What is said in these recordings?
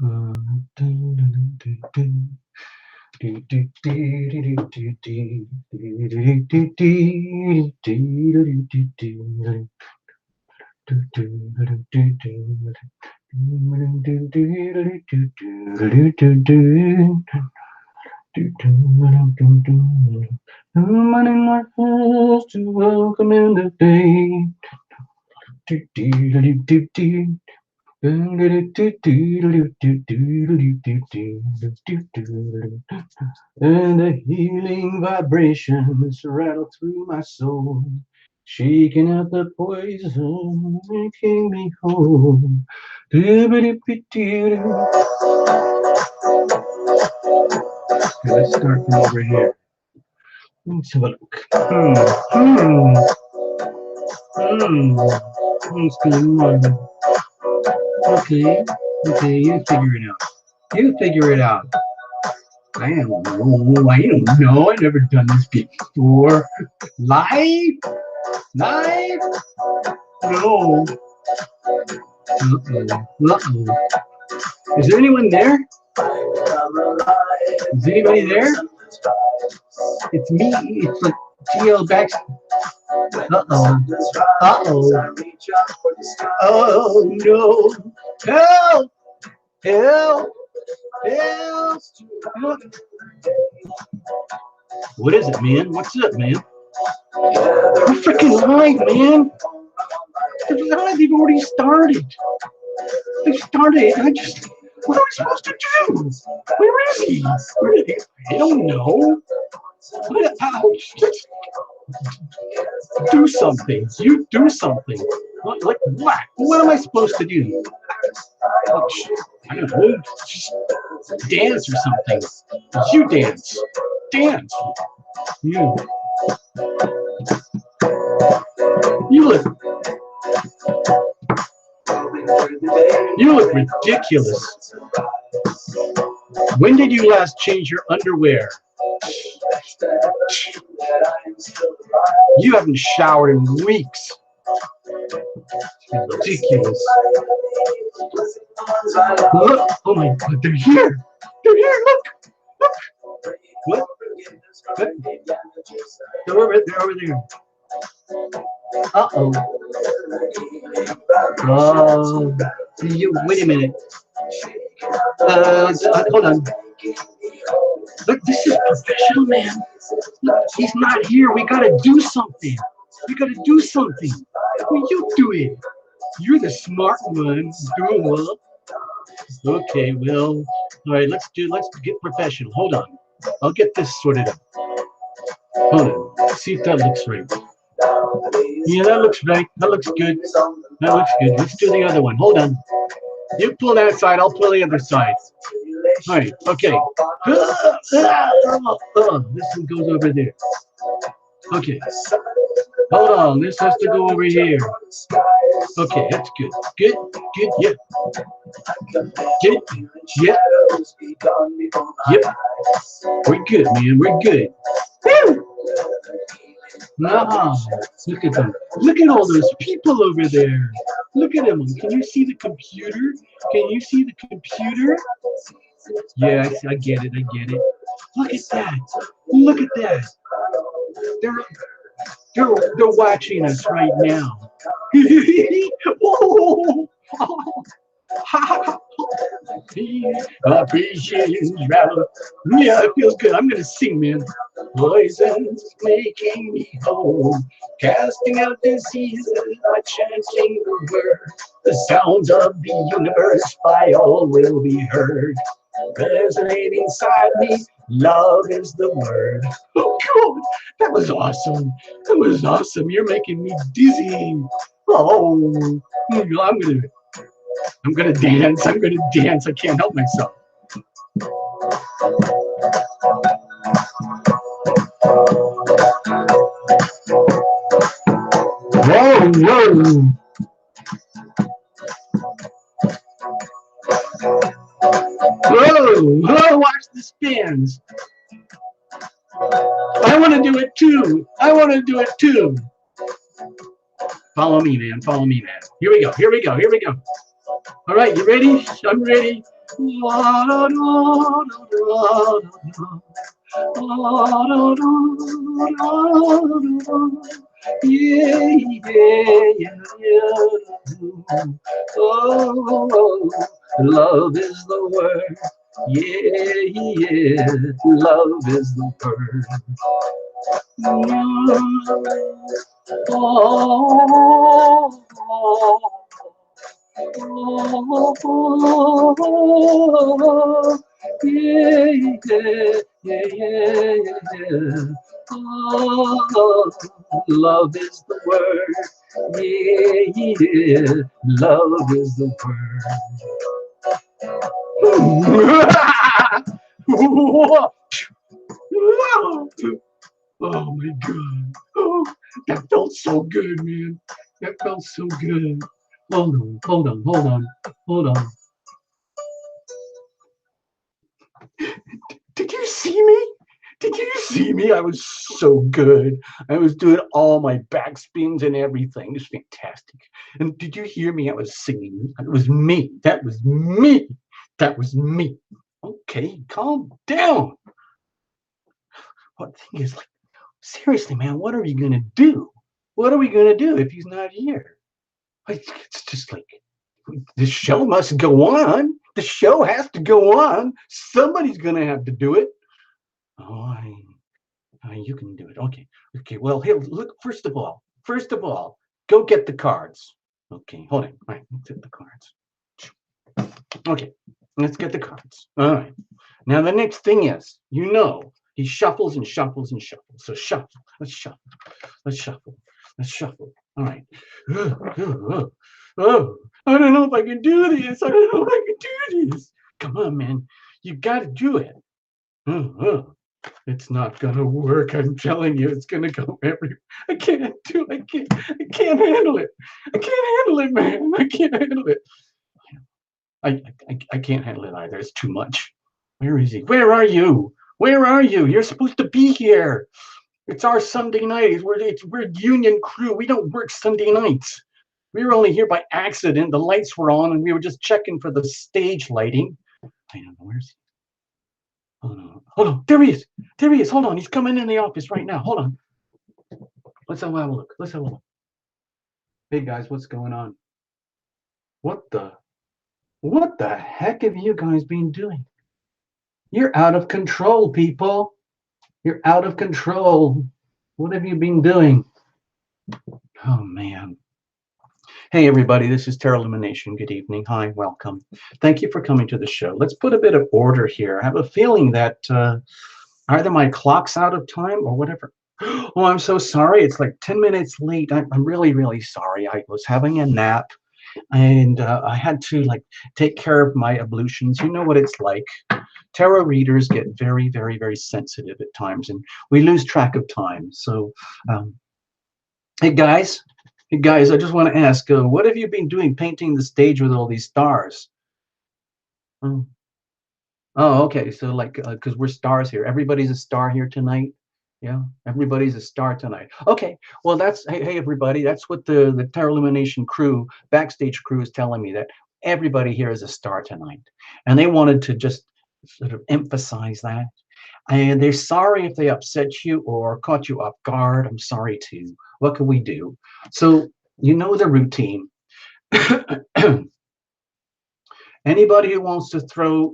Running my hands to welcome in the day. And the healing vibrations rattle through my soul, shaking out the poison, making me whole. Okay, let's start from over here. Let's have a look. What's going on? Okay, okay, you figure it out. You figure it out. I don't know. I don't know. I've never done this before. Live? Live? No. Uh-oh. Uh-oh. Is there anyone there? Is anybody there? It's me. It's like TL back. Uh-oh. Uh-oh. Oh, no. Help! Help! Help! Help! What is it, man? What's up, man? You're freaking live, man. They're live. They've already started. They started. What are we supposed to do? Where is he? Where is he? I don't know. Ouch. Do something. You do something. Like what? What am I supposed to do? Ouch. I don't know. Just dance or something. You dance. Dance. You. You look ridiculous. When did you last change your underwear? You haven't showered in weeks. Ridiculous. Look. Oh my God, they're here. They're here. Look. Look. What? What? They're over there. Uh-oh. Wait a minute. Hold on. Look, this is professional, man. Look, he's not here. We gotta do something. We gotta do something. Well, you do it. You're the smart one. Doing well. Okay, well, all right. Let's get professional. Hold on. I'll get this sorted out. Hold on. See if that looks right. Yeah, that looks right. That looks good. That looks good. Let's do the other one. Hold on. You pull that side. I'll pull the other side. All right. Okay. This one goes over there. Okay. Hold on. This has to go over here. Okay, that's good. Good. Good. Yep. Good. Yep. Yep. We're good, man. We're good. Woo! Look at them. Look at all those people over there. Look at them. Can you see the computer? Can you see the computer? Yeah, I get it. I get it. Look at that. Look at that. They're watching us right now. Whoa. Appreciation travel. Yeah, it feels good. I'm gonna sing, man. Poison's making me whole, casting out diseases by chanting the word. The sounds of the universe by all will be heard. Resonating inside me, love is the word. Oh, God, that was awesome. That was awesome. You're making me dizzy. Oh, I'm gonna dance. I'm gonna dance. I can't help myself. Whoa, whoa. Whoa, whoa, watch the spins. I want to do it too. I want to do it too. Follow me, man. Follow me, man. Here we go. Here we go. Here we go. All right, you ready? I'm ready. Yeah, yeah, yeah. Oh, love is the word. Yeah, yeah, love is the word. Oh, yeah, yeah, yeah, yeah. Oh, love is the word. Yeah, yeah, love is the word. Oh my God. Oh, that felt so good, man. That felt so good. Hold on. Did you see me? Did you see me? I was so good. I was doing all my back spins and everything. It's fantastic. And did you hear me? I was singing. It was me. That was me. That was me. Okay, calm down. What thing is like, seriously, man, what are we gonna do? What are we gonna do if he's not here? It's just like the show must go on. The show has to go on. Somebody's gonna have to do it. Oh, you can do it. Okay. Okay. Well, here, look. First of all, go get the cards. Okay. Hold on. All right. Let's get the cards. Okay. Let's get the cards. All right. Now the next thing is, he shuffles and shuffles and shuffles. So shuffle. Let's shuffle. Let's shuffle. Let's shuffle. All right. Oh, I don't know if I can do this. I don't know if I can do this. Come on, man. You got to do it. It's not gonna work. I'm telling you, it's gonna go everywhere. I can't do. I can't handle it. I can't handle it, man. I can't handle it. I can't handle it either. It's too much. Where is he? Where are you? Where are you? You're supposed to be here. It's our Sunday night. We're union crew. We don't work Sunday nights. We were only here by accident. The lights were on, and we were just checking for the stage lighting. I don't know. Where's he? Hold on. There he is. There he is. Hold on. He's coming in the office right now. Hold on. Let's have a look. Let's have a look. Hey guys, what's going on? What the heck have you guys been doing? You're out of control, people. You're out of control. What have you been doing? Oh man. Hey everybody, this is Lumination. Good evening. Hi, welcome. Thank you for coming to the show. Let's put a bit of order here. I have a feeling that either my clock's out of time or whatever. Oh, I'm so sorry. It's like 10 minutes late. I'm really, really sorry. I was having a nap and I had to like take care of my ablutions. You know what it's like. Tarot readers get very, very, very sensitive at times and we lose track of time. So, hey guys, I just want to ask, what have you been doing painting the stage with all these stars? Oh, okay. So like, because we're stars here. Everybody's a star here tonight. Yeah, everybody's a star tonight. Okay, well that's hey everybody, that's what the Tarot Illumination crew, backstage crew is telling me, that everybody here is a star tonight. And they wanted to just sort of emphasize that. And they're sorry if they upset you or caught you off guard. I'm sorry too. What can we do? So you know the routine. Anybody who wants to throw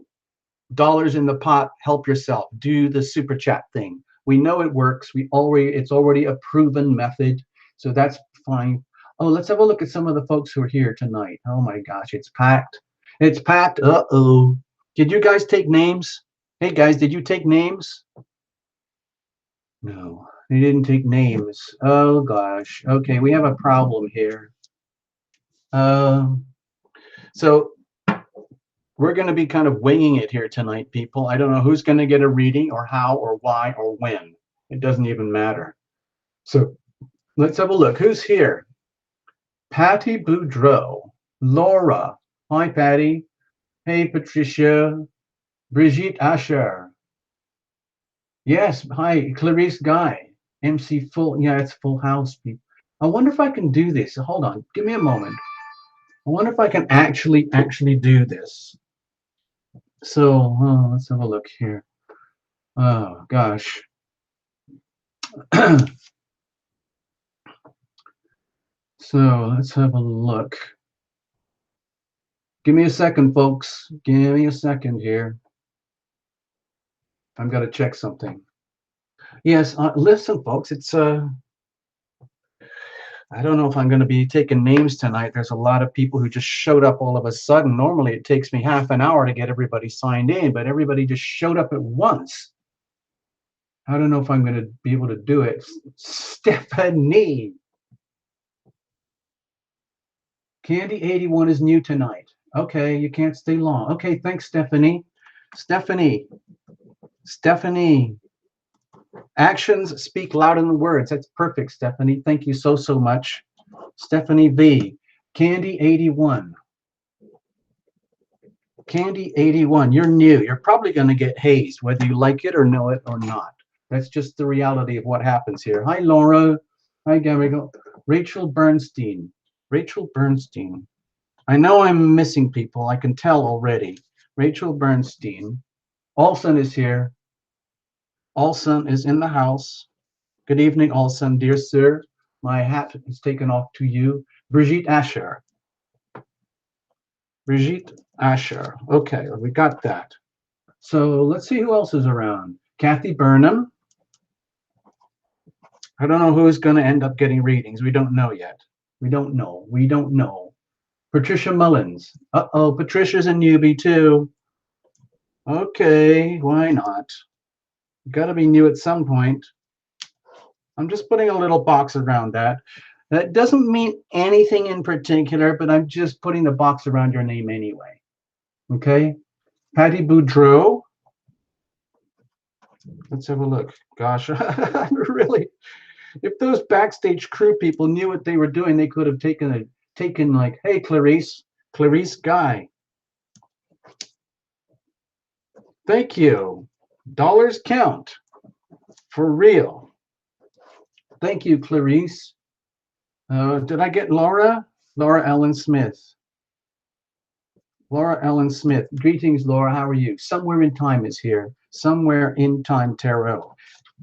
dollars in the pot, help yourself. Do the super chat thing. We know it works. It's already a proven method, so that's fine. Oh, let's have a look at some of the folks who are here tonight. Oh my gosh, it's packed. It's packed. Uh-oh. Did you guys take names? Hey guys, did you take names? No, they didn't take names. Oh gosh. Okay, we have a problem here. So we're going to be kind of winging it here tonight, people. I don't know who's going to get a reading or how or why or when. It doesn't even matter. So let's have a look. Who's here? Patty Boudreau. Laura. Hi, Patty. Hey, Patricia. Brigitte Asher. Yes. Hi, Clarice Guy. MC Full. Yeah, it's Full House, people. I wonder if I can do this. Hold on. Give me a moment. I wonder if I can actually do this. So let's have a look here. Oh gosh. So let's have a look. Give me a second, folks. Give me a second here. I'm gonna check something. Yes, listen, folks. It's I don't know if I'm going to be taking names tonight. There's a lot of people who just showed up all of a sudden. Normally, it takes me half an hour to get everybody signed in, but everybody just showed up at once. I don't know if I'm going to be able to do it. Stephanie. Candy 81 is new tonight. Okay, you can't stay long. Okay, thanks, Stephanie. Stephanie. Stephanie. Actions speak louder than words. That's perfect, Stephanie. Thank you so, so much. Stephanie V. Candy 81. Candy 81, you're new. You're probably going to get hazed, whether you like it or know it or not. That's just the reality of what happens here. Hi, Laura. Hi, Gabriel. Rachel Bernstein. Rachel Bernstein. I know I'm missing people. I can tell already. Rachel Bernstein. Olson is here. Olson is in the house. Good evening, Olson, dear sir. My hat is taken off to you. Brigitte Asher. Brigitte Asher. Okay, we got that. So let's see who else is around. Kathy Burnham. I don't know who's going to end up getting readings. We don't know yet. We don't know. We don't know. Patricia Mullins. Uh-oh, Patricia's a newbie too. Okay, why not? Got to be new at some point. I'm just putting a little box around that. That doesn't mean anything in particular, but I'm just putting the box around your name anyway. Okay? Patty Boudreau. Let's have a look. Gosh, really, if those backstage crew people knew what they were doing, they could have taken like, hey, Clarice Guy. Thank you. Dollars count. For real. Thank you, Clarice. Did I get Laura? Laura Ellen Smith. Laura Ellen Smith. Greetings, Laura. How are you? Somewhere in Time is here. Somewhere in Time Tarot.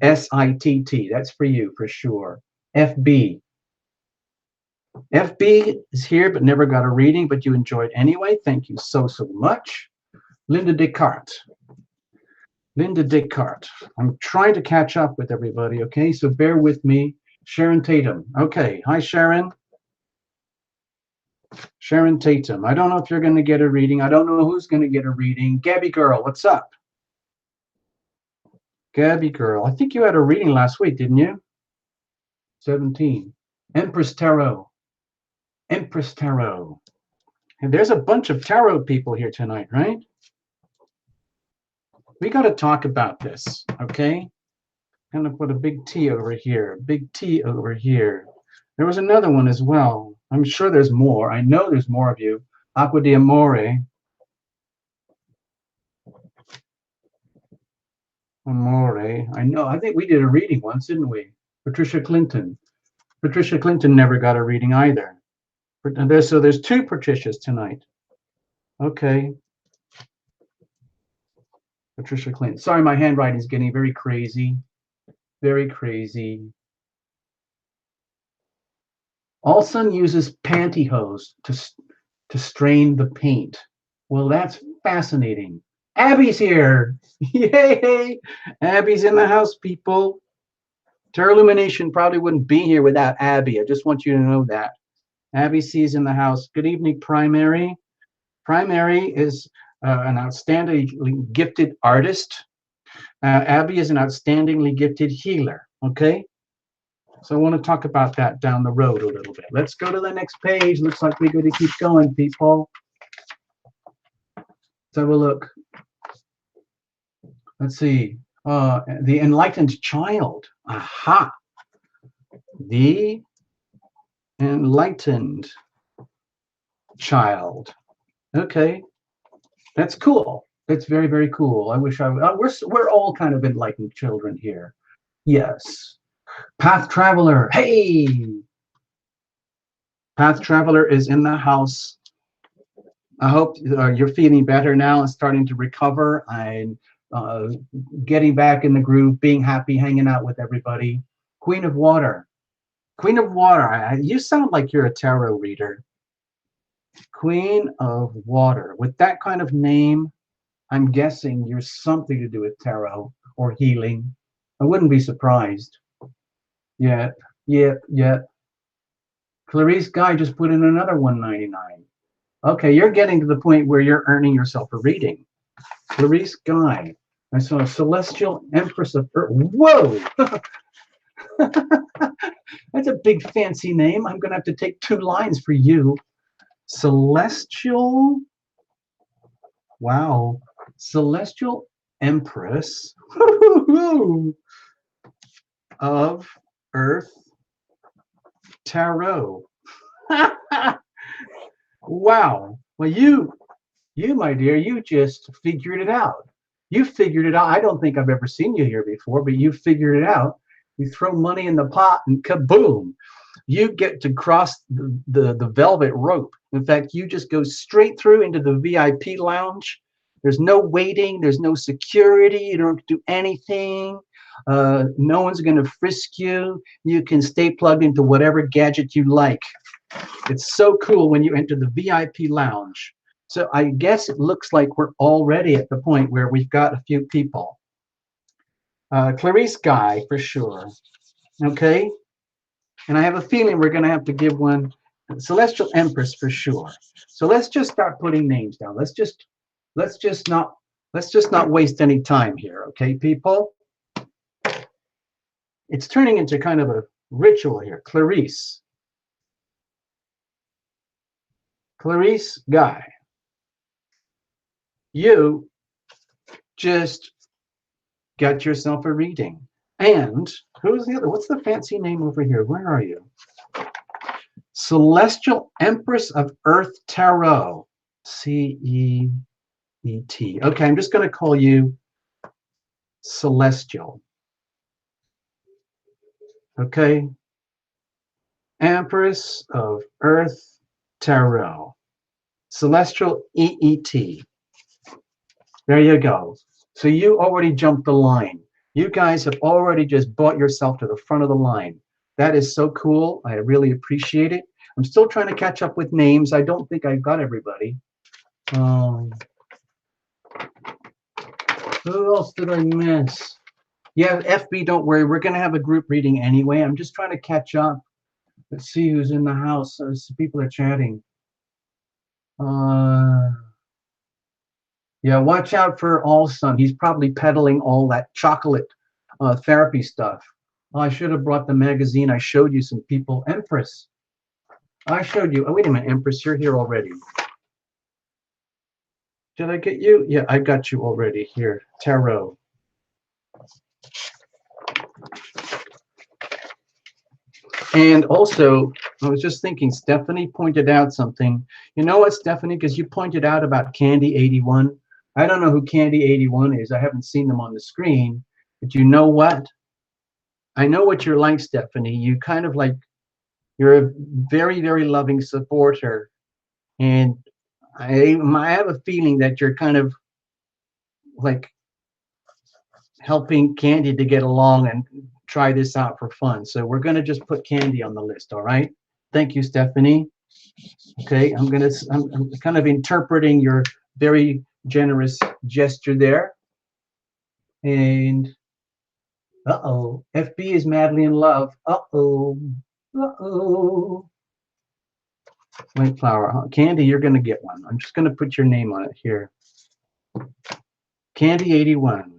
SITT. That's for you, for sure. FB. FB is here, but never got a reading, but you enjoyed anyway. Thank you so, so much. Linda Descartes. Linda Descartes. I'm trying to catch up with everybody, okay? So bear with me. Sharon Tatum. Okay. Hi, Sharon. Sharon Tatum. I don't know if you're going to get a reading. I don't know who's going to get a reading. Gabby Girl, what's up? Gabby Girl. I think you had a reading last week, didn't you? 17. Empress Tarot. Empress Tarot. And there's a bunch of tarot people here tonight, right? We got to talk about this, okay? I'm going to put a big T over here, big T over here. There was another one as well. I'm sure there's more. I know there's more of you. Aqua di Amore. Amore. I know. I think we did a reading once, didn't we? Patricia Clinton. Patricia Clinton never got a reading either. So there's two Patricias tonight. Okay. Patricia Clinton. Sorry, my handwriting is getting very crazy. Very crazy. Olson uses pantyhose to strain the paint. Well, that's fascinating. Abby's here. Yay! Abby's in the house, people. Tarot Lumination probably wouldn't be here without Abby. I just want you to know that. Abby C's in the house. Good evening, Primary. Primary is an outstandingly gifted artist. Abby is an outstandingly gifted healer. Okay? So I want to talk about that down the road a little bit. Let's go to the next page. Looks like we're going to keep going, people. Let's have a look. Let's see. The Enlightened Child. Aha. The Enlightened Child. Okay. That's cool. That's very, very cool. I wish we're all kind of enlightened children here. Yes. Path Traveler. Hey. Path Traveler is in the house. I hope you're feeling better now and starting to recover and uh, getting back in the groove, being happy, hanging out with everybody. Queen of Water. Queen of Water. You sound like you're a tarot reader. Queen of Water. With that kind of name, I'm guessing you're something to do with tarot or healing. I wouldn't be surprised. Yep, yep, yep. Clarice Guy just put in another 199. Okay, you're getting to the point where you're earning yourself a reading. Clarice Guy. I saw a Celestial Empress of Earth. Whoa! That's a big fancy name. I'm going to have to take 2 lines for you. Celestial. Wow. Celestial Empress of Earth Tarot. Wow. Well, you, my dear, you just figured it out. You figured it out. I don't think I've ever seen you here before, but you figured it out. You throw money in the pot and kaboom. You get to cross the velvet rope. In fact, you just go straight through into the VIP lounge. There's no waiting. There's no security. You don't have to do anything. No one's going to frisk you. You can stay plugged into whatever gadget you like. It's so cool when you enter the VIP lounge. So I guess it looks like we're already at the point where we've got a few people. Clarice Guy, for sure. Okay. And I have a feeling we're going to have to give one Celestial Empress for sure. So let's just start putting names down. Let's just not waste any time here, okay, people? It's turning into kind of a ritual here. Clarice Guy. You just got yourself a reading. And who's the other? What's the fancy name over here? Where are you? Celestial Empress of Earth Tarot. C-E-E-T. Okay, I'm just going to call you Celestial. Okay. Empress of Earth Tarot. Celestial EET. There you go. So you already jumped the line. You guys have already just brought yourself to the front of the line. That is so cool. I really appreciate it. I'm still trying to catch up with names. I don't think I've got everybody. Who else did I miss? Yeah, FB, don't worry. We're going to have a group reading anyway. I'm just trying to catch up. Let's see who's in the house. People are chatting. Yeah, watch out for Allsun. He's probably peddling all that chocolate therapy stuff. Oh, I should have brought the magazine. I showed you some people. Empress. I showed you. Oh, wait a minute, Empress. You're here already. Did I get you? Yeah, I got you already here. Tarot. And also, I was just thinking, Stephanie pointed out something. You know what, Stephanie? Because you pointed out about Candy 81. I don't know who Candy 81 is. I haven't seen them on the screen. But you know what? I know what you're like, Stephanie. You kind of like, you're a very, very loving supporter. And I have a feeling that you're kind of like helping Candy to get along and try this out for fun. So we're going to just put Candy on the list, all right? Thank you, Stephanie. Okay, I'm kind of interpreting your very generous gesture there. And uh-oh, FB is madly in love. Uh-oh, uh-oh. White flower. Candy, you're going to get one. I'm just going to put your name on it here. Candy 81.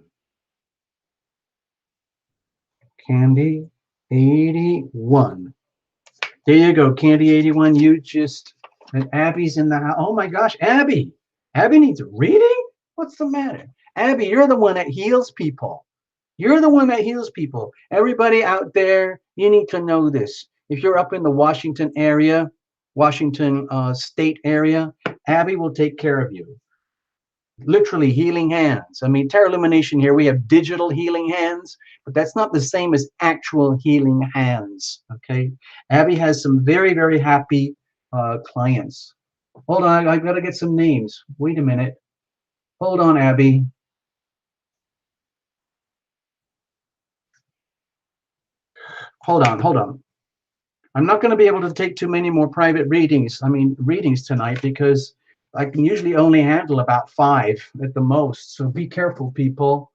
Candy 81. There you go, Candy 81. You just, and Abby's in the house. Oh my gosh, Abby. Abby needs a reading? What's the matter? Abby, you're the one that heals people. You're the one that heals people. Everybody out there, you need to know this. If you're up in the Washington area, Washington state area, Abby will take care of you. Literally healing hands. I mean, Tarot Illumination here, we have digital healing hands, but that's not the same as actual healing hands, okay? Abby has some very, very happy clients. Hold on, I've got to get some names. Wait a minute. Hold on, Abby. Hold on. I'm not going to be able to take too many more private readings tonight because I can usually only handle about 5 at the most. So be careful, people.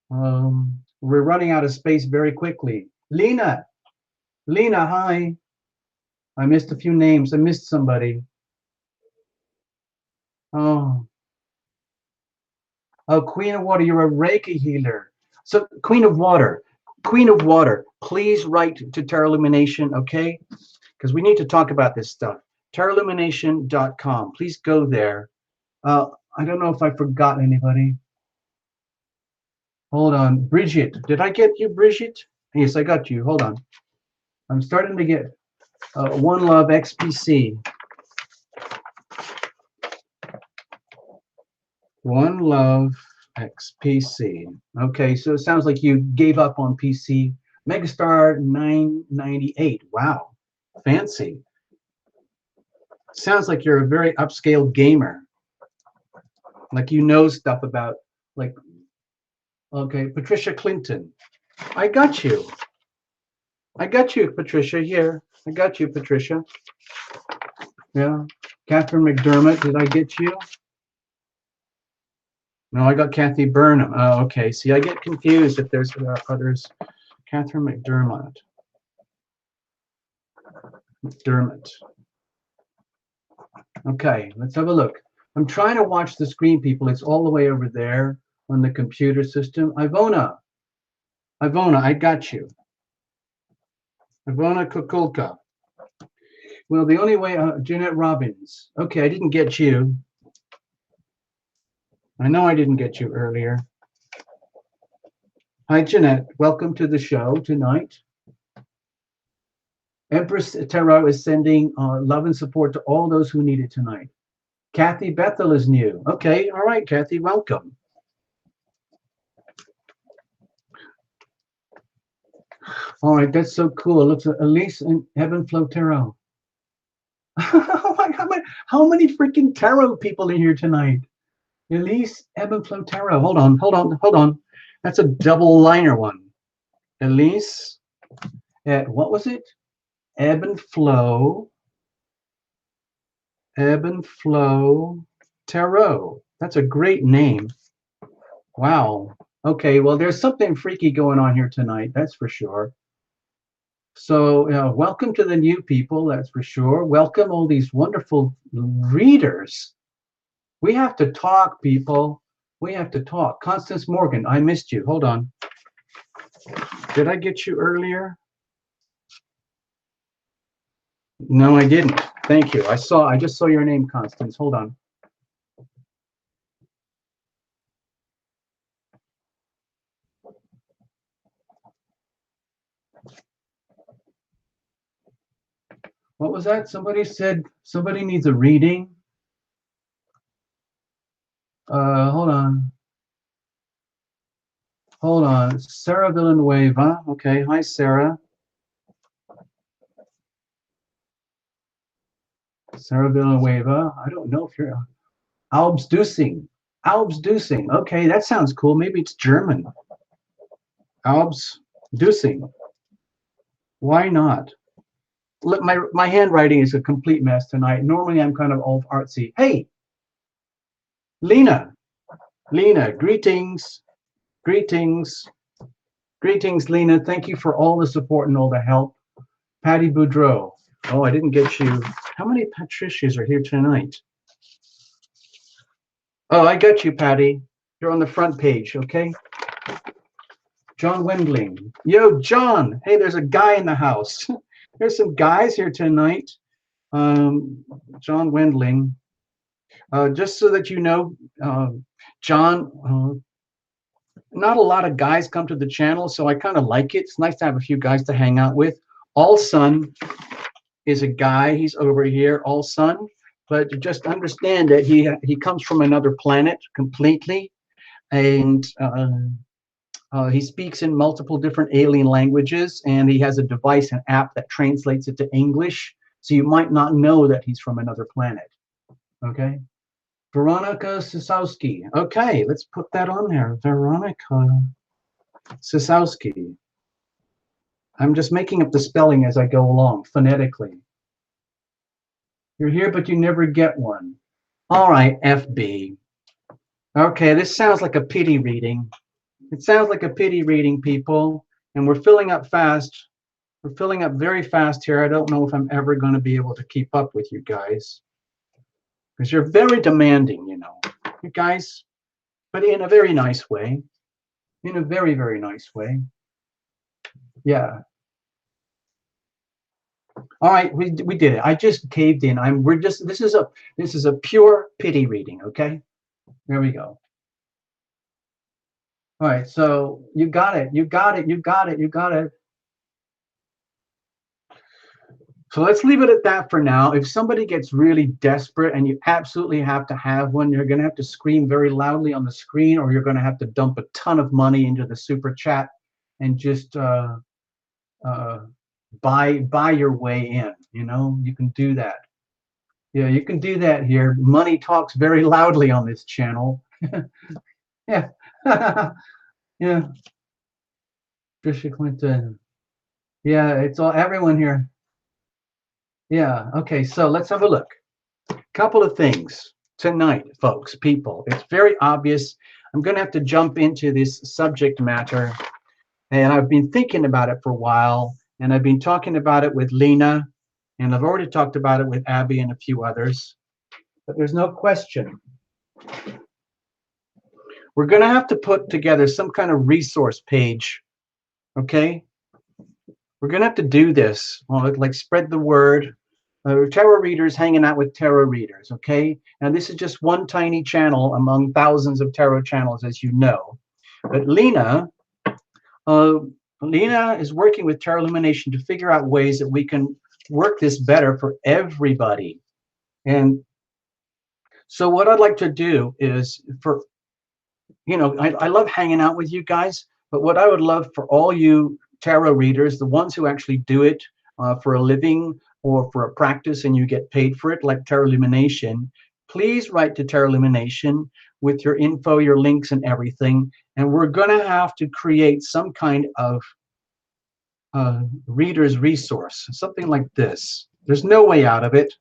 We're running out of space very quickly. Lena, hi. I missed a few names. I missed somebody. Oh, Queen of Water, you're a Reiki healer. So, Queen of Water, please write to Terra Illumination, okay? Because we need to talk about this stuff. TerraIllumination.com. Please go there. I don't know if I forgot anybody. Hold on. Bridget. Did I get you, Bridget? Yes, I got you. Hold on. I'm starting to get One Love XPC. One Love XPC. Okay, so it sounds like you gave up on PC. Megastar 998. Wow. Fancy. Sounds like you're a very upscale gamer. Like you know stuff about, like, okay, Patricia Clinton. I got you. Patricia, here. I got you, Patricia. Yeah. Catherine McDermott, did I get you? No, I got Kathy Burnham. Oh, okay. See, I get confused if there's others. Catherine McDermott. Okay, let's have a look. I'm trying to watch the screen, people. It's all the way over there on the computer system. Ivona, I got you. Ivona Kukulka. Well, the only way, Jeanette Robbins. Okay, I didn't get you. I know I didn't get you earlier. Hi, Jeanette. Welcome to the show tonight. Empress Tarot is sending love and support to all those who need it tonight. Kathy Bethel is new. Okay, all right, Kathy, welcome. All right, that's so cool. It looks like Elise and Evan Flo Tarot. How many freaking tarot people in here tonight? Elise, Evan Flo Tarot. Hold on. That's a double liner one. Elise, what was it? Ebb and Flow Tarot. That's a great name. Wow. Okay, well, there's something freaky going on here tonight, that's for sure. So welcome to the new people, that's for sure. Welcome all these wonderful readers. We have to talk, people. We have to talk. Constance Morgan, I missed you. Hold on. Did I get you earlier? No, I didn't. Thank you. I just saw your name, Constance. Hold on. What was that? Somebody said somebody needs a reading. Hold on. Sarah Villanueva. Okay. Hi, Sarah. Sarah Villanueva. I don't know if you're Albs Dusing. Okay, that sounds cool. Maybe it's German. Albs Dusing. Why not? Look, my handwriting is a complete mess tonight. Normally I'm kind of all artsy. Hey, Lena, greetings, Lena. Thank you for all the support and all the help. Patty Boudreau. Oh, I didn't get you. How many Patricias are here tonight? Oh, I got you, Patty. You're on the front page, okay? John Wendling. Yo, John. Hey, there's a guy in the house. There's some guys here tonight. John Wendling. Just so that you know, John, not a lot of guys come to the channel, so I kind of like it. It's nice to have a few guys to hang out with. All Sun is a guy. He's over here, All Sun. But just understand that he comes from another planet completely, and he speaks in multiple different alien languages, and he has a device, an app that translates it to English. So you might not know that he's from another planet. Okay. Veronica Sisowski. Okay, let's put that on there. Veronica Sisowski. I'm just making up the spelling as I go along, phonetically. You're here, but you never get one. All right, FB. Okay, this sounds like a pity reading. It sounds like a pity reading, people, and we're filling up fast. We're filling up very fast here. I don't know if I'm ever going to be able to keep up with you guys because you're very demanding, you know, you guys, but in a very nice way, in a very, very nice way. Yeah. All right, we did it. I just caved in. This is a pure pity reading, okay? There we go. All right, so you got it. You got it. You got it. You got it. So let's leave it at that for now. If somebody gets really desperate and you absolutely have to have one, you're going to have to scream very loudly on the screen, or you're going to have to dump a ton of money into the super chat and just buy your way in. You know, you can do that. Yeah, you can do that here. Money talks very loudly on this channel. Yeah. Yeah. Trisha Clinton. Yeah, it's all everyone here. Yeah. Okay, so let's have a look. Couple of things tonight, folks, people. It's very obvious. I'm going to have to jump into this subject matter, and I've been thinking about it for a while, and I've been talking about it with Lena, and I've already talked about it with Abby and a few others. But there's no question. We're going to have to put together some kind of resource page, okay? We're going to have to do this, like spread the word. Tarot readers hanging out with tarot readers, okay? Now, this is just one tiny channel among thousands of tarot channels, as you know. But Lena is working with Tarot Illumination to figure out ways that we can work this better for everybody. And so what I'd like to do is I love hanging out with you guys, but what I would love for all you tarot readers, the ones who actually do it for a living or for a practice and you get paid for it, like Tarot Illumination, please write to Tarot Illumination with your info, your links, and everything. And we're going to have to create some kind of reader's resource, something like this. There's no way out of it.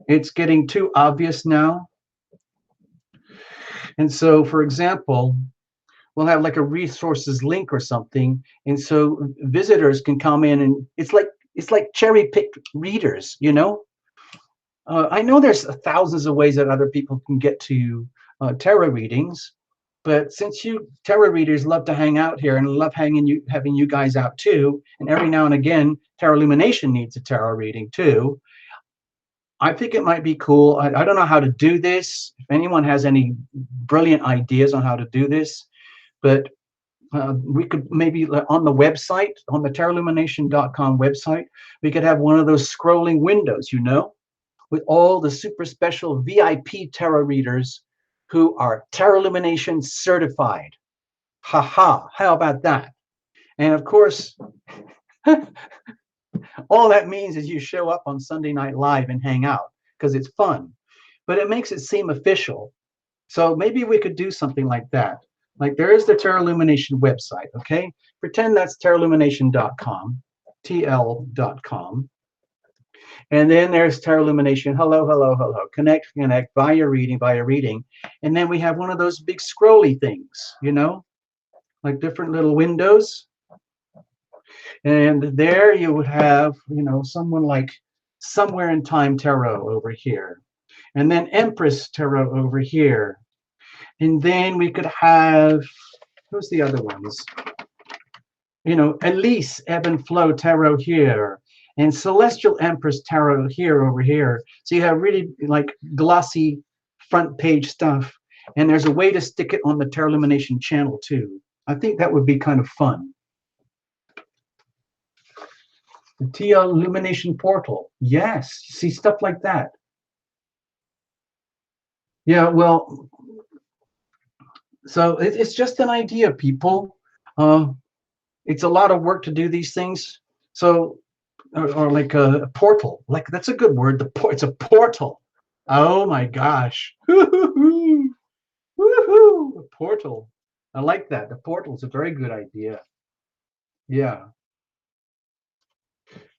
It's getting too obvious now. And so, for example, we'll have like a resources link or something, and so visitors can come in, and it's like cherry-picked readers, you know. I know there's thousands of ways that other people can get to tarot readings, but since you tarot readers love to hang out here and love having you guys out too, and every now and again Tarot Illumination needs a tarot reading too, I think it might be cool. I don't know how to do this. If anyone has any brilliant ideas on how to do this, but we could maybe on the website, on the tarotillumination.com website, we could have one of those scrolling windows, you know, with all the super special VIP tarot readers who are Tarot Illumination certified. Haha, how about that? And of course, all that means is you show up on Sunday Night Live and hang out because it's fun, but it makes it seem official. So maybe we could do something like that. Like there is the Tarot Illumination website, okay? Pretend that's tarotillumination.com, TL.com. And then there's Tarot Illumination, hello, hello, hello, connect, buy your reading, buy a reading. And then we have one of those big scrolly things, you know, like different little windows. And there you would have, you know, someone like Somewhere in Time Tarot over here. And then Empress Tarot over here. And then we could have, who's the other ones? You know, Elise Ebb and Flow Tarot here. And Celestial Empress Tarot here over here. So you have really like glossy front page stuff. And there's a way to stick it on the Tarot Illumination channel too. I think that would be kind of fun. The TL Illumination portal. Yes, see stuff like that. Yeah, well, so it's just an idea, people. It's a lot of work to do these things. So, or like a portal, like that's a good word. It's a portal. Oh my gosh. Woohoo! Woohoo! A portal. I like that. The portal's a very good idea. Yeah.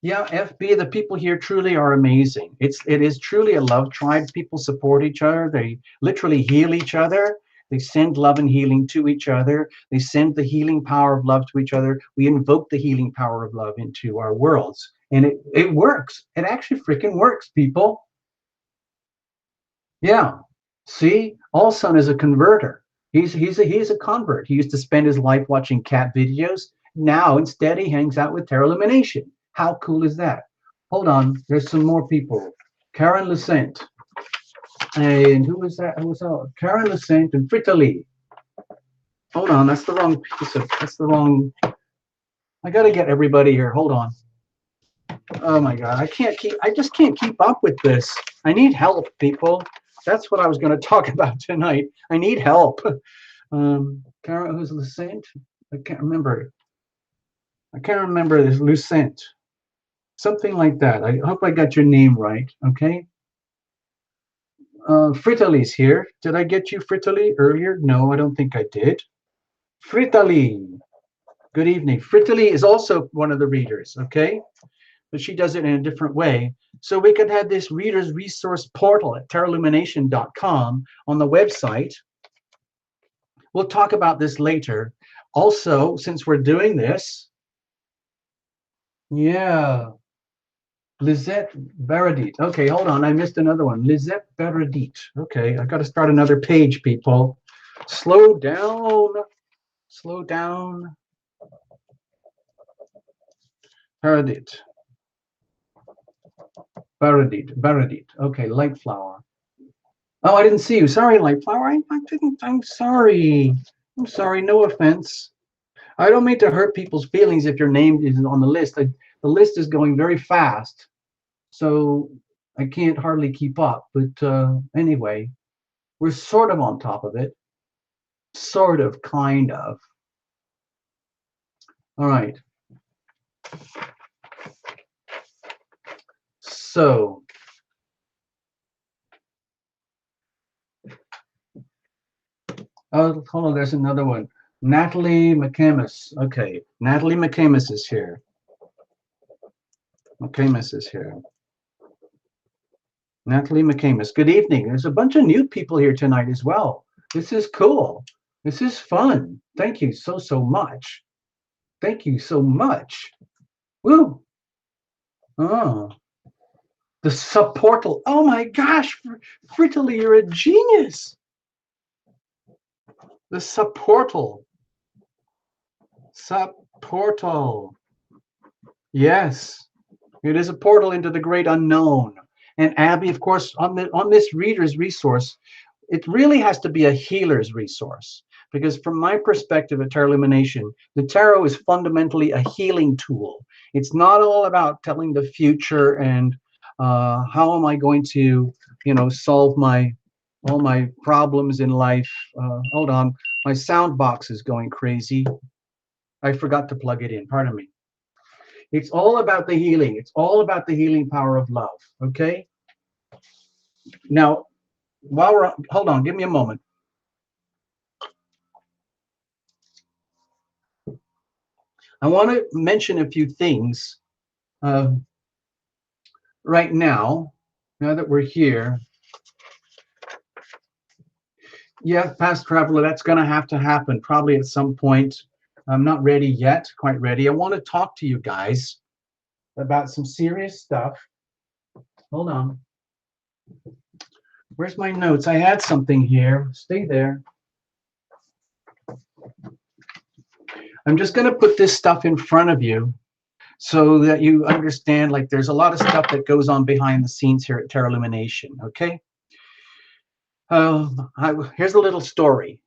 Yeah, FB, the people here truly are amazing. It is truly a love tribe. People support each other. They literally heal each other. They send love and healing to each other. They send the healing power of love to each other. We invoke the healing power of love into our worlds. And it works. It actually freaking works, people. Yeah. See, Allsun is a converter. He's a convert. He used to spend his life watching cat videos. Now instead he hangs out with Terra Lumination. How cool is that? Hold on, there's some more people. Karen Lucent. And who was that? Who was that? Karen Lucent and Fritaly. Hold on, that's the wrong piece of that's the wrong. I gotta get everybody here. Hold on. Oh my god, I just can't keep up with this. I need help, people. That's what I was going to talk about tonight. I need help. Cara, who's Lucent? I can't remember. I can't remember this Lucent. Something like that. I hope I got your name right. Okay. Fritali's here. Did I get you Fritali earlier? No, I don't think I did. Fritali. Good evening. Fritali is also one of the readers. Okay. But she does it in a different way. So we could have this reader's resource portal at terralumination.com on the website. We'll talk about this later. Also, since we're doing this, yeah, Lizette Baradit. Okay, hold on. I missed another one. Lizette Baradit. Okay, I got to start another page, people. Slow down. Slow down. Baradit. Baradit. Okay, light flower. Oh, I didn't see you. Sorry, light flower. I didn't. I'm sorry. I'm sorry. No offense. I don't mean to hurt people's feelings if your name isn't on the list. The list is going very fast, so I can't hardly keep up. But anyway, we're sort of on top of it. Sort of, kind of. All right. So, oh, hold on. There's another one. Natalie McCamus. Okay, Natalie McCamus is here. McCamus is here. Natalie McCamus. Good evening. There's a bunch of new people here tonight as well. This is cool. This is fun. Thank you so much. Thank you so much. Woo. Oh, the subportal. Oh my gosh, Fritali, you're a genius. The subportal. Subportal. Yes, it is a portal into the great unknown. And Abby, of course, on this reader's resource, it really has to be a healer's resource. Because from my perspective at Tarot Illumination, the tarot is fundamentally a healing tool. It's not all about telling the future and how am I going to, solve all my problems in life. Hold on, my sound box is going crazy. I forgot to plug it in. Pardon me. It's all about the healing. It's all about the healing power of love. Okay. Now, hold on, give me a moment. I want to mention a few things right now that we're here. Yeah, past traveler, that's going to have to happen probably at some point. I'm not ready yet, quite ready. I want to talk to you guys about some serious stuff. Hold on. Where's my notes? I had something here. Stay there. I'm just going to put this stuff in front of you so that you understand, like, there's a lot of stuff that goes on behind the scenes here at Terra Illumination, okay? Here's a little story.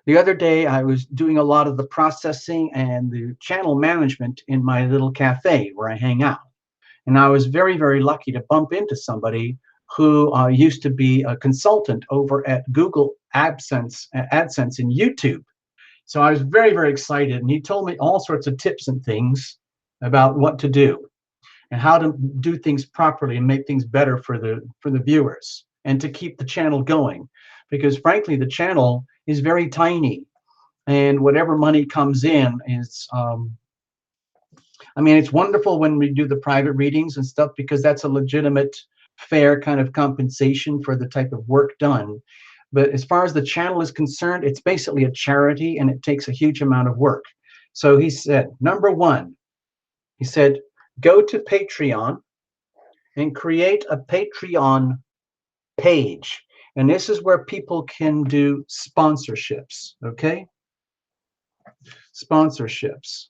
The other day, I was doing a lot of the processing and the channel management in my little cafe where I hang out. And I was very, very lucky to bump into somebody who used to be a consultant over at Google AdSense in YouTube. So I was very, very excited. And he told me all sorts of tips and things about what to do and how to do things properly and make things better for the viewers. and to keep the channel going, because frankly, the channel is very tiny, and whatever money comes in is, I mean, it's wonderful when we do the private readings and stuff, because that's a legitimate, fair kind of compensation for the type of work done. But as far as the channel is concerned, it's basically a charity, and it takes a huge amount of work. So he said, number one, he said, go to Patreon and create a Patreon page. And this is where people can do sponsorships, okay? Sponsorships.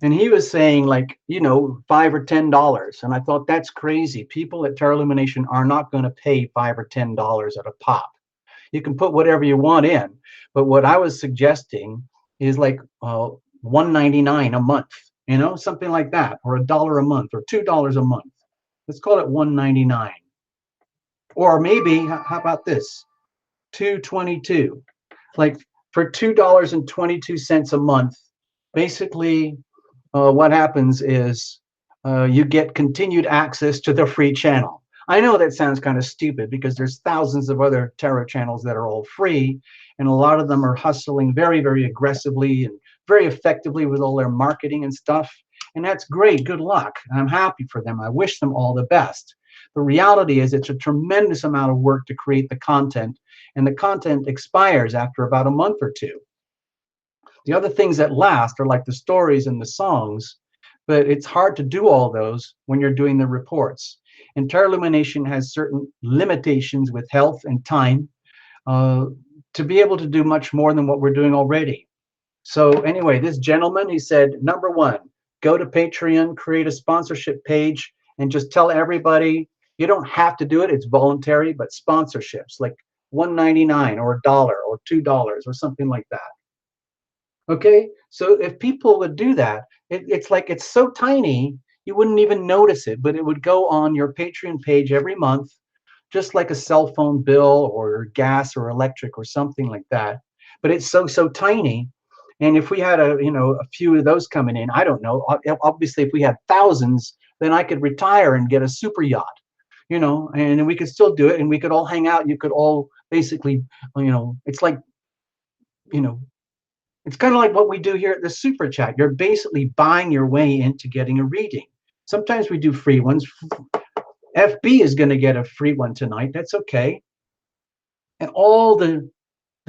And he was saying, like, you know, $5 or $10. And I thought, that's crazy. People at Terra Illumination are not going to pay $5 or $10 at a pop. You can put whatever you want in. But what I was suggesting is like $1.99 a month, you know, something like that, or $1 a month, or $2 a month. Let's call it $1.99. Or maybe, how about this? $2.22. Like for $2.22 a month, basically, what happens is you get continued access to the free channel. I know that sounds kind of stupid, because there's thousands of other tarot channels that are all free, and a lot of them are hustling very, very aggressively and very effectively with all their marketing and stuff. And that's great. Good luck. I'm happy for them. I wish them all the best. The reality is it's a tremendous amount of work to create the content, and the content expires after about a month or two. The other things that last are like the stories and the songs, but it's hard to do all those when you're doing the reports. And Terra Illumination has certain limitations with health and time to be able to do much more than what we're doing already. So anyway, this gentleman, he said, number one, go to Patreon, create a sponsorship page, and just tell everybody, you don't have to do it, it's voluntary, but sponsorships like $1.99 or $1 or $2 or something like that. Okay, so if people would do that, it's like, it's so tiny you wouldn't even notice it, but it would go on your Patreon page every month, just like a cell phone bill or gas or electric or something like that. But it's so tiny. And if we had a few of those coming in, I don't know, obviously if we had thousands, then I could retire and get a super yacht, you know, and we could still do it, and we could all hang out. You could all basically, it's like, it's kind of like what we do here at the Super Chat. You're basically buying your way into getting a reading. Sometimes we do free ones. FB is going to get a free one tonight. That's okay. And all the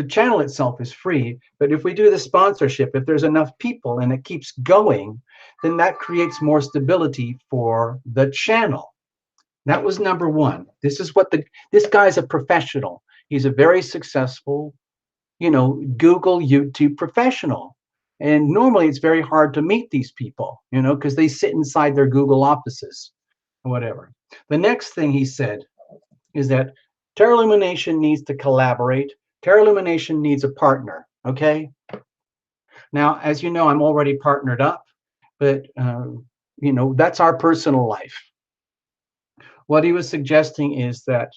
channel itself is free. But if we do the sponsorship, if there's enough people and it keeps going, then that creates more stability for the channel. That was number one. This is what this guy's a professional. He's a very successful, Google, YouTube professional. And normally it's very hard to meet these people, because they sit inside their Google offices or whatever. The next thing he said is that Terra Illumination needs to collaborate. Terra Illumination needs a partner, okay? Now, as you know, I'm already partnered up, but, that's our personal life. What he was suggesting is that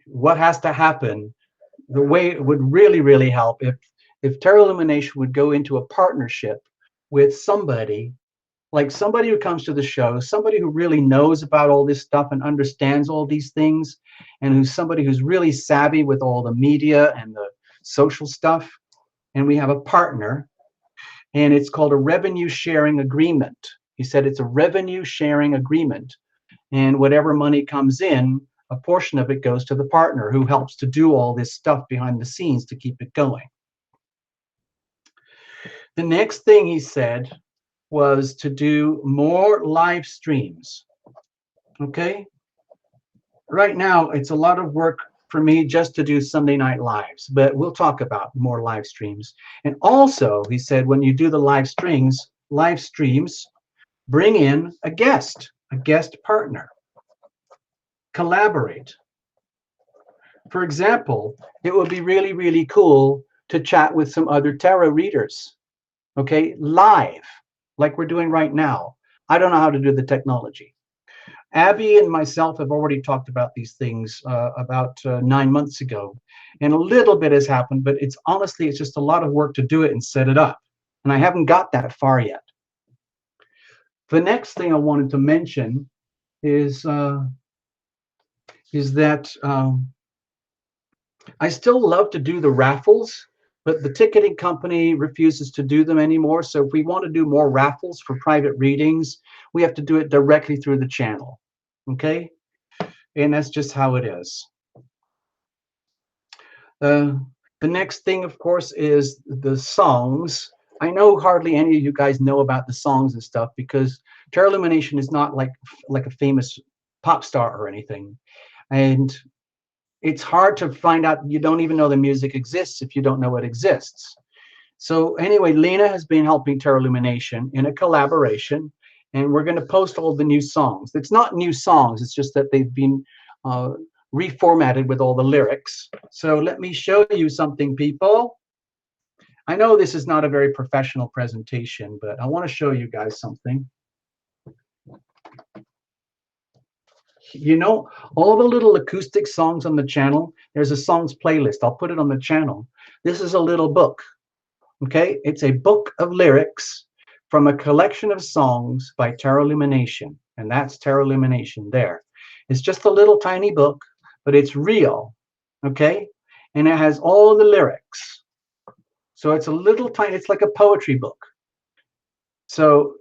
what has to happen, the way it would really, really help if Terra Illumination would go into a partnership with somebody, like somebody who comes to the show, somebody who really knows about all this stuff and understands all these things, and who's somebody who's really savvy with all the media and the social stuff. And we have a partner, and it's called a revenue sharing agreement. He said it's a revenue sharing agreement, and whatever money comes in, a portion of it goes to the partner who helps to do all this stuff behind the scenes to keep it going. The next thing he said was to do more live streams. Okay? Right now, it's a lot of work for me just to do Sunday Night Lives, but we'll talk about more live streams. And also, he said, when you do the live streams, bring in a guest partner. Collaborate. For example, it would be really, really cool to chat with some other tarot readers, okay, live, like we're doing right now. I don't know how to do the technology. Abby and myself have already talked about these things about 9 months ago, and a little bit has happened, but it's just a lot of work to do it and set it up, and I haven't got that far yet. The next thing I wanted to mention is is that I still love to do the raffles, but the ticketing company refuses to do them anymore. So if we want to do more raffles for private readings, we have to do it directly through the channel. Okay? And that's just how it is. The next thing, of course, is the songs. I know hardly any of you guys know about the songs and stuff because Terra Illumination is not like a famous pop star or anything. And it's hard to find out. You don't even know the music exists if you don't know it exists. So anyway, Lena has been helping Terra Illumination in a collaboration, and we're going to post all the new songs. It's not new songs, it's just that they've been uh, reformatted with all the lyrics. So let me show you something, people. I know this is not a very professional presentation, but I want to show you guys something. You know, all the little acoustic songs on the channel, there's a songs playlist. I'll put it on the channel. This is a little book. Okay, it's a book of lyrics from a collection of songs by Terra Illumination, and that's Terra Illumination there. It's just a little tiny book, but it's real, okay? And it has all the lyrics. So it's a little tiny, it's like a poetry book. So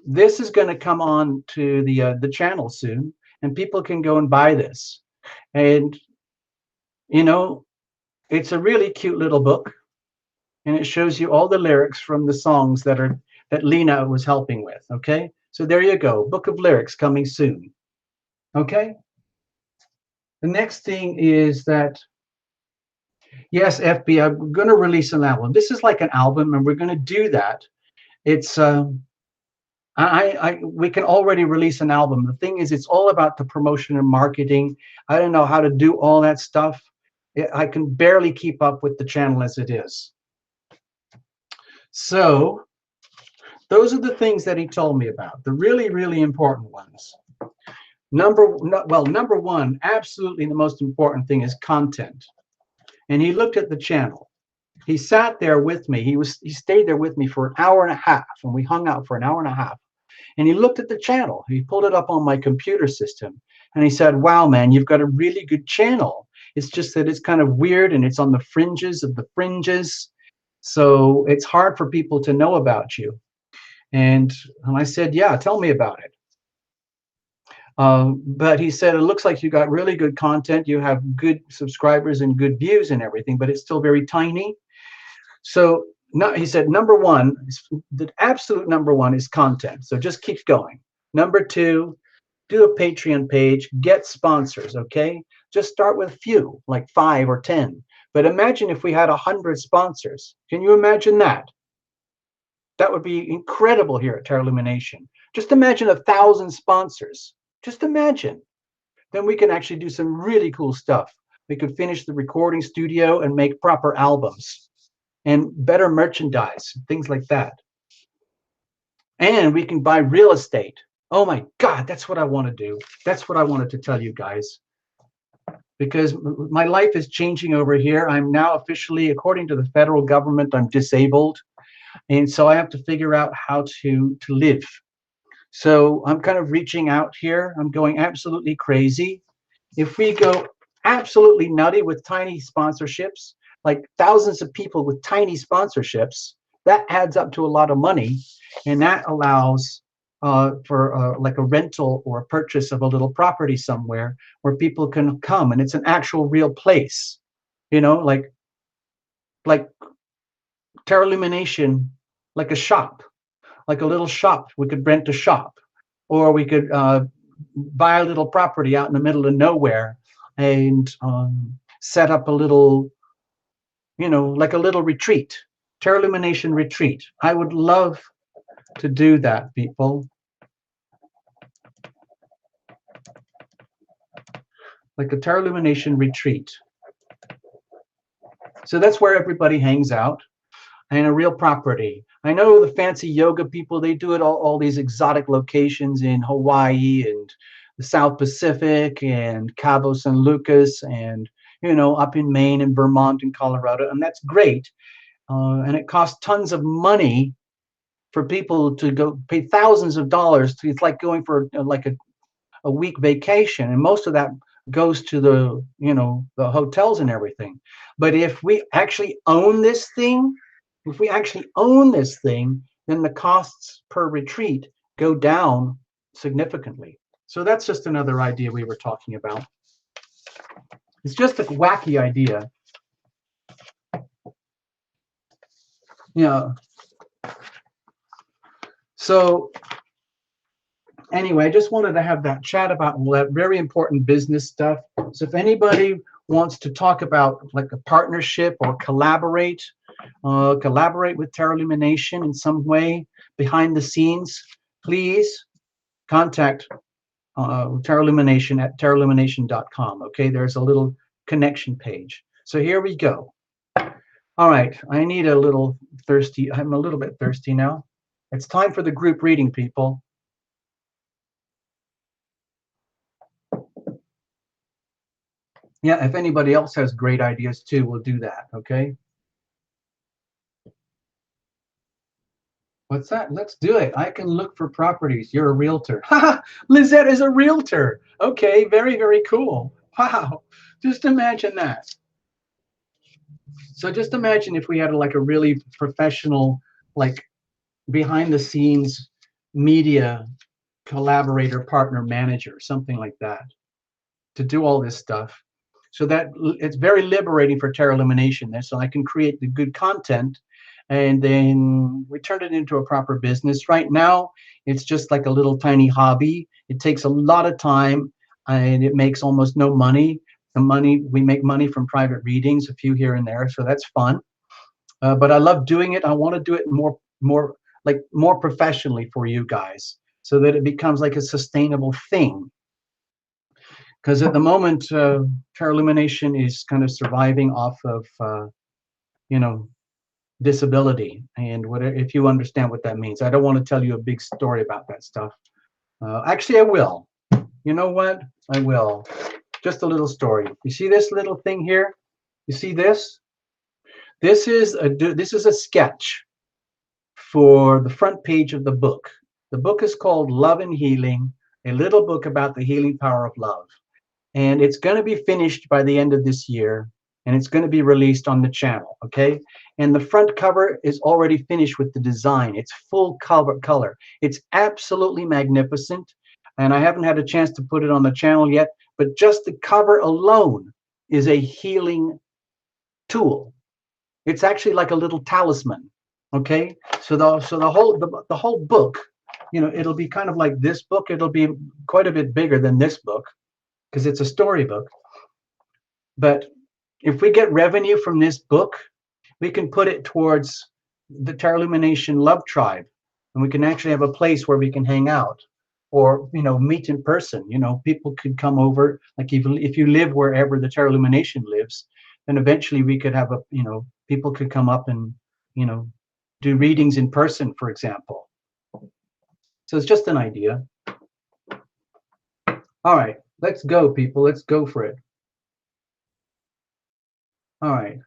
this is going to come on to the channel soon, and people can go and buy this. And, you know, it's a really cute little book. And it shows you all the lyrics from the songs that Lena was helping with. Okay, so there you go, book of lyrics coming soon. Okay, the next thing is that, yes, FB, I'm going to release an album. This is like an album, and we're going to do that. It's we can already release an album. The thing is, it's all about the promotion and marketing. I don't know how to do all that stuff. I can barely keep up with the channel as it is. So those are the things that he told me about, the really, really important ones. Number one, absolutely the most important thing is content. And he looked at the channel. He sat there with me. He stayed there with me for an hour and a half, and we hung out for an hour and a half. And he looked at the channel. He pulled it up on my computer system, and he said, "Wow, man, you've got a really good channel. It's just that it's kind of weird, and it's on the fringes of the fringes. So it's hard for people to know about you." And I said, "Yeah, tell me about it." But he said, "It looks like you got really good content. You have good subscribers and good views and everything, but it's still very tiny." So he said, number one, the absolute number one is content. So just keep going. Number two, do a Patreon page, get sponsors, okay? Just start with a few, like 5 or 10. But imagine if we had 100 sponsors. Can you imagine that? That would be incredible here at Terra Illumination. Just imagine 1,000 sponsors. Just imagine. Then we can actually do some really cool stuff. We could finish the recording studio and make proper albums and better merchandise, things like that. And we can buy real estate. Oh my God, that's what I want to do. That's what I wanted to tell you guys. Because my life is changing over here. I'm now officially, according to the federal government, I'm disabled. And so I have to figure out how to live. So I'm kind of reaching out here. I'm going absolutely crazy. If we go absolutely nutty with tiny sponsorships, like thousands of people with tiny sponsorships, that adds up to a lot of money. And that allows for like a rental or a purchase of a little property somewhere where people can come. And it's an actual real place, you know, like Terra Illumination, like a shop, like a little shop. We could rent a shop, or we could buy a little property out in the middle of nowhere and set up a little, you know, like a little retreat, Terra Illumination retreat. I would love to do that, people. Like a Terra Illumination retreat. So that's where everybody hangs out, and a real property. I know the fancy yoga people, they do it all these exotic locations in Hawaii and the South Pacific and Cabo San Lucas and, you know, up in Maine and Vermont and Colorado, and that's great. And it costs tons of money for people to go pay thousands of dollars. It's like going for like a week vacation, and most of that goes to the, the hotels and everything. But if we actually own this thing, if we actually own this thing, then the costs per retreat go down significantly. So that's just another idea we were talking about. It's just a wacky idea. Yeah. So anyway, I just wanted to have that chat about that very important business stuff. So if anybody wants to talk about like a partnership or collaborate with Terra Lumination in some way behind the scenes, please contact Terra Lumination at terralumination.com. Okay, there's a little connection page. So here we go. All right, I need a little thirsty. I'm a little bit thirsty now. It's time for the group reading, people. Yeah, if anybody else has great ideas too, we'll do that, okay? What's that? Let's do it. I can look for properties. You're a realtor. Ha! Lizette is a realtor. Okay, very, very cool. Wow. Just imagine that. So just imagine if we had like a really professional, like behind the scenes media collaborator, partner, manager, something like that, to do all this stuff. So that it's very liberating for Terra Illumination. So I can create the good content and then we turn it into a proper business. Right now, it's just like a little tiny hobby. It takes a lot of time and it makes almost no money. The money, we make money from private readings, a few here and there, so that's fun. But I love doing it. I want to do it more professionally for you guys, so that it becomes like a sustainable thing. Because at the moment, Terra Illumination is kind of surviving off of, you know, disability, and what if you understand what that means. I don't want to tell you a big story about that stuff. Actually, I will. You know what? I will. Just a little story. You see this little thing here? You see this? This is a sketch for the front page of the book. The book is called Love and Healing, a little book about the healing power of love. And it's going to be finished by the end of this year, and it's going to be released on the channel, okay? And the front cover is already finished with the design. It's full color. It's absolutely magnificent, and I haven't had a chance to put it on the channel yet, but just the cover alone is a healing tool. It's actually like a little talisman, okay? So the whole book, you know, it'll be kind of like this book. It'll be quite a bit bigger than this book because it's a storybook. But if we get revenue from this book, we can put it towards the Terra Illumination Love Tribe, and we can actually have a place where we can hang out, or meet in person. People could come over. Like if you live wherever the Terra Illumination lives, then eventually we could have people could come up and do readings in person, for example. So it's just an idea. All right, let's go, people. Let's go for it. All right.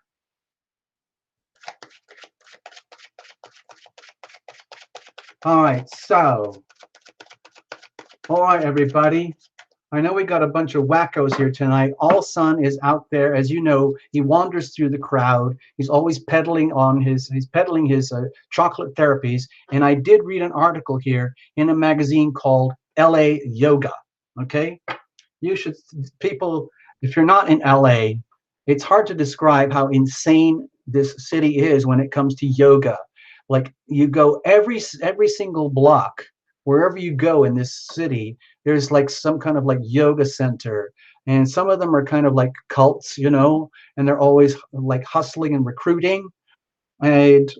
All right, so, all right, everybody. I know we got a bunch of wackos here tonight. All Sun is out there, as you know. He wanders through the crowd. He's always peddling his chocolate therapies. And I did read an article here in a magazine called LA Yoga. Okay, you should, people, if you're not in LA, it's hard to describe how insane this city is when it comes to yoga. Like, you go every single block, wherever you go in this city, there's like some kind of like yoga center, and some of them are kind of like cults, and they're always like hustling and recruiting, and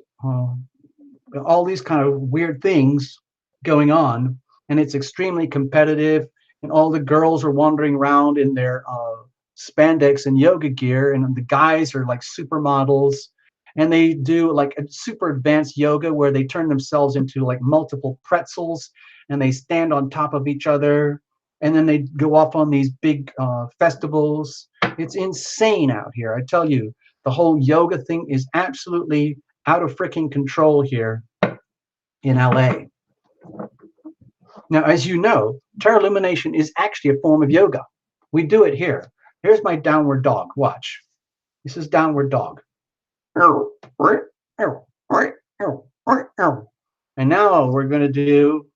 all these kind of weird things going on, and it's extremely competitive, and all the girls are wandering around in their spandex and yoga gear, and the guys are like supermodels, and they do like a super advanced yoga where they turn themselves into like multiple pretzels, and they stand on top of each other, and then they go off on these big festivals. It's insane out here. I tell you, the whole yoga thing is absolutely out of freaking control here in LA. Now, as you know, Terra Illumination is actually a form of yoga. We do it here. Here's my downward dog. Watch. This is downward dog. And now we're going to do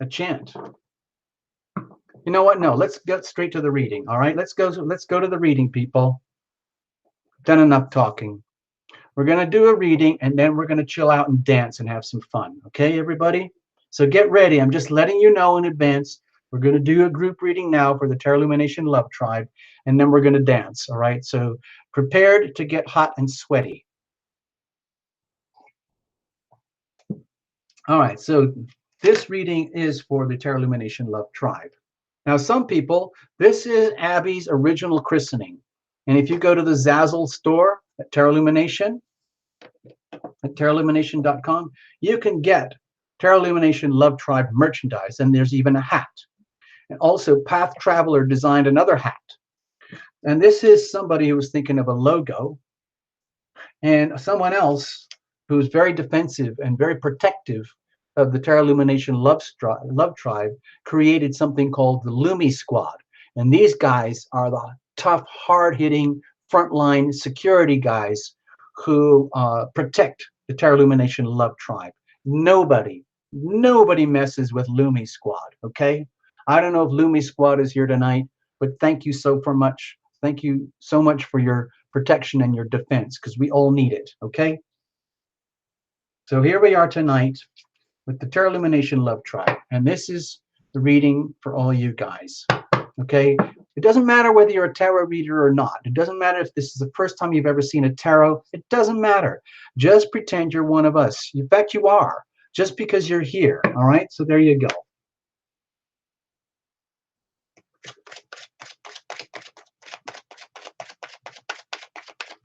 a chant. You know what? No, let's get straight to the reading. All right, let's go to the reading, people. Done enough talking. We're going to do a reading, and then we're going to chill out and dance and have some fun. Okay, everybody? So get ready. I'm just letting you know in advance. We're going to do a group reading now for the Terra Lumination Love Tribe, and then we're going to dance. All right, so prepared to get hot and sweaty. All right, so this reading is for the Terra Lumination Love Tribe. Now, some people, this is Abby's original christening. And if you go to the Zazzle store at Terra Lumination, at terralumination.com, you can get Terra Lumination Love Tribe merchandise, and there's even a hat. And also, Path Traveler designed another hat. And this is somebody who was thinking of a logo, and someone else who's very defensive and very protective of the Terra Lumination Love Tribe created something called the Lumi Squad. And these guys are the tough, hard-hitting, frontline security guys who protect the Terra Lumination Love Tribe. Nobody messes with Lumi Squad, okay? I don't know if Lumi Squad is here tonight, but thank you so much. Thank you so much for your protection and your defense, because we all need it, okay? So here we are tonight with the Terra Lumination Love Tribe, and this is the reading for all you guys, okay? It doesn't matter whether you're a tarot reader or not. It doesn't matter if this is the first time you've ever seen a tarot. It doesn't matter. Just pretend you're one of us. In fact, you are, just because you're here, all right? So there you go.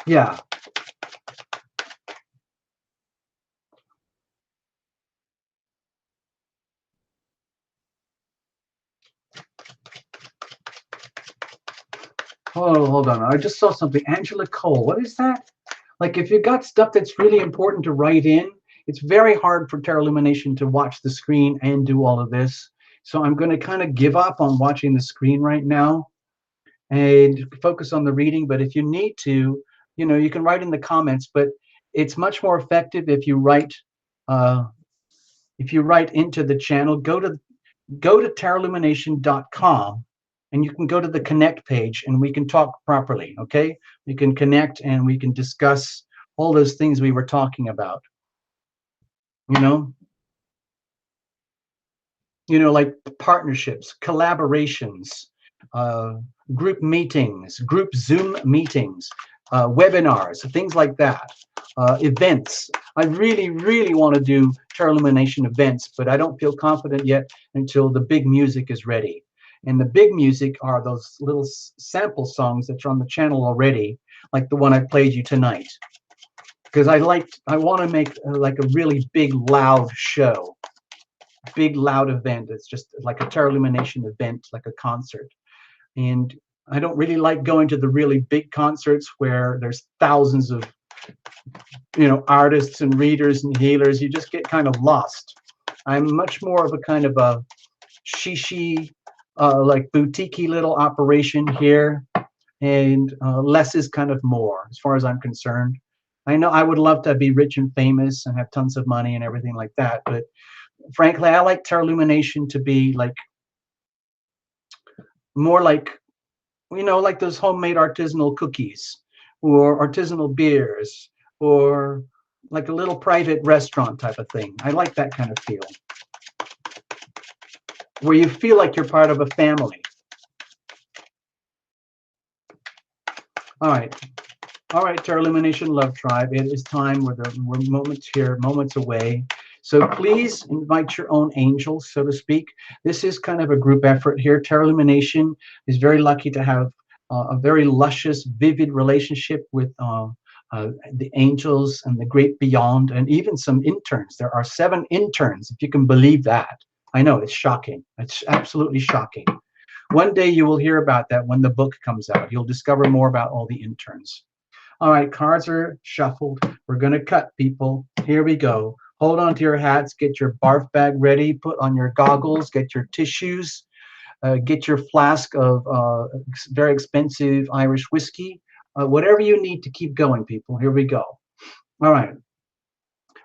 Yeah. Oh, hold on. I just saw something. Angela Cole. What is that? Like, if you got stuff that's really important to write in, it's very hard for Terra Lumination to watch the screen and do all of this. So I'm going to kind of give up on watching the screen right now and focus on the reading. But if you need to, you know, you can write in the comments. But it's much more effective if you write into the channel. Go to terralumination.com, and you can go to the connect page, and we can talk properly. Okay, we can connect and we can discuss all those things we were talking about. Like partnerships, collaborations, group meetings, group Zoom meetings, webinars, things like that, events. I really, really want to do Terra Lumination events, but I don't feel confident yet until the big music is ready. And the big music are those little sample songs that are on the channel already, like the one I played you tonight. Because I want to make like a really big, loud show. Big loud event. It's just like a Terra Lumination event, like a concert. And I don't really like going to the really big concerts where there's thousands of artists and readers and healers. You just get kind of lost. I'm much more of a kind of a shishi, like boutique-y little operation here, and less is kind of more as far as I'm concerned. I know I would love to be rich and famous and have tons of money and everything like that, but frankly, I like Terra Lumination to be like more like, like those homemade artisanal cookies or artisanal beers or like a little private restaurant type of thing. I like that kind of feel, where you feel like you're part of a family. All right, Terra Lumination Love Tribe. It is time. We're moments here, moments away. So please invite your own angels, so to speak. This is kind of a group effort here. Terra Lumination is very lucky to have a very luscious, vivid relationship with the angels and the great beyond, and even some interns. There are 7 interns, if you can believe that. I know, it's shocking. It's absolutely shocking. One day you will hear about that when the book comes out. You'll discover more about all the interns. All right, cards are shuffled. We're going to cut, people. Here we go. Hold on to your hats. Get your barf bag ready. Put on your goggles. Get your tissues. Get your flask of very expensive Irish whiskey, whatever you need to keep going, people. Here we go. All right.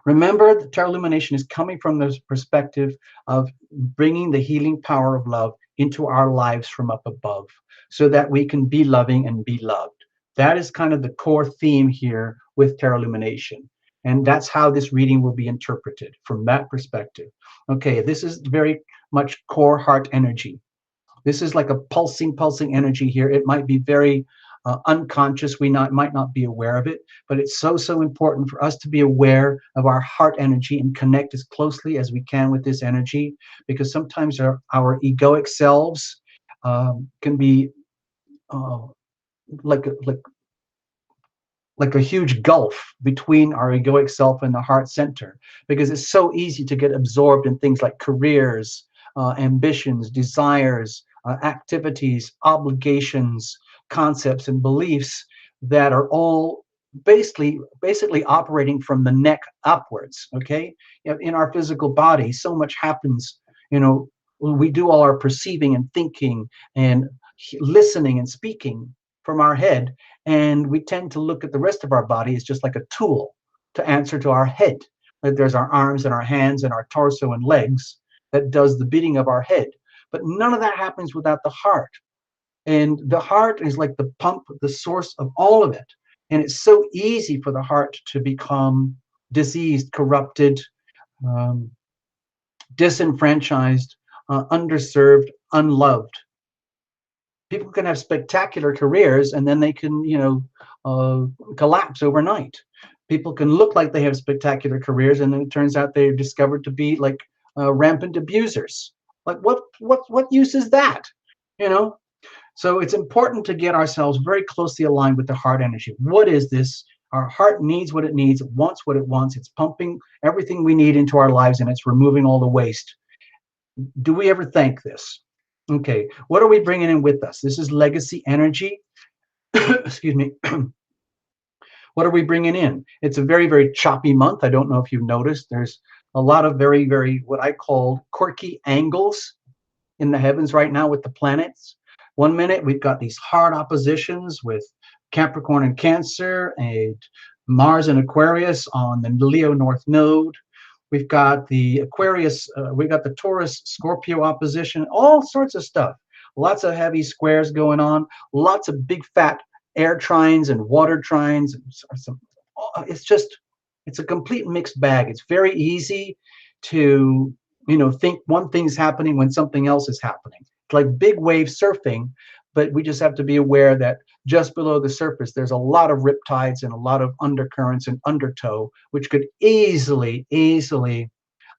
Remember, the Tarot Illumination is coming from this perspective of bringing the healing power of love into our lives from up above so that we can be loving and be loved. That is kind of the core theme here with Tarot Illumination. And that's how this reading will be interpreted from that perspective. Okay, this is very much core heart energy. This is like a pulsing energy here. It might be very unconscious. Might not be aware of it, but it's so important for us to be aware of our heart energy and connect as closely as we can with this energy, because sometimes our egoic selves can be uh, like like a huge gulf between our egoic self and the heart center, because it's so easy to get absorbed in things like careers, ambitions, desires, activities, obligations, concepts, and beliefs that are all basically operating from the neck upwards. Okay, in our physical body, so much happens. We do all our perceiving and thinking and listening and speaking from our head, and we tend to look at the rest of our body as just like a tool to answer to our head. Like there's our arms and our hands and our torso and legs that does the beating of our head. But none of that happens without the heart. And the heart is like the pump, the source of all of it. And it's so easy for the heart to become diseased, corrupted, um, disenfranchised, underserved, unloved. People can have spectacular careers and then they can, collapse overnight. People can look like they have spectacular careers and then it turns out they're discovered to be like rampant abusers. Like what use is that? You know? So it's important to get ourselves very closely aligned with the heart energy. What is this? Our heart needs what it needs, it wants what it wants, it's pumping everything we need into our lives and it's removing all the waste. Do we ever thank this? Okay, what are we bringing in with us? This is legacy energy. Excuse me. What are we bringing in? It's a very choppy month. I don't know if you've noticed. There's a lot of very, what I call quirky angles in the heavens right now with the planets. One minute we've got these hard oppositions with Capricorn and Cancer, and Mars and Aquarius on the Leo North Node. We've got the Aquarius, we've got the Taurus Scorpio opposition, all sorts of stuff. Lots of heavy squares going on, lots of big fat air trines and water trines. It's a complete mixed bag. It's very easy to, think one thing's happening when something else is happening. It's like big wave surfing, but we just have to be aware that just below the surface, there's a lot of riptides and a lot of undercurrents and undertow, which could easily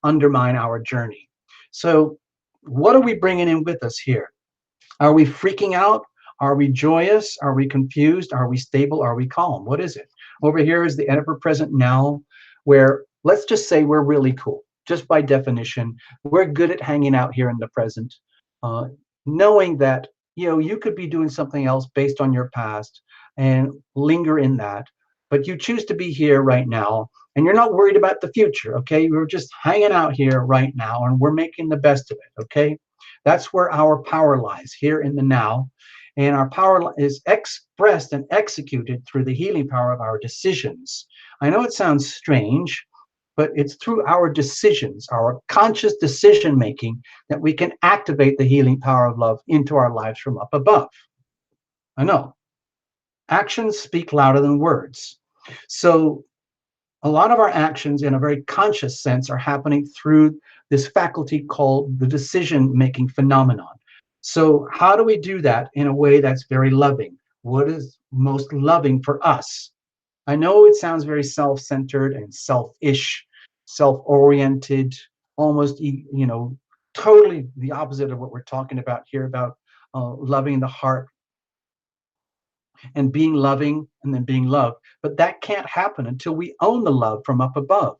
undermine our journey. So what are we bringing in with us here? Are we freaking out? Are we joyous? Are we confused? Are we stable? Are we calm? What is it? Over here is the ever-present now, where let's just say we're really cool. Just by definition, we're good at hanging out here in the present, knowing that you could be doing something else based on your past and linger in that, but you choose to be here right now and you're not worried about the future. Okay, we're just hanging out here right now and we're making the best of it. Okay, that's where our power lies, here in the now. And our power is expressed and executed through the healing power of our decisions. I know it sounds strange, but it's through our decisions, our conscious decision making, that we can activate the healing power of love into our lives from up above. I know. Actions speak louder than words. So a lot of our actions in a very conscious sense are happening through this faculty called the decision making phenomenon. So how do we do that in a way that's very loving? What is most loving for us? I know it sounds very self-centered and selfish, self-oriented, almost, totally the opposite of what we're talking about here, about loving the heart and being loving and then being loved. But that can't happen until we own the love from up above.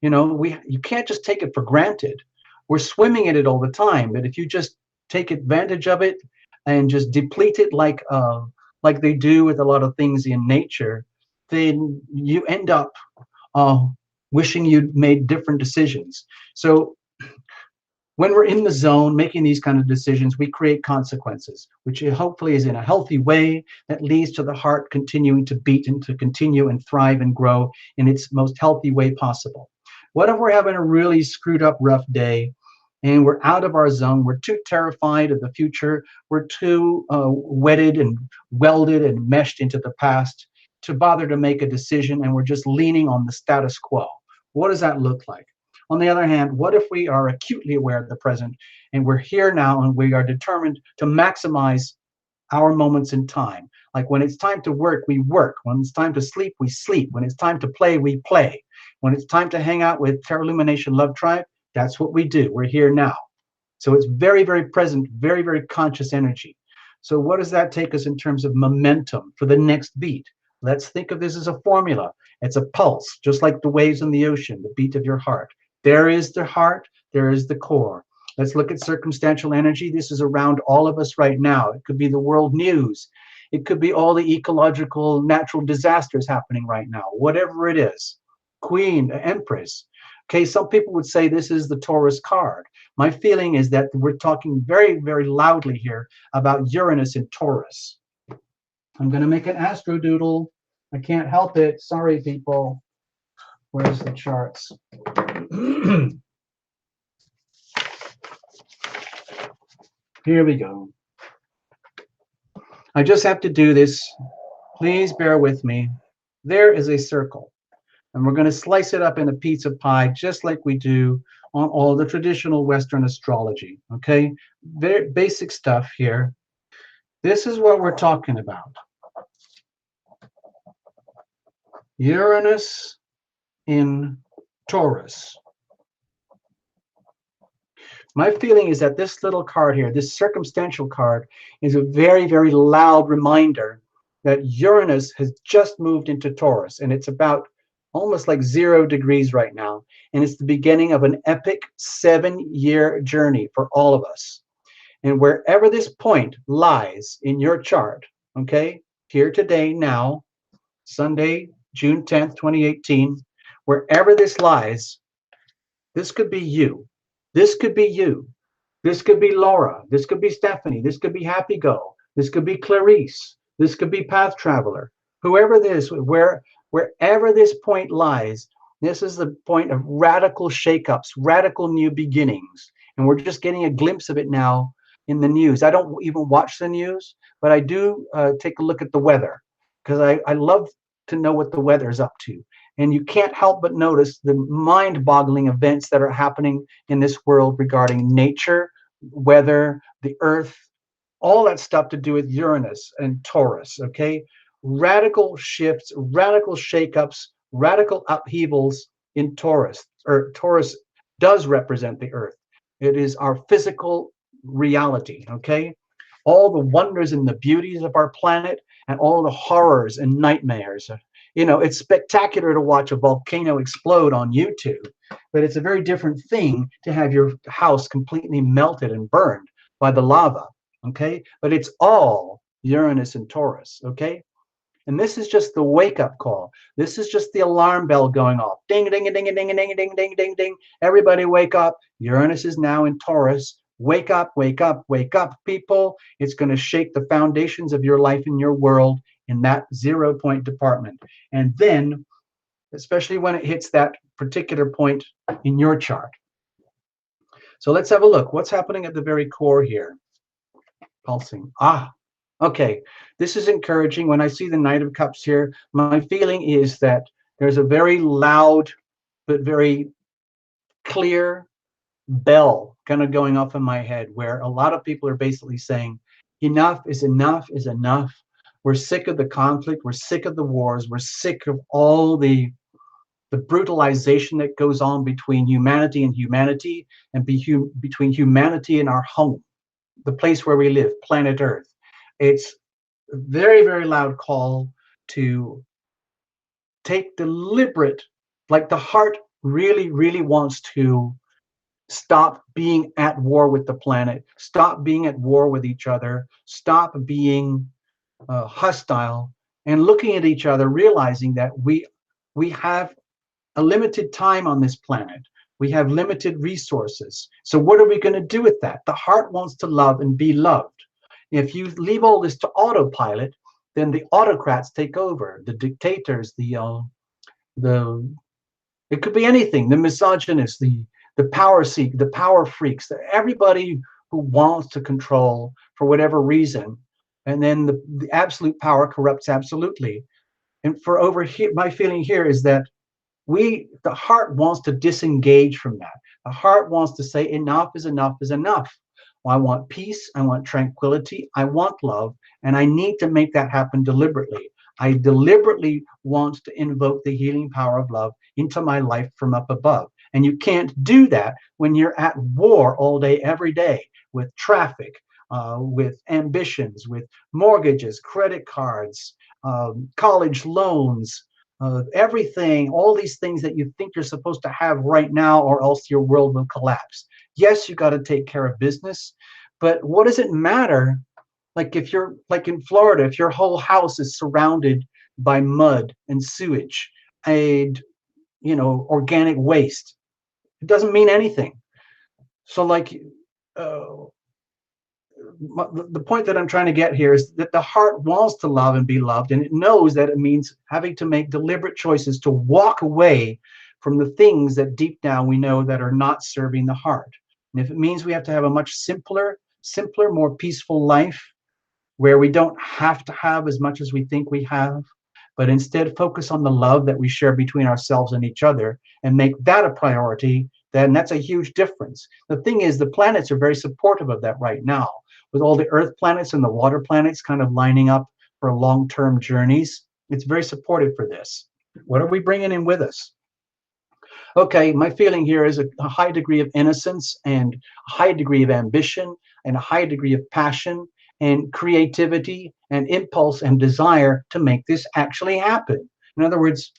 You can't just take it for granted. We're swimming in it all the time, but if you just take advantage of it and just deplete it like they do with a lot of things in nature, then you end up wishing you'd made different decisions. So when we're in the zone making these kind of decisions, we create consequences, which hopefully is in a healthy way that leads to the heart continuing to beat and to continue and thrive and grow in its most healthy way possible. What if we're having a really screwed up, rough day and we're out of our zone? We're too terrified of the future. We're too wedded and welded and meshed into the past to bother to make a decision, and we're just leaning on the status quo. What does that look like? On the other hand, what if we are acutely aware of the present and we're here now and we are determined to maximize our moments in time? Like when it's time to work, we work. When it's time to sleep, we sleep. When it's time to play, we play. When it's time to hang out with Terra Lumination Love Tribe, that's what we do. We're here now. So it's very, very present, very, very conscious energy. So what does that take us in terms of momentum for the next beat? Let's think of this as a formula. It's a pulse, just like the waves in the ocean, the beat of your heart. There is the heart, there is the core. Let's look at circumstantial energy. This is around all of us right now. It could be the world news. It could be all the ecological natural disasters happening right now, whatever it is. Queen, Empress. Okay, some people would say this is the Taurus card. My feeling is that we're talking very, very loudly here about Uranus in Taurus. I'm going to make an astro doodle. I can't help it. Sorry, people. Where's the charts? Here we go. I just have to do this. Please bear with me. There is a circle. And we're going to slice it up in a pizza pie just like we do on all the traditional Western astrology. Okay? Very basic stuff here. This is what we're talking about. Uranus in Taurus. My feeling is that this little card here, this circumstantial card, is a very, very loud reminder that Uranus has just moved into Taurus, and it's about almost like 0 degrees right now, and it's the beginning of an epic 7-year journey for all of us. And wherever this point lies in your chart, okay, here today, now, Sunday, June 10th, 2018, wherever this lies, this could be you. This could be you. This could be Laura. This could be Stephanie. This could be Happy Go. This could be Clarice. This could be Path Traveler. Whoever this, wherever this point lies, this is the point of radical shakeups, radical new beginnings. And we're just getting a glimpse of it now in the news. I don't even watch the news, but I do take a look at the weather because I love to know what the weather is up to. And you can't help but notice the mind-boggling events that are happening in this world regarding nature, weather, the earth, all that stuff to do with Uranus and Taurus, okay? Radical shifts, radical shakeups, radical upheavals in Taurus. Or Taurus does represent the earth. It is our physical reality, okay? All the wonders and the beauties of our planet and all the horrors and nightmares. You know, it's spectacular to watch a volcano explode on YouTube, but it's a very different thing to have your house completely melted and burned by the lava, okay? But it's all Uranus and Taurus, okay? And this is just the wake-up call. This is just the alarm bell going off. Ding, ding, ding, ding, ding, ding, ding, ding, ding, ding. Everybody wake up. Uranus is now in Taurus. Wake up, wake up, wake up, people. It's going to shake the foundations of your life and your world in that 0-point department. And then, especially when it hits that particular point in your chart. So let's have a look. What's happening at the very core here? Pulsing. Okay. This is encouraging. When I see the Knight of Cups here, my feeling is that there's a very loud but very clear bell kind of going off in my head where a lot of people are basically saying, enough is enough is enough. We're sick of the conflict. We're sick of the wars. We're sick of all the brutalization that goes on between humanity and humanity and between humanity and our home, the place where we live, planet Earth. It's a very, very loud call to take deliberate, like the heart really, really wants to stop being at war with the planet, stop being at war with each other, stop being hostile, and looking at each other, realizing that we have a limited time on this planet. We have limited resources. So what are we going to do with that? The heart wants to love and be loved. If you leave all this to autopilot, then the autocrats take over, the dictators, the it could be anything, the misogynists, the the power freaks, everybody who wants to control for whatever reason. And then the absolute power corrupts absolutely. And for over here, my feeling here is that the heart wants to disengage from that. The heart wants to say enough is enough is enough. I want peace, I want tranquility, I want love, and I need to make that happen deliberately. I deliberately want to invoke the healing power of love into my life from up above. And you can't do that when you're at war all day, every day, with traffic, with ambitions, with mortgages, credit cards, college loans, everything, all these things that you think you're supposed to have right now, or else your world will collapse. Yes, you got to take care of business, but what does it matter? Like if you're like in Florida, if your whole house is surrounded by mud and sewage and organic waste, it doesn't mean anything. So like uh, the point that I'm trying to get here is that the heart wants to love and be loved, and it knows that it means having to make deliberate choices to walk away from the things that deep down we know that are not serving the heart. And if it means we have to have a much simpler, more peaceful life, where we don't have to have as much as we think we have, but instead focus on the love that we share between ourselves and each other and make that a priority, then that's a huge difference. The thing is, the planets are very supportive of that right now, with all the earth planets and the water planets kind of lining up for long-term journeys. It's very supportive for this. What are we bringing in with us? Okay, my feeling here is a high degree of innocence and a high degree of ambition and a high degree of passion and creativity and impulse and desire to make this actually happen. In other words,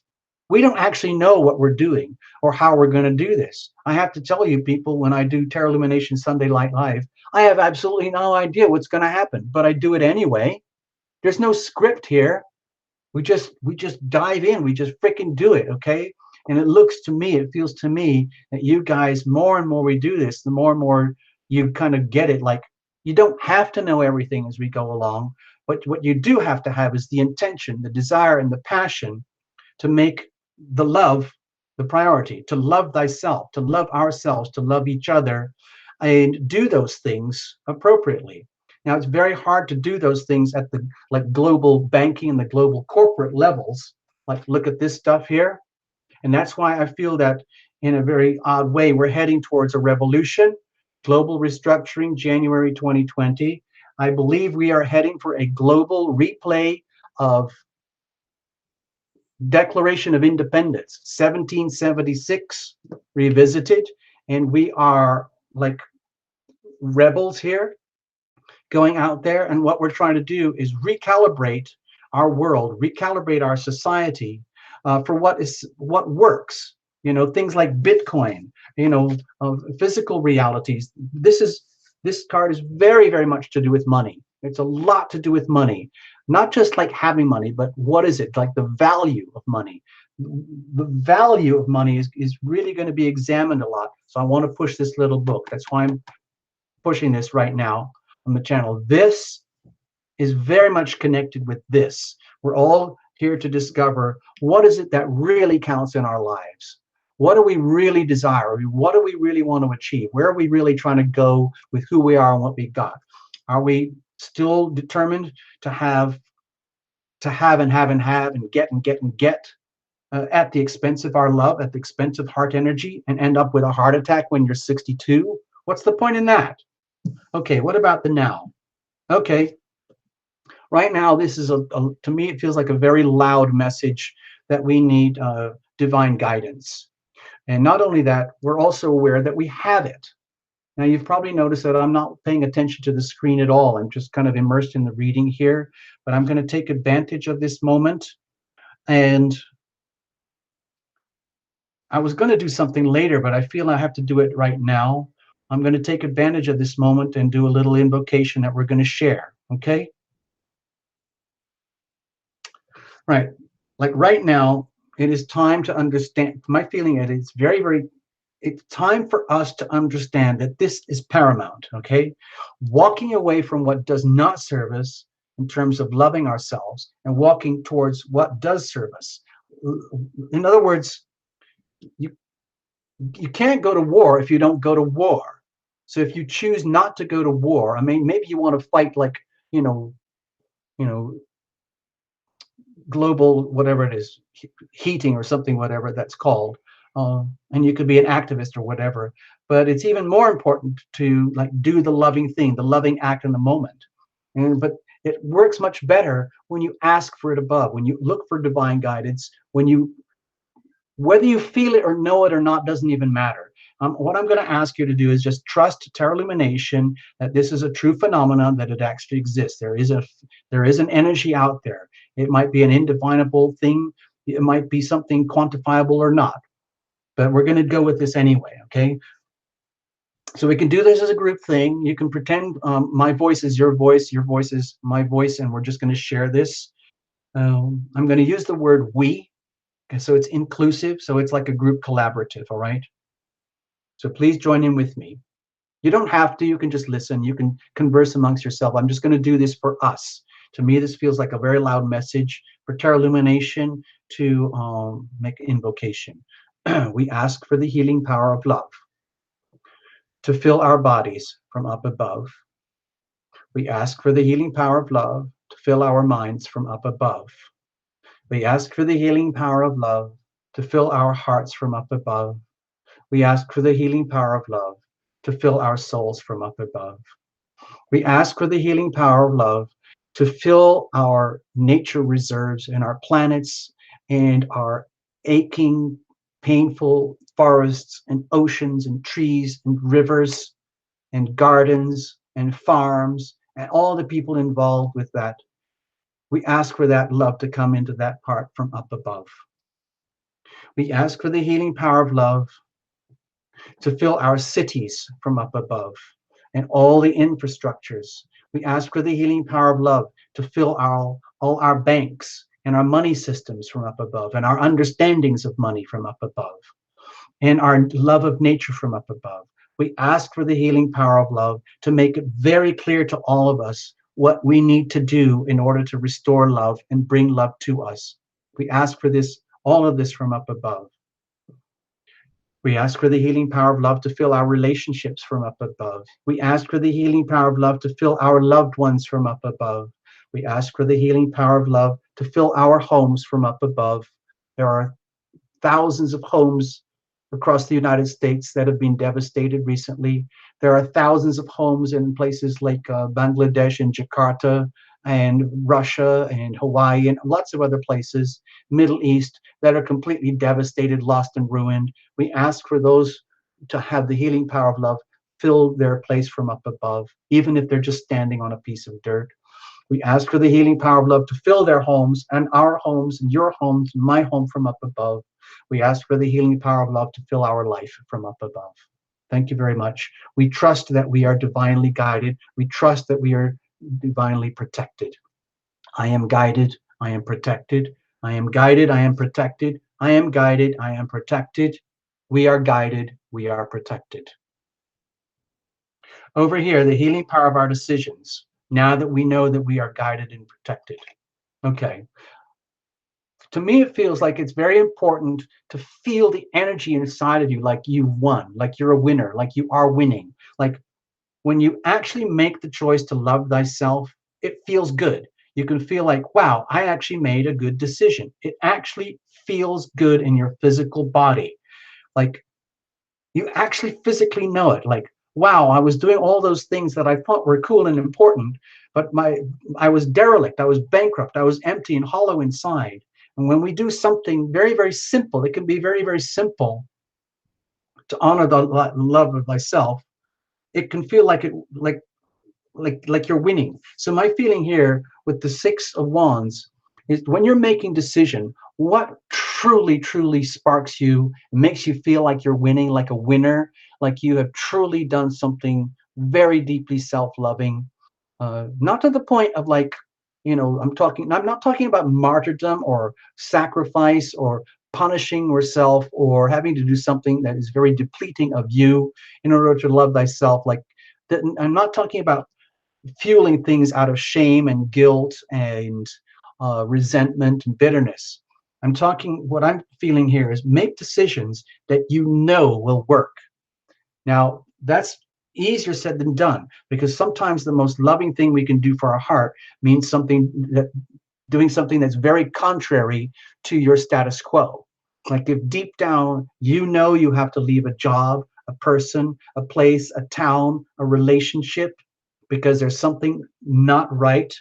we don't actually know what we're doing or how we're going to do this. I have to tell you, people, when I do Terra Illumination Sunday Light Live, I have absolutely no idea what's going to happen, but I do it anyway. There's no script here. We just dive in. We just freaking do it, okay? And it feels to me that you guys, more and more we do this, the more and more you kind of get it. Like, you don't have to know everything as we go along, but what you do have to have is the intention, the desire, and the passion to make the love the priority, to love thyself, to love ourselves, to love each other, and do those things appropriately. Now, it's very hard to do those things at the global banking and the global corporate levels. Like, look at this stuff here. And that's why I feel that in a very odd way, we're heading towards a revolution, global restructuring, January 2020. I believe we are heading for a global replay of Declaration of Independence, 1776, revisited. And we are like rebels here going out there. And what we're trying to do is recalibrate our world, recalibrate our society for what works. Things like Bitcoin, physical realities. This card is very, very much to do with money. It's a lot to do with money, not just like having money, but what is it, like the value of money. The value of money is really going to be examined a lot. So I want to push this little book. That's why I'm pushing this right now on the channel. This is very much connected with this. We're all here to discover what is it that really counts in our lives. What do we really desire? What do we really want to achieve? Where are we really trying to go with who we are and what we got? Are we still determined to have and get at the expense of our love, at the expense of heart energy, and end up with a heart attack when you're 62? What's the point in that? Okay, what about the now? Okay, right now, this is to me, it feels like a very loud message that we need divine guidance. And not only that, we're also aware that we have it. Now, you've probably noticed that I'm not paying attention to the screen at all. I'm just kind of immersed in the reading here, but I'm going to take advantage of this moment. And I was going to do something later, but I feel I have to do it right now. I'm going to take advantage of this moment and do a little invocation that we're going to share, okay? Right. Like right now, it is time to understand. My feeling is it's very, very it's time for us to understand that this is paramount, okay? Walking away from what does not serve us in terms of loving ourselves and walking towards what does serve us. In other words, you, you can't go to war if you don't go to war. So if you choose not to go to war, I mean, maybe you want to fight like, you know, you know, global, whatever it is, heating or something, whatever that's called. And you could be an activist or whatever. But it's even more important to like do the loving thing, the loving act in the moment. But it works much better when you ask for it above, when you look for divine guidance, when you, whether you feel it or know it or not doesn't even matter. What I'm going to ask you to do is just trust Terra Lumination, that this is a true phenomenon, that it actually exists. There is an energy out there. It might be an indefinable thing. It might be something quantifiable or not. But we're going to go with this anyway, okay? So we can do this as a group thing. You can pretend my voice is your voice is my voice, and we're just going to share this. I'm going to use the word we. Okay, so it's inclusive, so it's like a group collaborative, all right? So please join in with me. You don't have to, you can just listen, you can converse amongst yourself. I'm just going to do this for us. To me, this feels like a very loud message for Terra Illumination to make an invocation. We ask for the healing power of love to fill our bodies from up above. We ask for the healing power of love to fill our minds from up above. We ask for the healing power of love to fill our hearts from up above. We ask for the healing power of love to fill our souls from up above. We ask for the healing power of love to fill our nature reserves and our planets and our aching, painful forests and oceans and trees and rivers and gardens and farms and all the people involved with that. We ask for that love to come into that part from up above. We ask for the healing power of love to fill our cities from up above and all the infrastructures. We ask for the healing power of love to fill all our banks and our money systems from up above, and our understandings of money from up above, and our love of nature from up above. We ask for the healing power of love to make it very clear to all of us what we need to do in order to restore love and bring love to us. We ask for this, all of this from up above. We ask for the healing power of love to fill our relationships from up above. We ask for the healing power of love to fill our loved ones from up above. We ask for the healing power of love to fill our homes from up above. There are thousands of homes across the United States that have been devastated recently. There are thousands of homes in places like Bangladesh and Jakarta and Russia and Hawaii and lots of other places, Middle East, that are completely devastated, lost and ruined. We ask for those to have the healing power of love fill their place from up above, even if they're just standing on a piece of dirt. We ask for the healing power of love to fill their homes and our homes and your homes and my home from up above. We ask for the healing power of love to fill our life from up above. Thank you very much. We trust that we are divinely guided. We trust that we are divinely protected. I am guided. I am protected. I am guided. I am protected. I am guided. I am protected. We are guided. We are protected. Over here, the healing power of our decisions. Now that we know that we are guided and protected. Okay. To me, it feels like it's very important to feel the energy inside of you, like you won, like you're a winner, like you are winning. Like when you actually make the choice to love thyself, it feels good. You can feel like, wow, I actually made a good decision. It actually feels good in your physical body. Like you actually physically know it. Like, wow, I was doing all those things that I thought were cool and important, but I was derelict, I was bankrupt, I was empty and hollow inside. And when we do something very, very simple, it can be very, very simple to honor the love of thyself. It can feel like like you're winning. So my feeling here with the Six of Wands is when you're making decision, what truly, truly sparks you, makes you feel like you're winning, like a winner, like you have truly done something very deeply self-loving, not to the point of like, I'm not talking about martyrdom or sacrifice or punishing yourself or having to do something that is very depleting of you in order to love thyself. Like, I'm not talking about fueling things out of shame and guilt and resentment and bitterness. I'm talking, what I'm feeling here is make decisions that you know will work. Now, that's easier said than done, because sometimes the most loving thing we can do for our heart means doing something that's very contrary to your status quo. Like if deep down you know you have to leave a job, a person, a place, a town, a relationship, because there's something not right.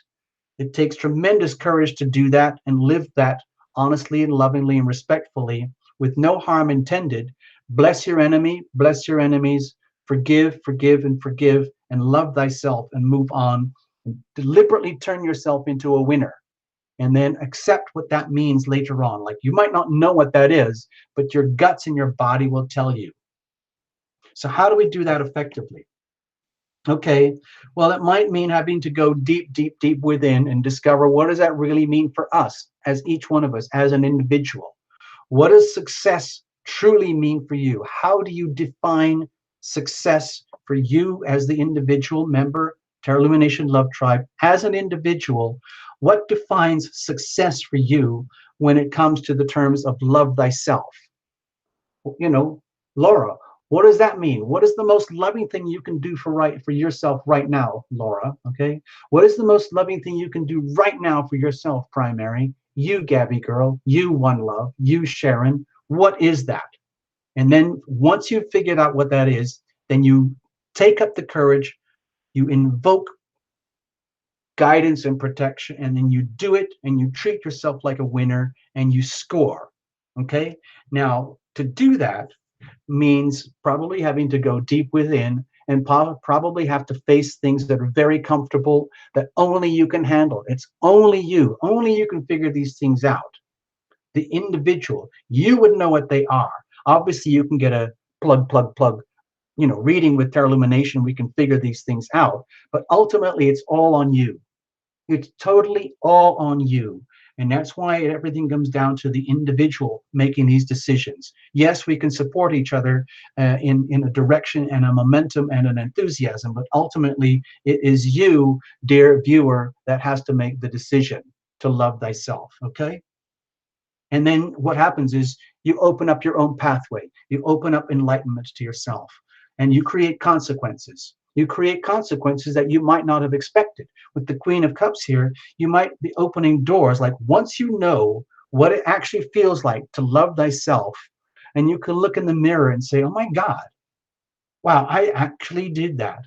It takes tremendous courage to do that and live that honestly and lovingly and respectfully with no harm intended. Bless your enemy, bless your enemies, forgive, forgive, and forgive, and love thyself and move on. And deliberately turn yourself into a winner, and then accept what that means later on. Like, you might not know what that is, but your guts and your body will tell you. So how do we do that effectively? Okay, well, it might mean having to go deep, deep, deep within and discover, what does that really mean for us, as each one of us, as an individual? What does success truly mean for you? How do you define success for you as the individual member, Terra Illumination Love Tribe, as an individual? What defines success for you when it comes to the terms of love thyself? You know, Laura, what does that mean? What is the most loving thing you can do for yourself right now, Laura? Okay, what is the most loving thing you can do right now for yourself, Primary? You, Gabby girl, you, One Love, you, Sharon. What is that? And then once you've figured out what that is, then you take up the courage, you invoke guidance and protection, and then you do it and you treat yourself like a winner and you score. Okay, now to do that means probably having to go deep within and probably have to face things that are very comfortable, that only you can handle. It's only you can figure these things out. The individual, you would know what they are. Obviously you can get a plug, reading with Terra Illumination. We can figure these things out, but ultimately it's all on you. It's totally all on you. And that's why everything comes down to the individual making these decisions. Yes, we can support each other in a direction and a momentum and an enthusiasm, but ultimately it is you, dear viewer, that has to make the decision to love thyself, okay? And then what happens is you open up your own pathway. You open up enlightenment to yourself, and you create consequences. You create consequences that you might not have expected. With the Queen of Cups here, you might be opening doors. Like, once you know what it actually feels like to love thyself, and you can look in the mirror and say, oh my God, wow, I actually did that.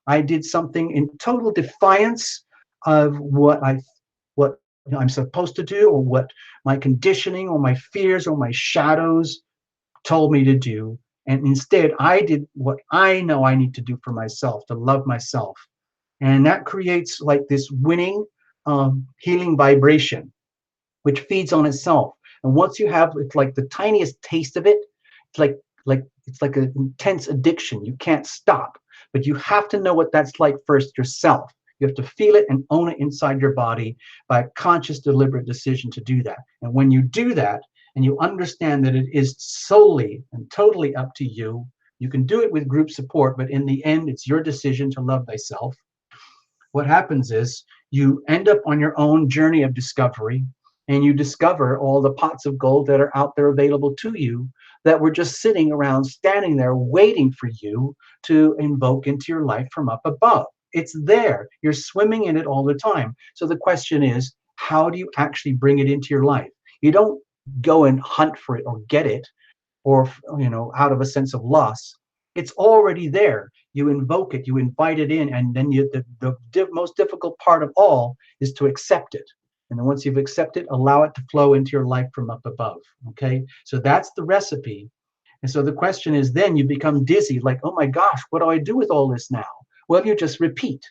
I did something in total defiance of what I'm supposed to do, or what my conditioning or my fears or my shadows told me to do. And instead, I did what I know I need to do for myself, to love myself. And that creates like this winning, healing vibration, which feeds on itself. And once you have, it's like the tiniest taste of it, it's like an intense addiction. You can't stop, but you have to know what that's like first yourself. You have to feel it and own it inside your body by a conscious, deliberate decision to do that. And when you do that, and you understand that it is solely and totally up to you, you can do it with group support, but in the end, it's your decision to love thyself. What happens is you end up on your own journey of discovery, and you discover all the pots of gold that are out there available to you, that were just sitting around, standing there, waiting for you to invoke into your life from up above. It's there. You're swimming in it all the time. So the question is, how do you actually bring it into your life? You don't go and hunt for it or get it, or out of a sense of loss. It's already there. You invoke it, you invite it in, and then the most difficult part of all is to accept it. And then once you've accepted it, allow it to flow into your life from up above. Okay, so that's the recipe. And so the question is, then you become dizzy, like, oh my gosh, what do I do with all this now? Well, you just repeat.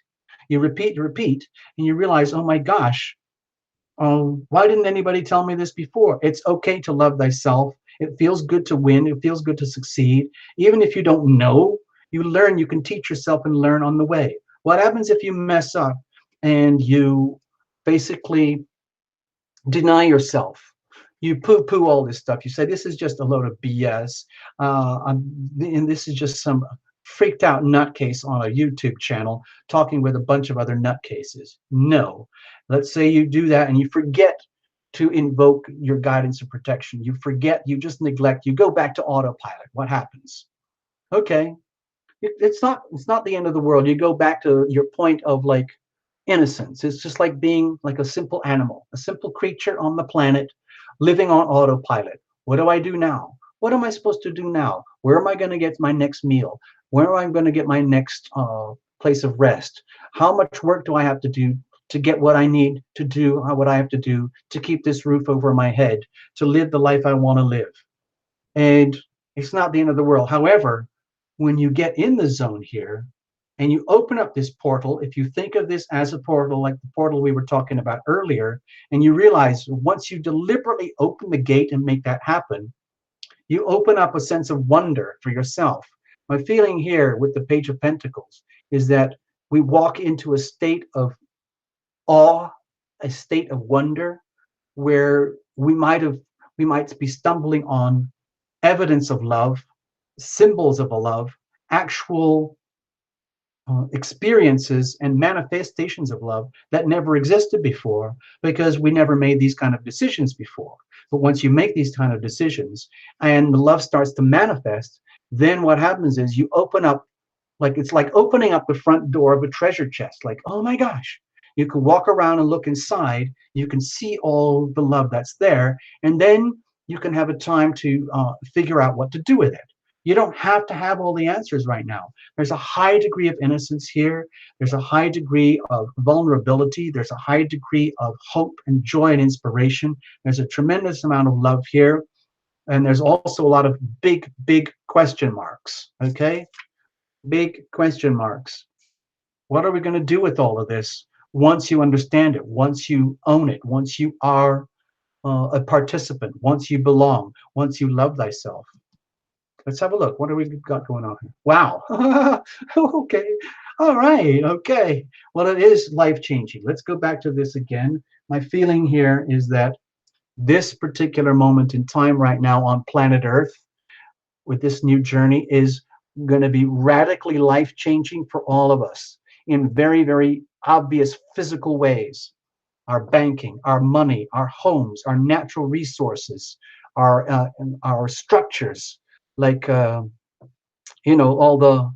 You repeat, and you realize, oh my gosh, why didn't anybody tell me this before? It's okay to love thyself. It feels good to win. It feels good to succeed. Even if you don't know, you learn. You can teach yourself and learn on the way. What happens if you mess up and you basically deny yourself? you poo-poo all this stuff. You say this is just a load of BS, and this is just some freaked out nutcase on a YouTube channel talking with a bunch of other nutcases. No, let's say you do that and you forget to invoke your guidance and protection. You forget, you just neglect, you go back to autopilot. What happens? Okay, it's not the end of the world. You go back to your point of like innocence. It's just like being like a simple animal, a simple creature on the planet, living on autopilot. What do I do now? What am I supposed to do now? Where am I going to get my next meal? Where am I going to get my next place of rest? How much work do I have to do to get what I need to do, what I have to do to keep this roof over my head, to live the life I want to live? And it's not the end of the world. However, when you get in the zone here and you open up this portal, if you think of this as a portal, like the portal we were talking about earlier, and you realize once you deliberately open the gate and make that happen, you open up a sense of wonder for yourself. My feeling here with the Page of Pentacles is that we walk into a state of awe, a state of wonder, where we might be stumbling on evidence of love, symbols of a love, actual experiences and manifestations of love that never existed before, because we never made these kind of decisions before. But once you make these kind of decisions and the love starts to manifest, then what happens is you open up, like it's like opening up the front door of a treasure chest. Like, oh my gosh, you can walk around and look inside, you can see all the love that's there, and then you can have a time to figure out what to do with it. You don't have to have all the answers right now. There's a high degree of innocence here. There's a high degree of vulnerability. There's a high degree of hope and joy and inspiration. There's a tremendous amount of love here. And there's also a lot of big, big question marks, okay? Big question marks. What are we going to do with all of this once you understand it, once you own it, once you are a participant, once you belong, once you love thyself? Let's have a look. What do we got going on here? Wow. Okay. All right. Okay. Well, it is life-changing. Let's go back to this again. My feeling here is that this particular moment in time right now on planet Earth with this new journey is going to be radically life-changing for all of us in very, very obvious physical ways. Our banking, our money, our homes, our natural resources, our structures, like all the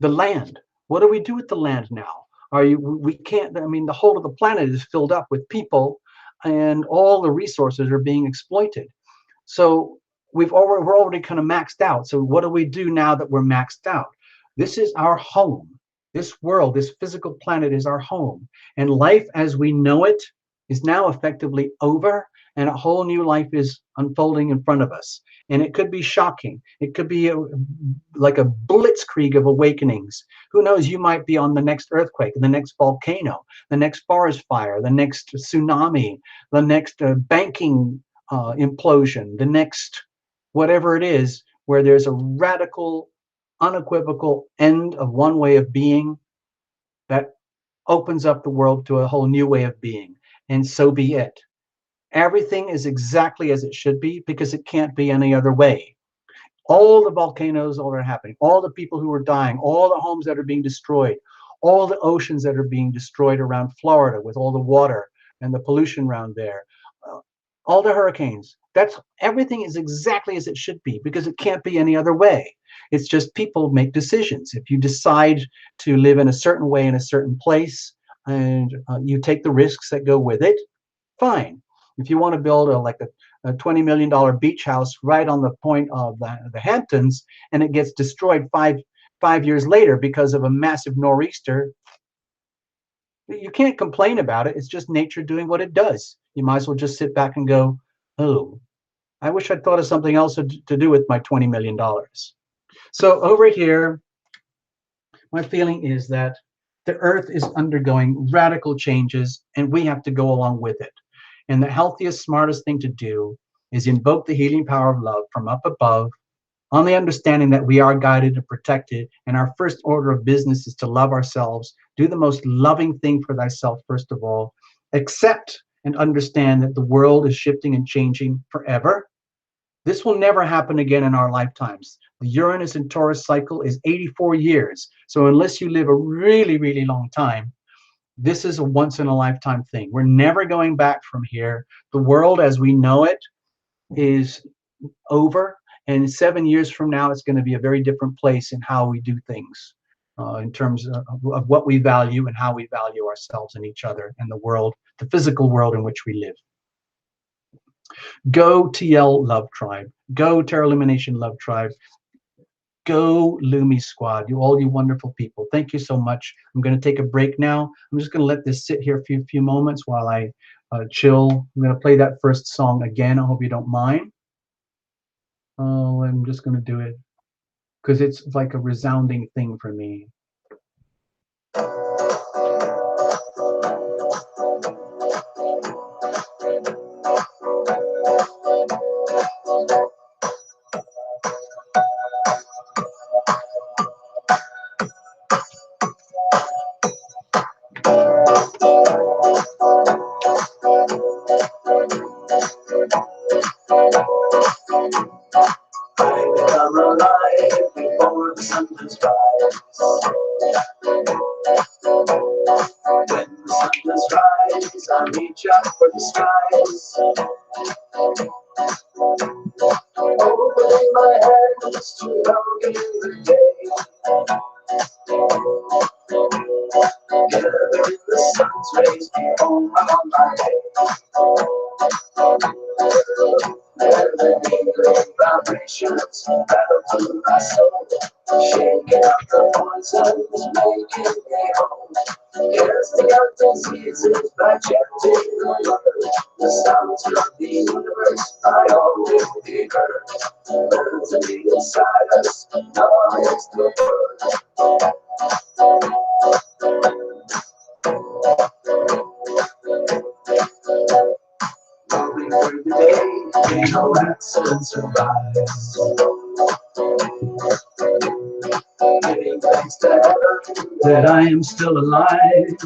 land. What do we do with the land now? We can't, I mean, the whole of the planet is filled up with people and all the resources are being exploited. So we're already kind of maxed out. So what do we do now that we're maxed out? This is our home. This world, this physical planet is our home. And life as we know it is now effectively over, and a whole new life is unfolding in front of us. And it could be shocking. It could be like a blitzkrieg of awakenings. Who knows, you might be on the next earthquake, the next volcano, the next forest fire, the next tsunami, the next banking implosion, the next whatever it is, where there's a radical, unequivocal end of one way of being that opens up the world to a whole new way of being. And so be it. Everything is exactly as it should be, because it can't be any other way. All the volcanoes that are happening, all the people who are dying, all the homes that are being destroyed, all the oceans that are being destroyed around Florida with all the water and the pollution around there, all the hurricanes, everything is exactly as it should be, because it can't be any other way. It's just people make decisions. If you decide to live in a certain way in a certain place, and you take the risks that go with it, fine. If you want to build a $20 million beach house right on the point of the Hamptons, and it gets destroyed five years later because of a massive nor'easter, you can't complain about it. It's just nature doing what it does. You might as well just sit back and go, oh, I wish I'd thought of something else to do with my $20 million. So over here, my feeling is that the earth is undergoing radical changes, and we have to go along with it. And the healthiest, smartest thing to do is invoke the healing power of love from up above, on the understanding that we are guided and protected. And our first order of business is to love ourselves, do the most loving thing for thyself, first of all, accept and understand that the world is shifting and changing forever. This will never happen again in our lifetimes. The Uranus and Taurus cycle is 84 years. So unless you live a really, really long time, this is a once in a lifetime thing. We're never going back from here. The world as we know it is over. And 7 years from now, it's going to be a very different place in how we do things, in terms of what we value and how we value ourselves and each other and the world, the physical world in which we live. Go TL Love Tribe. Go Terra Illumination Love Tribe. Go Lumi Squad. All you wonderful people. Thank you so much. I'm going to take a break now. I'm just going to let this sit here for a few moments while I chill. I'm going to play that first song again. I hope you don't mind. Oh, I'm just going to do it because it's like a resounding thing for me. That I am still alive,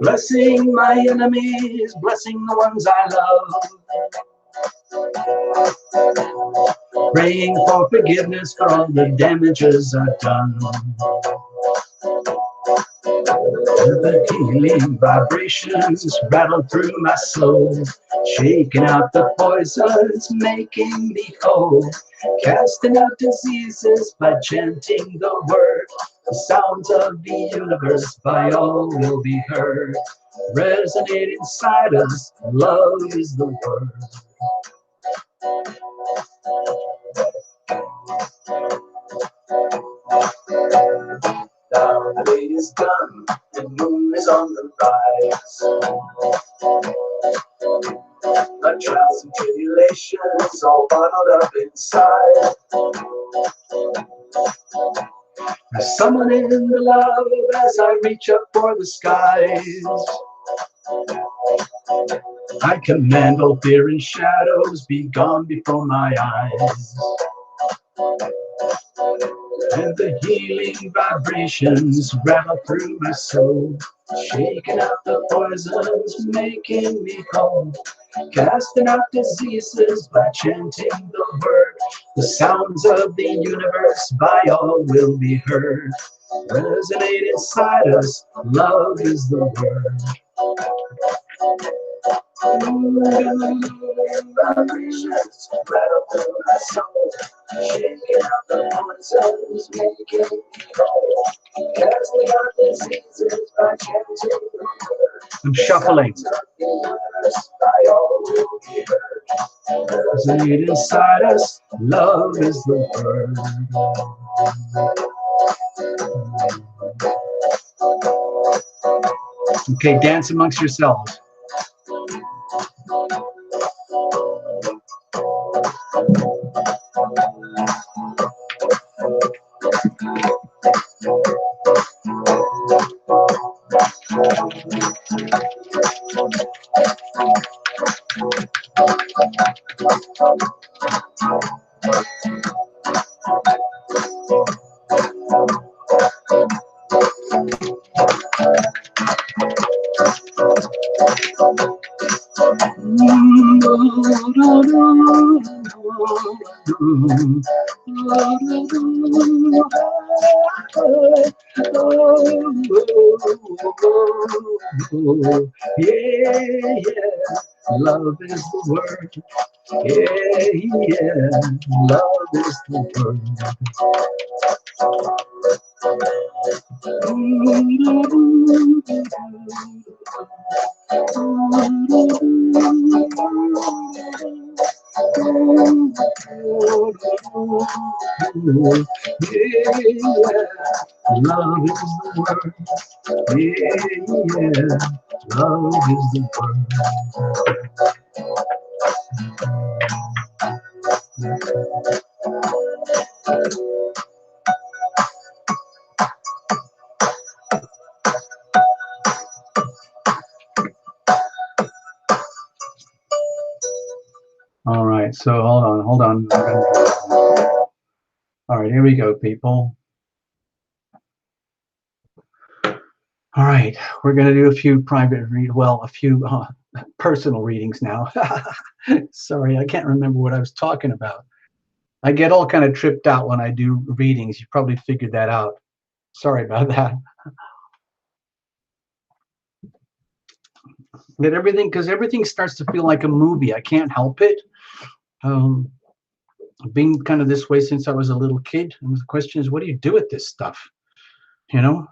blessing my enemies, blessing the ones I love, praying for forgiveness for all the damages I've done. The healing vibrations rattle through my soul, shaking out the poisons, making me whole, casting out diseases by chanting the word. The sounds of the universe by all will be heard. Resonate inside us, love is the word. Now the day is done, the moon is on the rise. My trials and tribulations all bottled up inside. I summon in the love as I reach up for the skies. I command all fear and shadows be gone before my eyes. And the healing vibrations rattle through my soul, shaking out the poisons, making me whole, casting out diseases by chanting the word. The sounds of the universe by all will be heard. Resonate inside us, love is the word. Vibrations rattle through my soul, shaking out the poisons, making me whole, casting out diseases by chanting the word. I'm shuffling. Resonate inside us, love is the word. Okay, dance amongst yourselves. Yeah, love is the word. Yeah, love is the word. Yeah, love is the word. Yeah, love is the All right, so hold on. All right, here we go, people. All right, we're going to do a few a few personal readings now. Sorry, I can't remember what I was talking about. I get all kind of tripped out when I do readings. You probably figured that out. Sorry about that. That everything, because everything starts to feel like a movie. I can't help it. Being kind of this way since I was a little kid. And the question is, what do you do with this stuff? You know,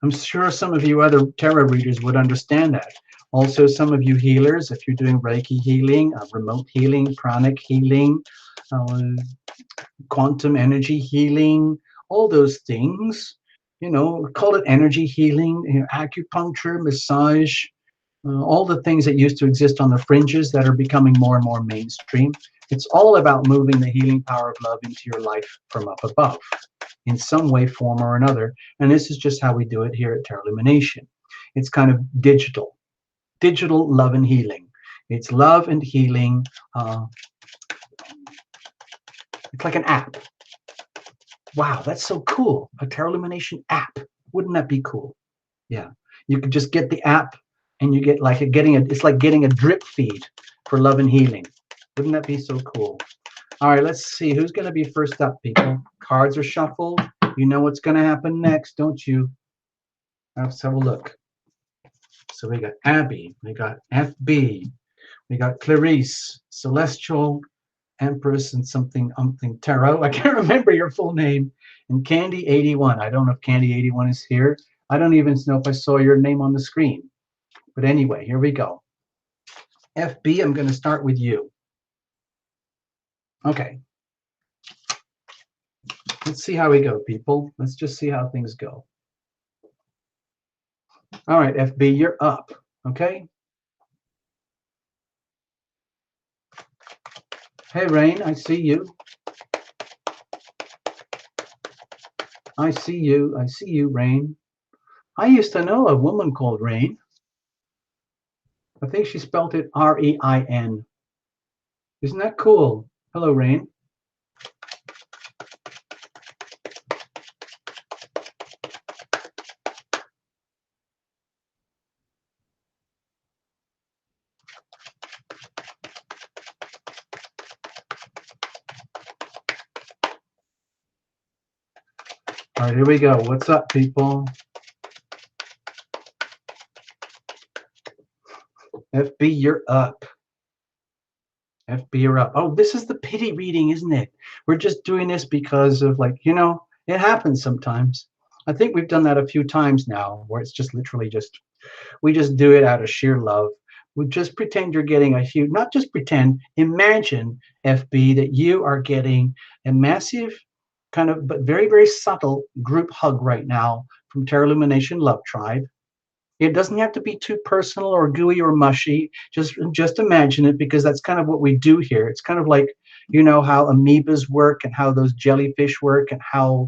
I'm sure some of you other tarot readers would understand that. Also, some of you healers, if you're doing Reiki healing, remote healing, pranic healing, quantum energy healing, all those things, you know, call it energy healing, you know, acupuncture, massage, all the things that used to exist on the fringes that are becoming more and more mainstream. It's all about moving the healing power of love into your life from up above in some way, form, or another. And this is just how we do it here at Tarot Lumination. It's kind of digital love and healing. It's love and healing. It's like an app. Wow, that's so cool. A Tarot Lumination app. Wouldn't that be cool? Yeah. You could just get the app and you get like it's like getting a drip feed for love and healing. Wouldn't that be so cool? All right, let's see who's going to be first up, people. Cards are shuffled. You know what's going to happen next, don't you? Let's have a look. So we got Abby, we got FB, we got Clarice, Celestial, Empress, and something Tarot. I can't remember your full name. And Candy 81. I don't know if Candy 81 is here. I don't even know if I saw your name on the screen. But anyway, here we go. FB, I'm going to start with you. Okay. Let's see how we go, people. Let's just see how things go. All right, FB, you're up. Okay. Hey, Rain, I see you. I see you. I see you, Rain. I used to know a woman called Rain. I think she spelled it R-E-I-N. Isn't that cool? Hello, Rain. All right, here we go. What's up, people? FB, you're up. FB, you're up. Oh, this is the pity reading, isn't it? We're just doing this because of, like, you know, it happens sometimes. I think we've done that a few times now, where it's just literally just, we just do it out of sheer love. We just pretend you're getting a huge, not just pretend, imagine, FB, that you are getting a massive kind of, but very, very subtle group hug right now from Tarot Lumination Love Tribe. It doesn't have to be too personal or gooey or mushy. Just imagine it, because that's kind of what we do here. It's kind of like, you know, how amoebas work and how those jellyfish work and how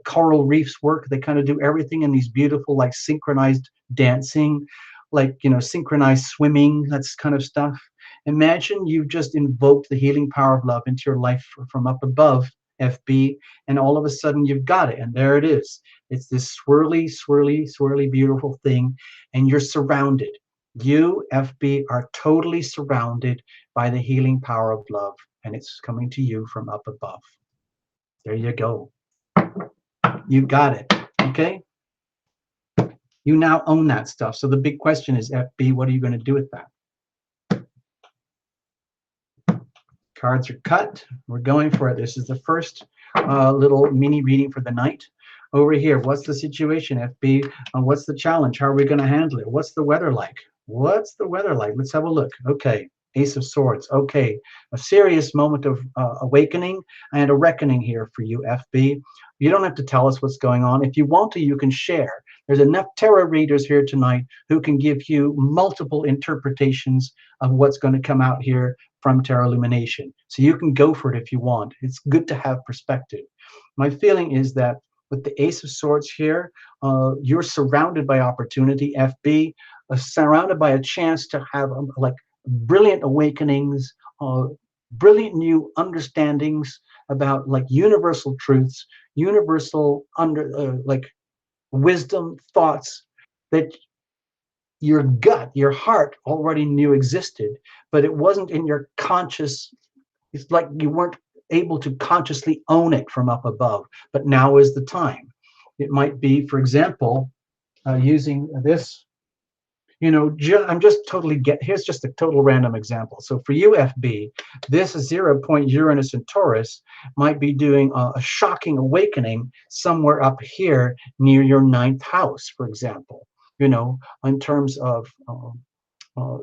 coral reefs work. They kind of do everything in these beautiful, like, synchronized dancing, like, you know, synchronized swimming, that's kind of stuff. Imagine you've just invoked the healing power of love into your life from up above, FB, and all of a sudden you've got it, and there it is. It's this swirly, swirly, swirly, beautiful thing, and you're surrounded. You, FB, are totally surrounded by the healing power of love, and it's coming to you from up above. There you go. You got it. Okay? You now own that stuff. So the big question is, FB, what are you going to do with that? Cards are cut. We're going for it. This is the first little mini reading for the night. Over here, what's the situation, FB? What's the challenge? How are we going to handle it? What's the weather like? What's the weather like? Let's have a look. Okay, Ace of Swords. Okay, a serious moment of awakening and a reckoning here for you, FB. You don't have to tell us what's going on. If you want to, you can share. There's enough tarot readers here tonight who can give you multiple interpretations of what's going to come out here from tarot illumination. So you can go for it if you want. It's good to have perspective. My feeling is that with the Ace of Swords here, you're surrounded by opportunity, FB, surrounded by a chance to have like brilliant awakenings, brilliant new understandings about like universal truths, universal like wisdom, thoughts that your gut, your heart already knew existed, but it wasn't in your conscious. It's like you weren't able to consciously own it from up above, but now is the time. It might be, for example, using this, I'm just totally here's just a total random example. So for you, FB, this 0 point Uranus and Taurus might be doing a shocking awakening somewhere up here near your 9th house, for example, in terms of uh,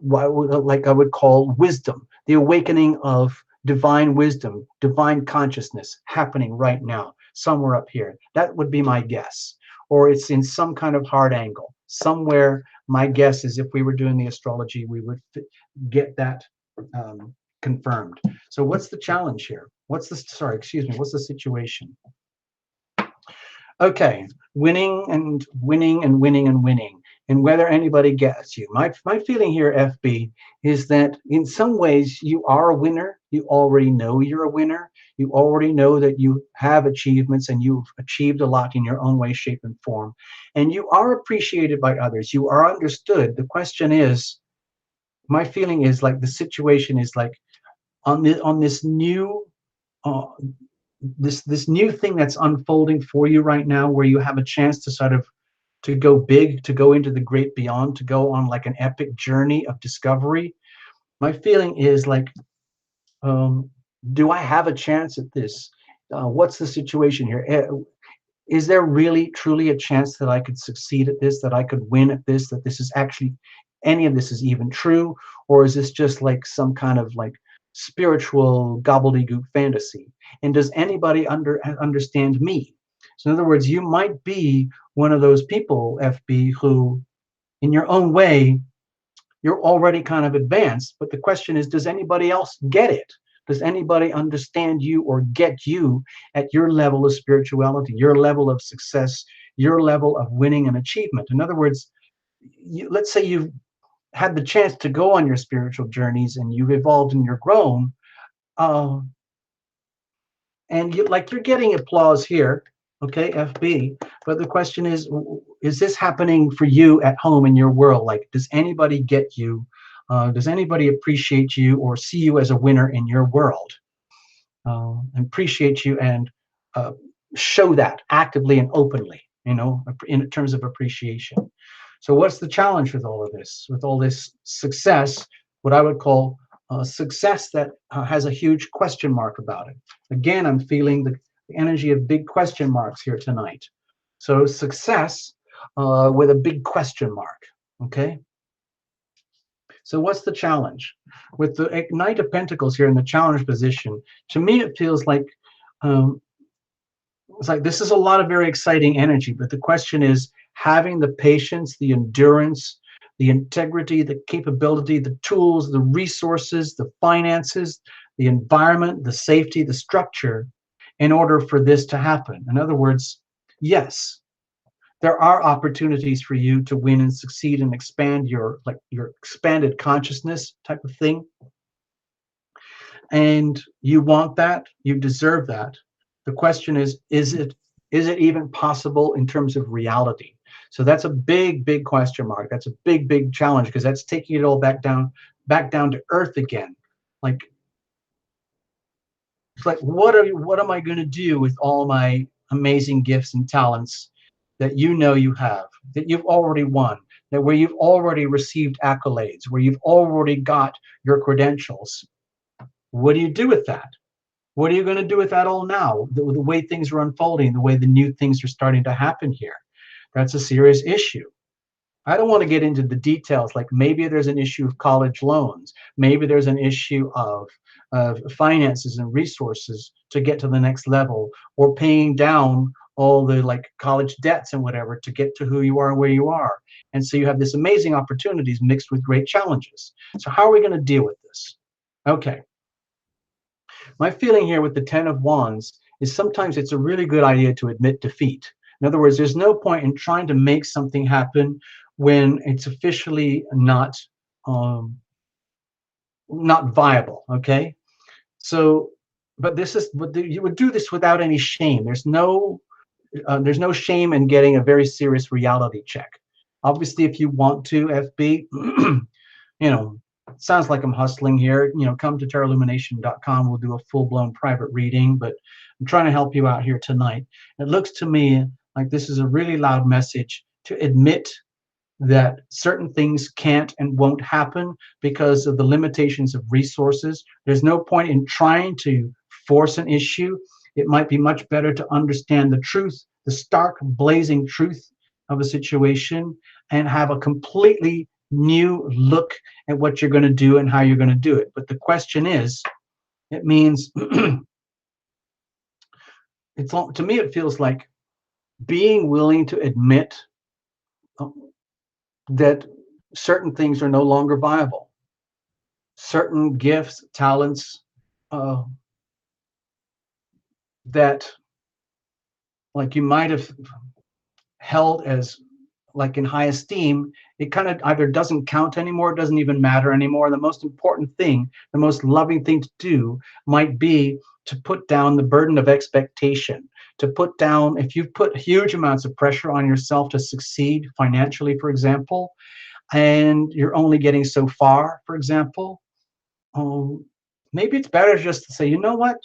like I would call wisdom, the awakening of divine wisdom, divine consciousness happening right now, somewhere up here. That would be my guess. Or it's in some kind of hard angle. Somewhere, my guess is if we were doing the astrology, we would get that confirmed. So what's the challenge here? What's the situation? Okay, winning and winning and winning and winning, and whether anybody gets you. My feeling here, FB, is that in some ways you are a winner. You already know you're a winner. You already know that you have achievements and you've achieved a lot in your own way, shape, and form. And you are appreciated by others. You are understood. The question is, my feeling is like the situation is like on this new uh, this new thing that's unfolding for you right now, where you have a chance to sort of to go big, to go into the great beyond, to go on like an epic journey of discovery. My feeling is like, do I have a chance at this? What's the situation here? Is there really truly a chance that I could succeed at this, that I could win at this, that this is actually, any of this is even true? Or is this just like some kind of like spiritual gobbledygook fantasy? And does anybody understand me? So in other words, you might be one of those people, FB, who in your own way, you're already kind of advanced, but the question is, does anybody else get it? Does anybody understand you or get you at your level of spirituality, your level of success, your level of winning and achievement? In other words, let's say you've had the chance to go on your spiritual journeys and you've evolved and you're grown, and you're getting applause here, okay, FB, but the question is this happening for you at home in your world? Like, does anybody get you? Does anybody appreciate you or see you as a winner in your world? Appreciate you and show that actively and openly, in terms of appreciation. So what's the challenge with all of this? With all this success, what I would call success that has a huge question mark about it. Again, I'm feeling the energy of big question marks here tonight. So success with a big question mark, okay? So what's the challenge? With the Knight of Pentacles here in the challenge position, to me it feels like it's like this is a lot of very exciting energy, but the question is having the patience, the endurance, the integrity, the capability, the tools, the resources, the finances, the environment, the safety, the structure in order for this to happen. In other words, yes, there are opportunities for you to win and succeed and expand your expanded consciousness type of thing. And you want that, you deserve that. The question is it even possible in terms of reality? So that's a big, big question mark. That's a big, big challenge, because that's taking it all back down to earth again. Like, it's like, what am I going to do with all my amazing gifts and talents that you know you have, that you've already won, that where you've already received accolades, where you've already got your credentials? What do you do with that? What are you going to do with that all now? The way things are unfolding, the way the new things are starting to happen here. That's a serious issue. I don't want to get into the details, like maybe there's an issue of college loans, maybe there's an issue of finances and resources to get to the next level, or paying down all the like college debts and whatever to get to who you are and where you are. And so you have this amazing opportunities mixed with great challenges. So how are we going to deal with this? Okay. My feeling here with the Ten of Wands is sometimes it's a really good idea to admit defeat. In other words, there's no point in trying to make something happen when it's officially not viable. Okay, so but you would do this without any shame. There's no shame in getting a very serious reality check. Obviously, if you want to, FB, you know, sounds like I'm hustling here. You know, come to terralumination.com. We'll do a full-blown private reading, but I'm trying to help you out here tonight. It looks to me like this is a really loud message to admit that certain things can't and won't happen because of the limitations of resources. There's no point in trying to force an issue. It might be much better to understand the truth, the stark, blazing truth of a situation, and have a completely new look at what you're going to do and how you're going to do it. But the question is, it means, to me, it feels like being willing to admit that certain things are no longer viable. Certain gifts, talents that like you might have held as like in high esteem, it kind of either doesn't count anymore, doesn't even matter anymore. The most important thing, the most loving thing to do might be to put down the burden of expectation, to put down, if you've put huge amounts of pressure on yourself to succeed financially, for example, and you're only getting so far, for example, maybe it's better just to say, you know what?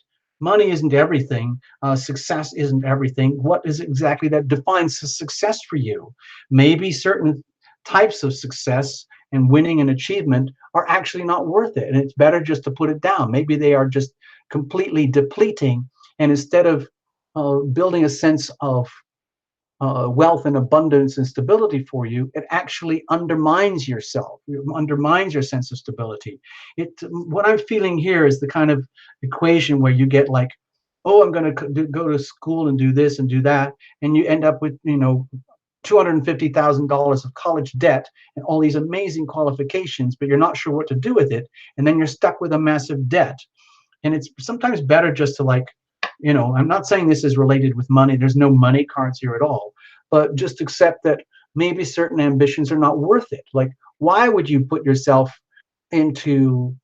Money isn't everything. Success isn't everything. What is exactly that defines success for you? Maybe certain types of success and winning and achievement are actually not worth it. And it's better just to put it down. Maybe they are just completely depleting. And instead of building a sense of wealth and abundance and stability for you, it actually undermines yourself. It undermines your sense of stability. What I'm feeling here is the kind of equation where you get like, oh, I'm going to go to school and do this and do that, and you end up with, you know, $250,000 of college debt and all these amazing qualifications, but you're not sure what to do with it, and then you're stuck with a massive debt. And it's sometimes better just to, like, you know, I'm not saying this is related with money. There's no money cards here at all. But just accept that maybe certain ambitions are not worth it. Like, why would you put yourself into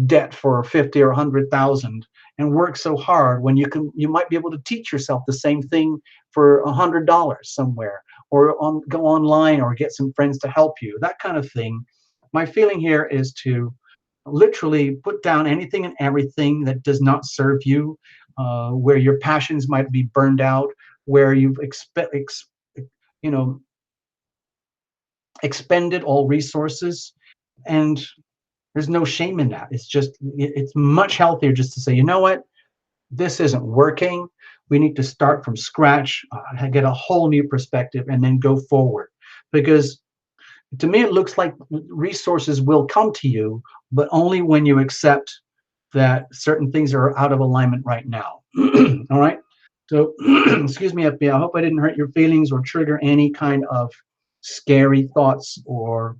debt for 50 or 100,000 and work so hard when you might be able to teach yourself the same thing for $100 somewhere, or go online or get some friends to help you, that kind of thing. My feeling here is to literally put down anything and everything that does not serve you, where your passions might be burned out, where you've you know, expended all resources, and there's no shame in that. It's much healthier just to say, you know what, this isn't working. We need to start from scratch, get a whole new perspective, and then go forward. Because to me, it looks like resources will come to you, but only when you accept that certain things are out of alignment right now. All right. So, excuse me, FB. I hope I didn't hurt your feelings or trigger any kind of scary thoughts or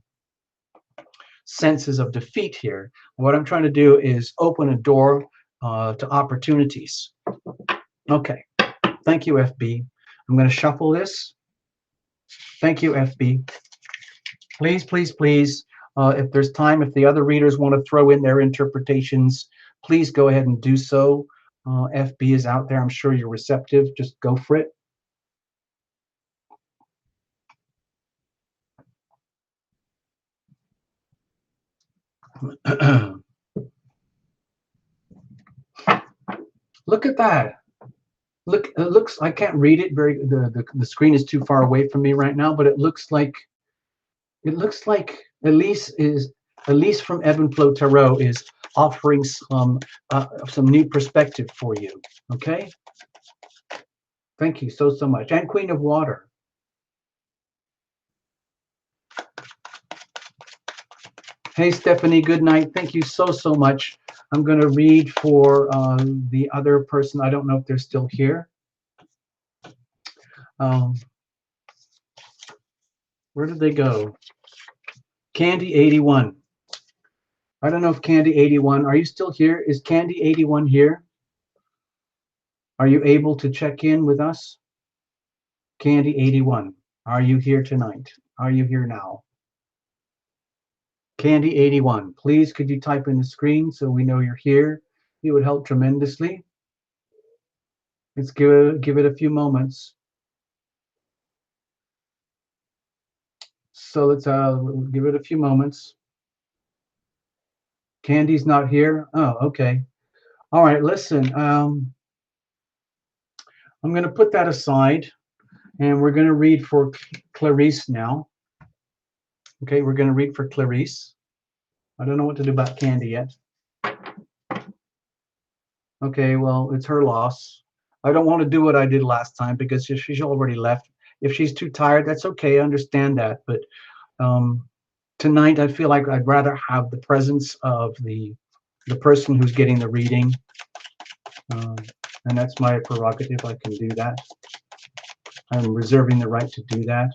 senses of defeat here. What I'm trying to do is open a door to opportunities. Okay. Thank you, FB. I'm going to shuffle this. Thank you, FB. Please, please, please, if there's time, if the other readers want to throw in their interpretations, please go ahead and do so. FB is out there. I'm sure you're receptive. Just go for it. Look at that. Look, it looks, I can't read it very, the screen is too far away from me right now, but it looks like Elise from Ebb and Flow Tarot is offering some new perspective for you. Okay? Thank you so much. And Queen of Water. Hey Stephanie, good night. Thank you so much. I'm going to read for the other person. I don't know if they're still here. Where did they go? Candy 81. I don't know if Candy 81, are you still here? Is Candy 81 here? Are you able to check in with us? Candy 81, are you here tonight? Are you here now? Candy 81, please could you type in the screen so we know you're here? It would help tremendously. Let's give it a few moments. So let's give it a few moments. Candy's not here. Oh, okay. All right, listen. I'm going to put that aside, and we're going to read for Clarice now. Okay, we're going to read for Clarice. I don't know what to do about Candy yet. Okay, well, it's her loss. I don't want to do what I did last time because she's already left. If she's too tired, that's okay. I understand that. But tonight, I feel like I'd rather have the presence of the person who's getting the reading. And that's my prerogative. I can do that. I'm reserving the right to do that.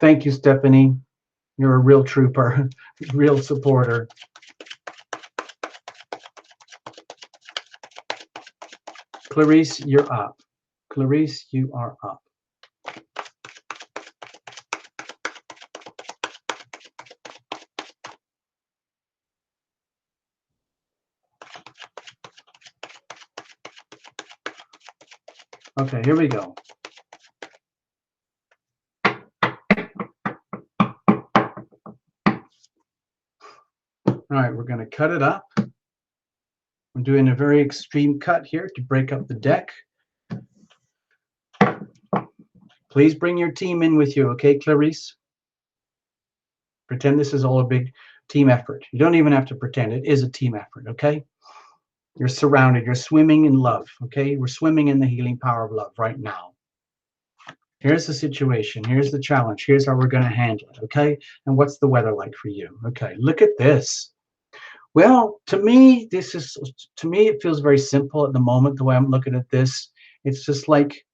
Thank you, Stephanie. You're a real trooper, real supporter. Clarice, you're up. Clarice, you are up. Okay, here we go. All right, we're going to cut it up. I'm doing a very extreme cut here to break up the deck. Please bring your team in with you, okay, Clarice? Pretend this is all a big team effort. You don't even have to pretend. It is a team effort, okay? You're surrounded. You're swimming in love, okay? We're swimming in the healing power of love right now. Here's the situation. Here's the challenge. Here's how we're going to handle it, okay? And what's the weather like for you? Okay, look at this. Well, to me, it feels very simple at the moment, the way I'm looking at this. It's just like,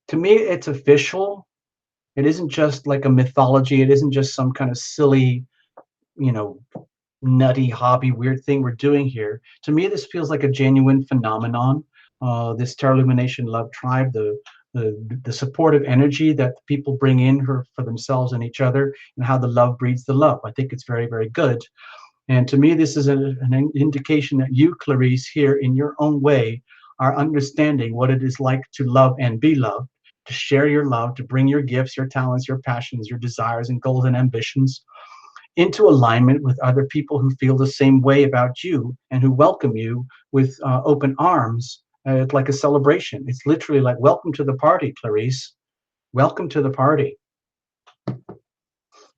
to me, it's official. It isn't just like a mythology. It isn't just some kind of silly, nutty hobby, weird thing we're doing here. To me, this feels like a genuine phenomenon. This Terra Lumination Love Tribe, the supportive energy that people bring in for themselves and each other, and how the love breeds the love. I think it's very, very good. And to me, this is an indication that you, Clarice, here in your own way, are understanding what it is like to love and be loved, to share your love, to bring your gifts, your talents, your passions, your desires and goals and ambitions into alignment with other people who feel the same way about you and who welcome you with open arms. It's like a celebration. It's literally like, welcome to the party, Clarice. Welcome to the party.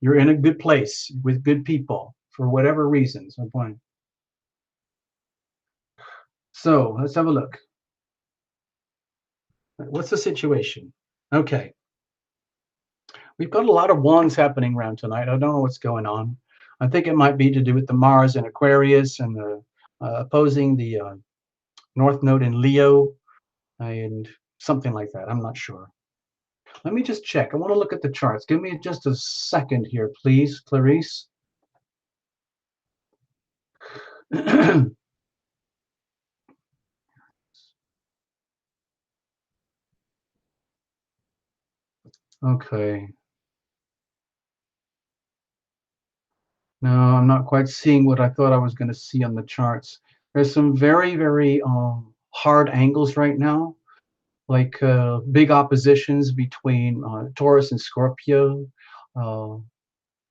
You're in a good place with good people for whatever reasons. So let's have a look. What's the situation? Okay. We've got a lot of wands happening around tonight. I don't know what's going on. I think it might be to do with the Mars in Aquarius and the opposing the North Node in Leo and something like that. I'm not sure. Let me just check. I want to look at the charts. Give me just a second here, please, Clarice. Okay. No, I'm not quite seeing what I thought I was going to see on the charts. There's some very, very hard angles right now, like big oppositions between Taurus and Scorpio.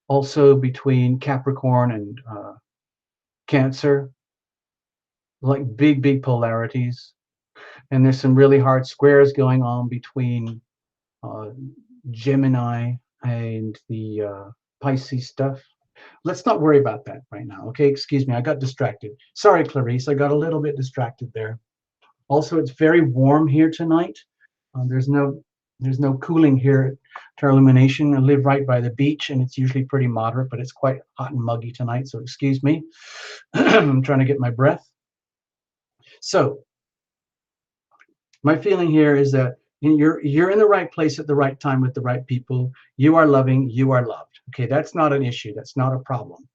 Also between Capricorn and Cancer, like big polarities. And there's some really hard squares going on between uh, Gemini and the Pisces stuff. Let's not worry about that right now. Okay, excuse me, I got distracted. Sorry, Clarice, I got a little bit distracted there. Also, it's very warm here tonight. There's no cooling here at our Illumination. I live right by the beach, and it's usually pretty moderate, but it's quite hot and muggy tonight. So excuse me. I'm trying to get my breath. So my feeling here is that you're in the right place at the right time with the right people. You are loving. You are loved. Okay, that's not an issue. That's not a problem.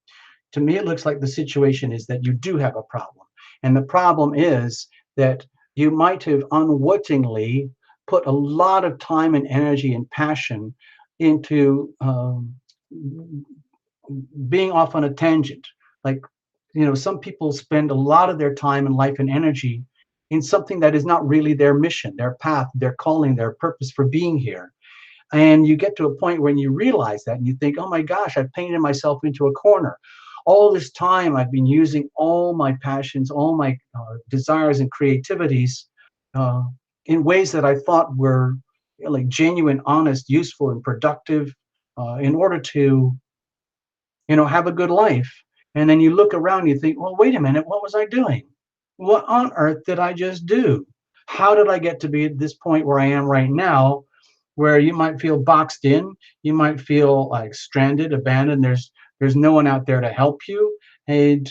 To me, it looks like the situation is that you do have a problem. And the problem is that you might have unwittingly put a lot of time and energy and passion into being off on a tangent. Like, some people spend a lot of their time and life and energy in something that is not really their mission, their path, their calling, their purpose for being here. And you get to a point when you realize that and you think, oh my gosh, I've painted myself into a corner. All this time I've been using all my passions, all my desires and creativities uh, in ways that I thought were like genuine, honest, useful, and productive in order to, have a good life. And then you look around and you think, well, wait a minute, what was I doing? What on earth did I just do? How did I get to be at this point where I am right now, where you might feel boxed in, you might feel like stranded, abandoned. There's no one out there to help you, and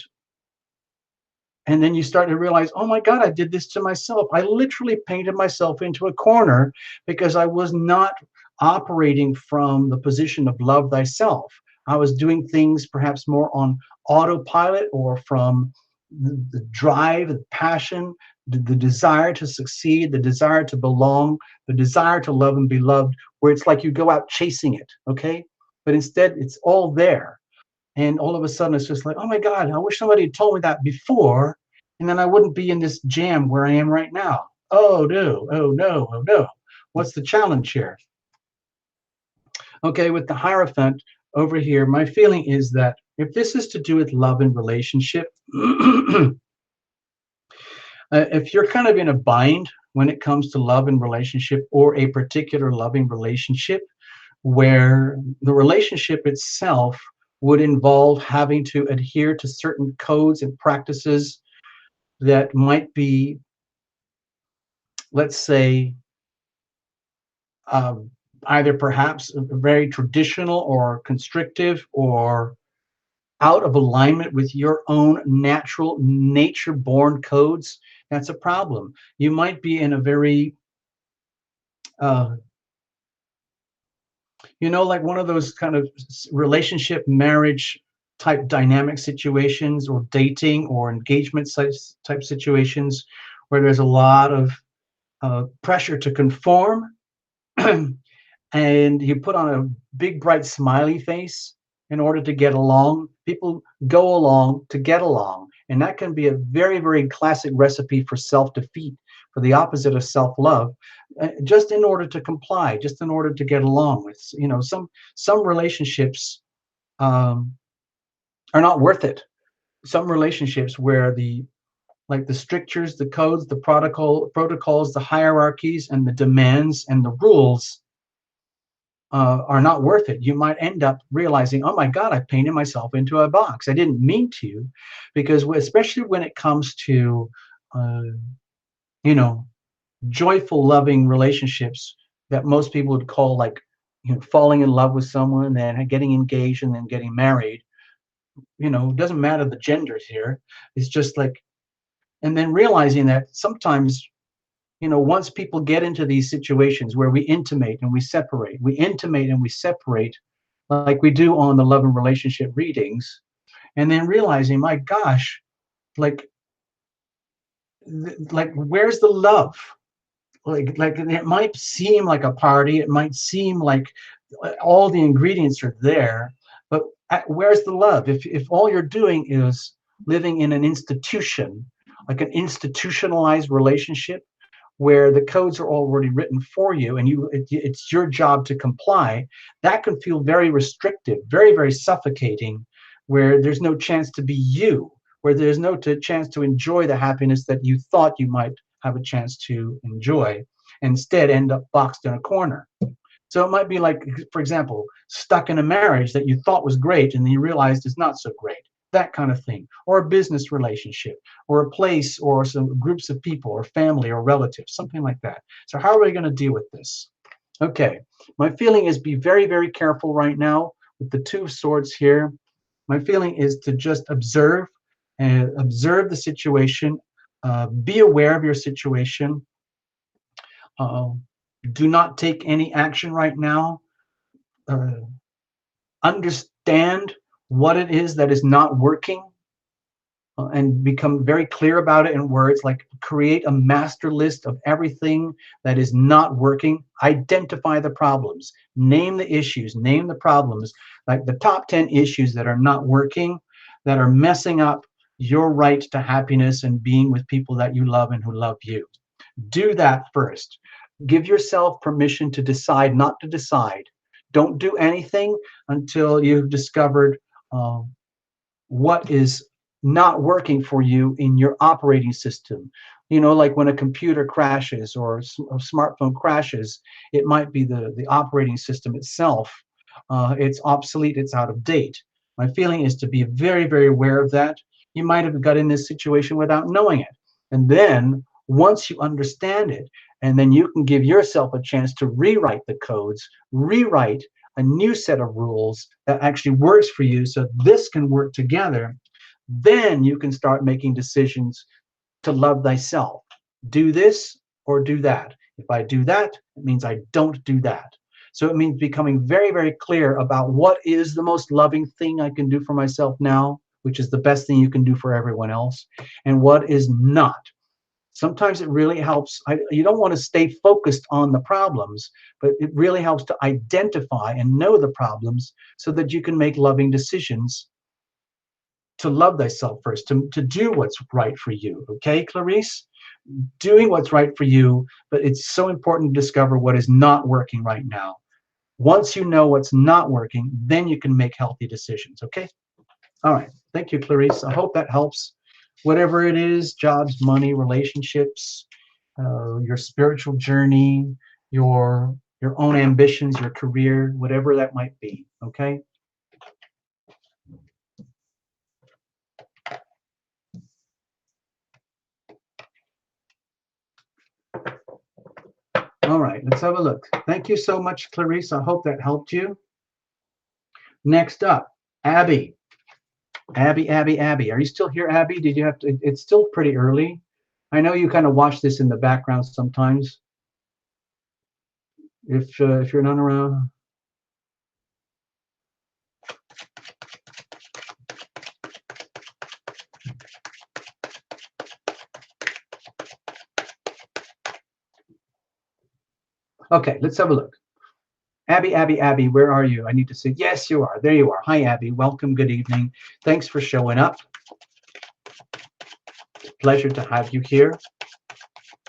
then you start to realize, oh my God, I did this to myself. I literally painted myself into a corner because I was not operating from the position of love thyself. I was doing things perhaps more on autopilot or from the drive, the passion, the desire to succeed, the desire to belong, the desire to love and be loved, where it's like you go out chasing it, okay? But instead, it's all there. And all of a sudden, it's just like, oh my God, I wish somebody had told me that before, and then I wouldn't be in this jam where I am right now. Oh no, oh no, oh no. What's the challenge here? Okay, with the Hierophant over here, my feeling is that if this is to do with love and relationship, if you're kind of in a bind when it comes to love and relationship or a particular loving relationship, where the relationship itself would involve having to adhere to certain codes and practices that might be, let's say, uh, either perhaps very traditional or constrictive or out of alignment with your own natural nature born codes, that's a problem. You might be in a very uh, like one of those kind of relationship, marriage type dynamic situations, or dating or engagement type situations where there's a lot of pressure to conform, and you put on a big, bright, smiley face in order to get along. People go along to get along, and that can be a very, very classic recipe for self-defeat, for the opposite of self-love, just in order to comply, just in order to get along with. Some relationships um, are not worth it. Some relationships where the strictures, the codes, the protocols, the hierarchies, and the demands and the rules are not worth it. You might end up realizing, oh my God, I painted myself into a box. I didn't mean to, because especially when it comes to, uh, you know, joyful, loving relationships that most people would call like, falling in love with someone, then getting engaged, and then getting married. It doesn't matter the genders here. It's just like, and then realizing that sometimes, once people get into these situations where we intimate and we intimate and we separate, like we do on the love and relationship readings, and then realizing, my gosh, like, where's the love? Like it might seem like a party, it might seem like all the ingredients are there, but where's the love? If all you're doing is living in an institution, like an institutionalized relationship, where the codes are already written for you and it's your job to comply, that can feel very restrictive, very, very suffocating, where there's no chance to be you, where there's no chance to enjoy the happiness that you thought you might have a chance to enjoy, instead end up boxed in a corner. So it might be like, for example, stuck in a marriage that you thought was great and then you realized it's not so great. That kind of thing. Or a business relationship, or a place, or some groups of people, or family, or relatives, something like that. So how are we going to deal with this? Okay, my feeling is be very, very careful right now with the Two of Swords here. My feeling is to just observe and observe the situation. Be aware of your situation. Uh, do not take any action right now. Uh, Understand what it is that is not working, and become very clear about it in words, like create a master list of everything that is not working. Identify the problems, name the issues, name the problems, like the top 10 issues that are not working, that are messing up your right to happiness and being with people that you love and who love you. Do that first. Give yourself permission to decide not to decide. Don't do anything until you've discovered what is not working for you in your operating system. You know, like when a computer crashes or a smartphone crashes, it might be the operating system itself. It's obsolete, it's out of date. My feeling is to be very, very aware of that. You might have got in this situation without knowing it. And then once you understand it, and then you can give yourself a chance to rewrite the codes, rewrite a new set of rules that actually works for you, so this can work together. Then you can start making decisions to love thyself. Do this or do that. If I do that, it means I don't do that. So it means becoming very, very clear about what is the most loving thing I can do for myself now, which is the best thing you can do for everyone else, and what is not. Sometimes it really helps. You don't want to stay focused on the problems, but it really helps to identify and know the problems so that you can make loving decisions to love thyself first, to do what's right for you. Okay, Clarice? Doing what's right for you, but it's so important to discover what is not working right now. Once you know what's not working, then you can make healthy decisions. Okay? All right. Thank you, Clarice. I hope that helps. Whatever it is, jobs, money, relationships, your spiritual journey, your own ambitions, your career, whatever that might be. Okay? All right, let's have a look. Thank you so much, Clarice. I hope that helped you. Next up, Abby. Abby. Are you still here, Abby? Did you have to? It's still pretty early. I know you kind of watch this in the background sometimes. If you're not around. Okay, let's have a look. Abby, where are you? I need to see. Yes, you are. There you are. Hi, Abby. Welcome. Good evening. Thanks for showing up. Pleasure to have you here.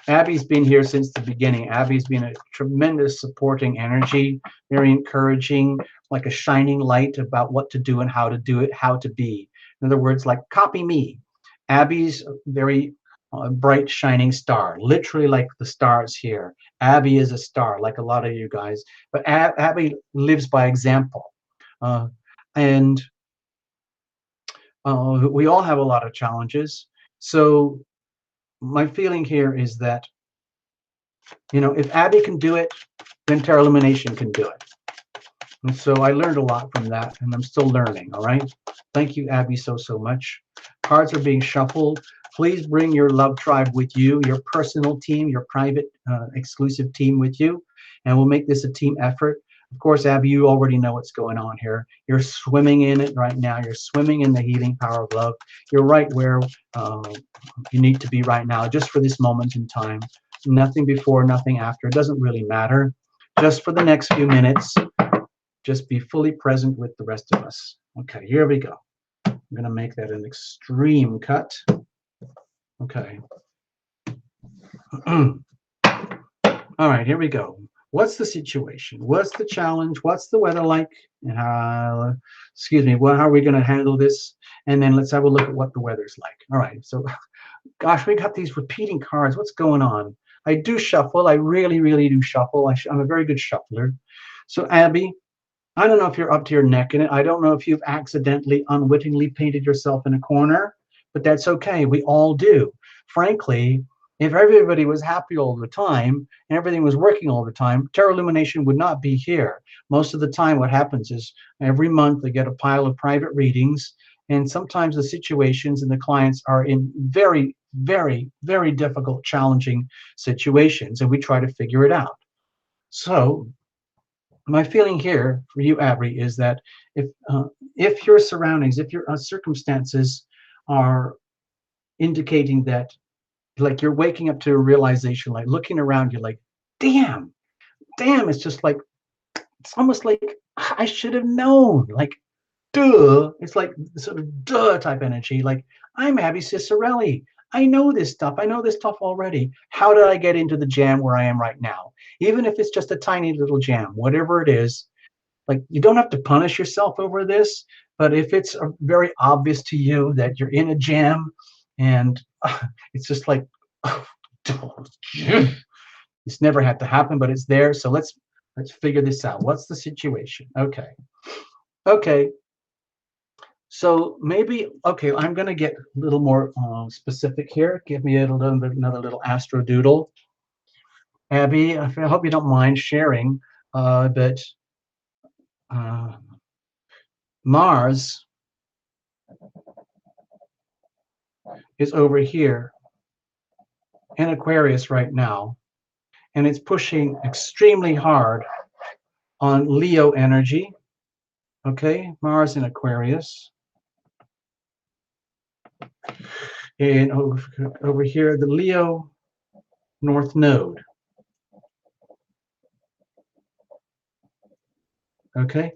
Abby's been here since the beginning. Abby's been a tremendous supporting energy, very encouraging, like a shining light about what to do and how to do it, how to be. In other words, like copy me. Abby's a very bright, shining star, literally like the stars here. Abby is a star, like a lot of you guys. But Abby lives by example. And we all have a lot of challenges. So my feeling here is that, you know, if Abby can do it, then Terra Illumination can do it. And so I learned a lot from that, and I'm still learning, all right? Thank you, Abby, so much. Cards are being shuffled. Please bring your love tribe with you, your personal team, your private, exclusive team with you, and we'll make this a team effort. Of course, Abby, you already know what's going on here. You're swimming in it right now. You're swimming in the healing power of love. You're right where you need to be right now, just for this moment in time. Nothing before, nothing after. It doesn't really matter. Just for the next few minutes, just be fully present with the rest of us. Okay, here we go. I'm going to make that an extreme cut. Okay. All right, here we go. What's the situation? What's the challenge? What's the weather like? And excuse me, how are we going to handle this? And then let's have a look at what the weather's like. All right, so gosh, we got these repeating cards. What's going on? I do shuffle. I really, really do shuffle. I'm a very good shuffler. So Abby, I don't know if you're up to your neck in it. I don't know if you've accidentally, unwittingly painted yourself in a corner, but that's okay. We all do. Frankly, if everybody was happy all the time and everything was working all the time, Tarot Illumination would not be here. Most of the time, what happens is every month they get a pile of private readings, and sometimes the situations and the clients are in very, very, very difficult, challenging situations, and we try to figure it out. So my feeling here for you, Abby, is that if your surroundings, if your circumstances are indicating that, like, you're waking up to a realization, like looking around you, like, damn, damn, it's just like, it's almost like I should have known, like, duh. It's like sort of duh type energy. Like, I'm Abby Cicerelli. I know this stuff. I know this stuff already. How did I get into the jam where I am right now? Even if it's just a tiny little jam, whatever it is, like, you don't have to punish yourself over this, but if it's very obvious to you that you're in a jam and it's just like, oh, this never had to happen, but it's there. So let's figure this out. What's the situation? Okay. Okay. So maybe, okay, I'm going to get a little more specific here. Give me a little bit, another little astro doodle. Abby, I hope you don't mind sharing, but uh, Mars is over here in Aquarius right now, and it's pushing extremely hard on Leo energy. Okay, Mars in Aquarius. And over here, the Leo North Node. Okay.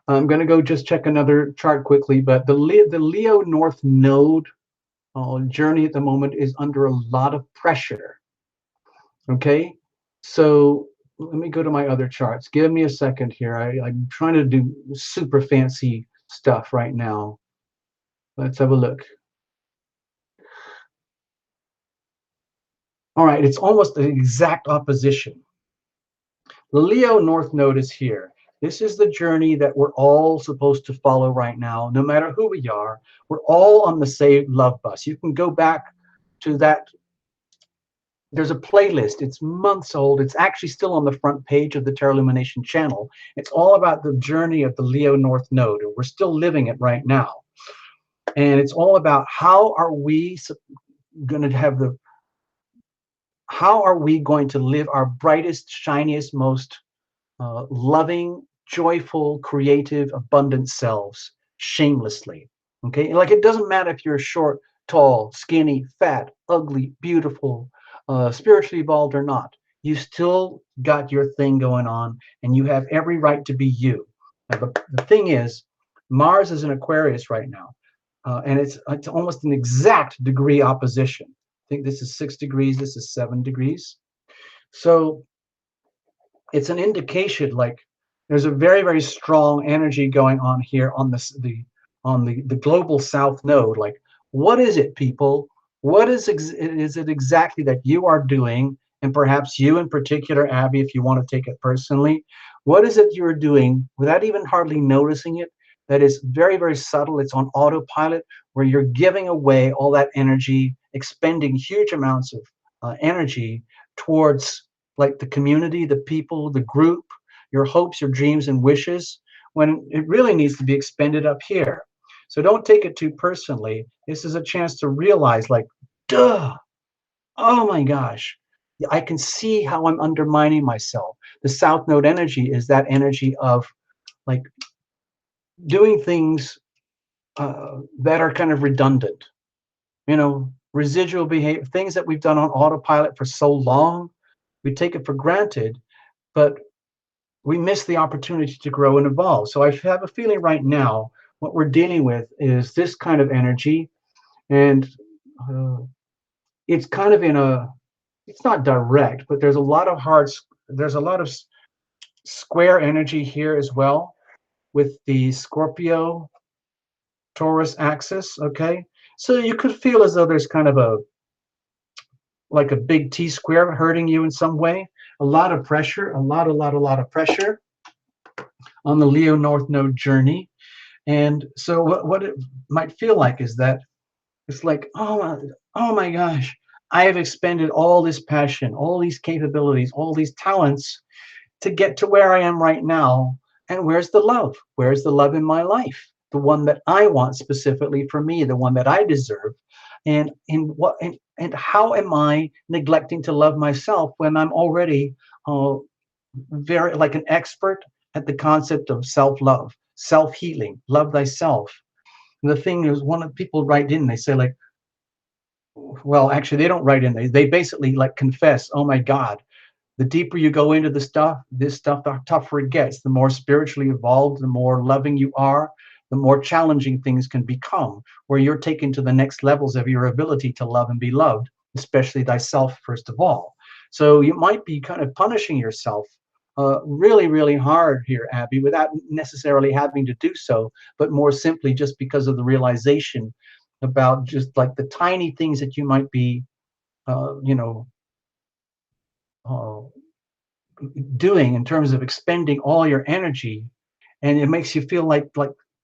I'm going to go just check another chart quickly, but the Leo North Node journey at the moment is under a lot of pressure. Okay, so let me go to my other charts. Give me a second here. I'm trying to do super fancy stuff right now. Let's have a look. All right, it's almost the exact opposition. The Leo North Node is here. This is the journey that we're all supposed to follow right now, no matter who we are. We're all on the same love bus. You can go back to that. There's a playlist. It's months old. It's actually still on the front page of the Tarot Illumination channel. It's all about the journey of the Leo North Node, and we're still living it right now. And it's all about how are we going to have the, how are we going to live our brightest, shiniest, most loving, joyful, creative, abundant selves shamelessly. Okay, like, it doesn't matter if you're short, tall, skinny, fat, ugly, beautiful, spiritually evolved or not. You still got your thing going on, and you have every right to be you. Now, the thing is, Mars is in Aquarius right now, and it's almost an exact degree opposition. I think this is 6 degrees. This is 7 degrees. So it's an indication, like, there's a very, very strong energy going on here on the global south node. Like, what is it, people? What is it exactly that you are doing? And perhaps you in particular, Abby, if you want to take it personally, what is it you're doing without even hardly noticing it, that is very, very subtle? It's on autopilot, where you're giving away all that energy, expending huge amounts of energy towards, like, the community, the people, the group, your hopes, your dreams, and wishes, when it really needs to be expended up here. So don't take it too personally. This is a chance to realize, like, duh, oh my gosh, I can see how I'm undermining myself. The South Node energy is that energy of, like, doing things that are kind of redundant, residual behavior, things that we've done on autopilot for so long. We take it for granted, but we miss the opportunity to grow and evolve. So I have a feeling right now what we're dealing with is this kind of energy, and it's kind of in a it's not direct, but there's a lot of there's a lot of square energy here as well with the Scorpio Taurus axis. Okay, so you could feel as though there's kind of a like a big T square hurting you in some way. A lot of pressure, a lot of pressure on the Leo North Node journey. And so what it might feel like is that it's like, oh my gosh, I have expended all this passion, all these capabilities, all these talents to get to where I am right now. And where's the love? Where's the love in my life? The one that I want specifically for me, the one that I deserve. And and how am I neglecting to love myself when I'm already very like an expert at the concept of self-love, self-healing, love thyself. And the thing is, one of the people write in, they say like, well, actually, they don't write in. They basically like confess, oh my God, the deeper you go into the stuff, this stuff, the tougher it gets. The more spiritually evolved, the more loving you are, the more challenging things can become, where you're taken to the next levels of your ability to love and be loved, especially thyself, first of all. So you might be kind of punishing yourself really, really hard here, Abby, without necessarily having to do so, but more simply just because of the realization about just like the tiny things that you might be, you know, uh, doing in terms of expending all your energy, and it makes you feel like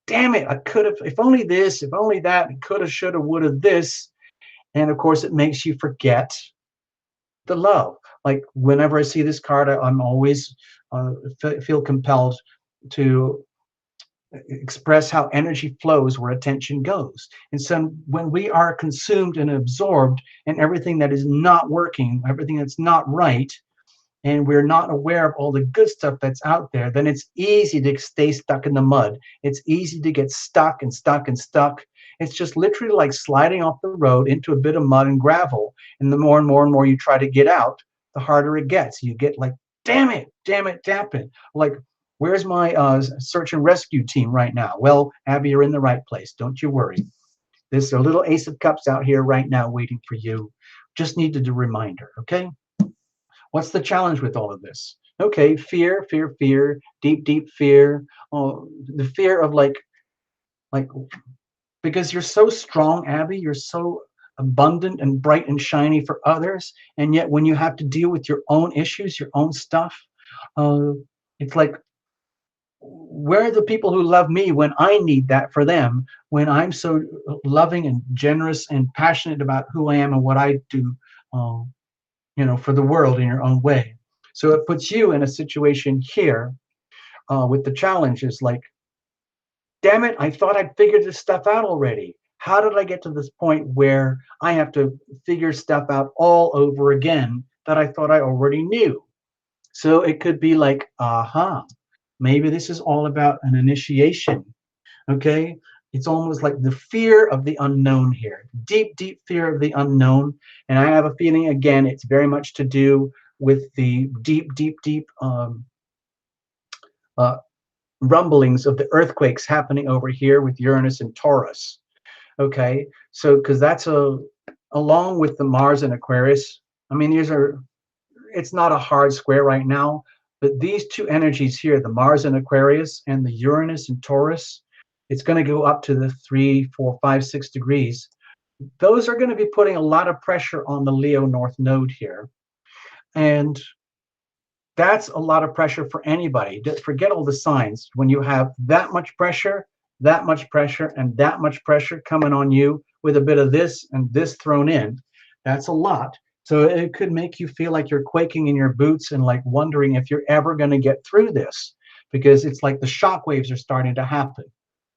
damn it, I could have, if only this, if only that, could have, should have, would have this. And of course it makes you forget the love. Like whenever I see this card, I'm always feel compelled to express how energy flows where attention goes. And so when we are consumed and absorbed in everything that is not working, everything that's not right, and we're not aware of all the good stuff that's out there, then it's easy to stay stuck in the mud. It's easy to get stuck and stuck and stuck. It's just literally like sliding off the road into a bit of mud and gravel. And the more and more and more you try to get out, the harder it gets. You get like, damn it, damn it, damn it. Like, where's my search and rescue team right now? Well, Abby, you're in the right place. Don't you worry. There's a little Ace of Cups out here right now waiting for you. Just needed a reminder, okay? What's the challenge with all of this? Okay, fear, fear, fear, deep, deep fear. Oh, the fear of like, because you're so strong, Abby, you're so abundant and bright and shiny for others, and yet when you have to deal with your own issues, your own stuff, uh, it's like, where are the people who love me when I need that for them? When I'm so loving and generous and passionate about who I am and what I do, uh, for the world in your own way. So it puts you in a situation here with the challenges like, damn it, I thought I'd figured this stuff out already. How did I get to this point where I have to figure stuff out all over again that I thought I already knew? So it could be like, aha, maybe this is all about an initiation. Okay. It's almost like the fear of the unknown here, deep, deep fear of the unknown. And I have a feeling, again, it's very much to do with the deep, deep, deep uh, rumblings of the earthquakes happening over here with Uranus and Taurus. Okay. So, because that's along with the Mars and Aquarius, I mean, it's not a hard square right now, but these two energies here, the Mars and Aquarius and the Uranus and Taurus, it's going to go up to the 3, 4, 5, 6 degrees. Those are going to be putting a lot of pressure on the Leo North Node here. And that's a lot of pressure for anybody. Forget all the signs. When you have that much pressure, and that much pressure coming on you with a bit of this and this thrown in, that's a lot. So it could make you feel like you're quaking in your boots and like wondering if you're ever going to get through this, because it's like the shock waves are starting to happen.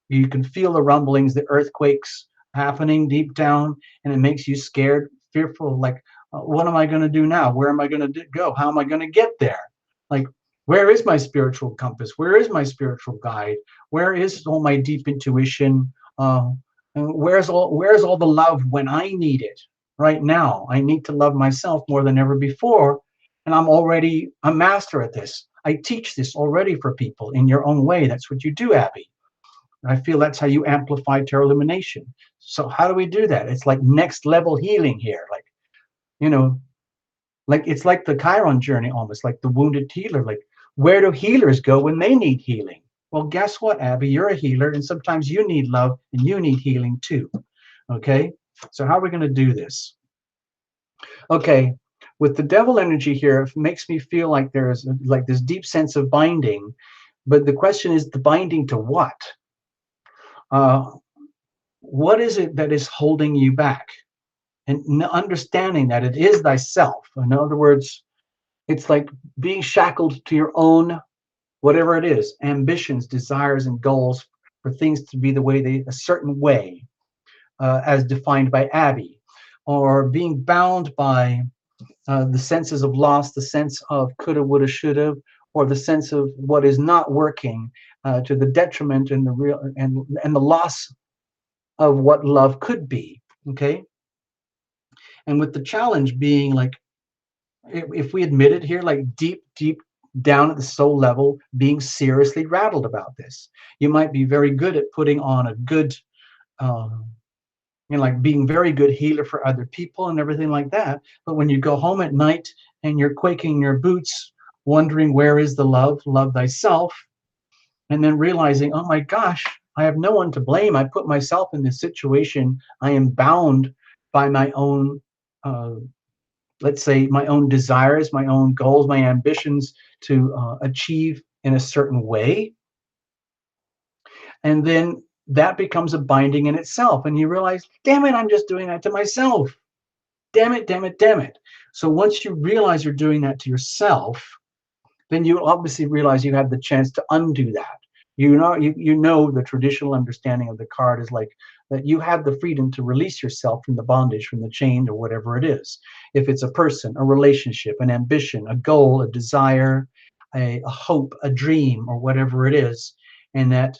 You can feel the rumblings, the earthquakes happening deep down, and it makes you scared, fearful, like, what am I going to do now? Where am I going to go? How am I going to get there? Like, where is my spiritual compass? Where is my spiritual guide? Where is all my deep intuition? And where's all the love when I need it? Right now, I need to love myself more than ever before, and I'm already a master at this. I teach this already for people in your own way. That's what you do, Abby. I feel that's how you amplify tarot illumination. So how do we do that? It's like next level healing here. Like, you know, Like it's like the Chiron journey, almost like the wounded healer. Like, where do healers go when they need healing? Well, guess what, Abby? You're a healer, and sometimes you need love and you need healing too. Okay, so how are we going to do this? Okay, with the devil energy here, it makes me feel like there's like this deep sense of binding, but the question is the binding to what? Uh, what is it that is holding you back? And understanding that it is thyself. In other words, it's like being shackled to your own, whatever it is, ambitions, desires, and goals for things to be the way they, a certain way, as defined by Abby, or being bound by the senses of loss, the sense of coulda, woulda, shoulda, or the sense of what is not working to the detriment and the real and the loss of what love could be. Okay, and with the challenge being like, if we admit it here, like deep down at the soul level, being seriously rattled about this. You might be very good at putting on a good, um, like being very good healer for other people and everything like that. But when you go home at night and you're quaking in your boots, wondering where is the love, love thyself, and then realizing, oh my gosh, I have no one to blame. I put myself in this situation. I am bound by my own let's say my own desires, my own goals, my ambitions to achieve in a certain way. And then that becomes a binding in itself. And you realize, damn it, I'm just doing that to myself. Damn it, damn it, damn it. So once you realize you're doing that to yourself, then you obviously realize you have the chance to undo that. You know the traditional understanding of the card is like that you have the freedom to release yourself from the bondage, from the chain, or whatever it is. If it's a person, a relationship, an ambition, a goal, a desire, a hope, a dream, or whatever it is. And that,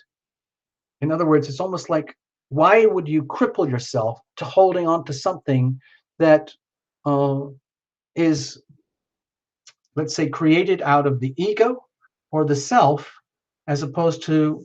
in other words, it's almost like, why would you cripple yourself to holding on to something that uh, is, let's say, created out of the ego or the self, as opposed to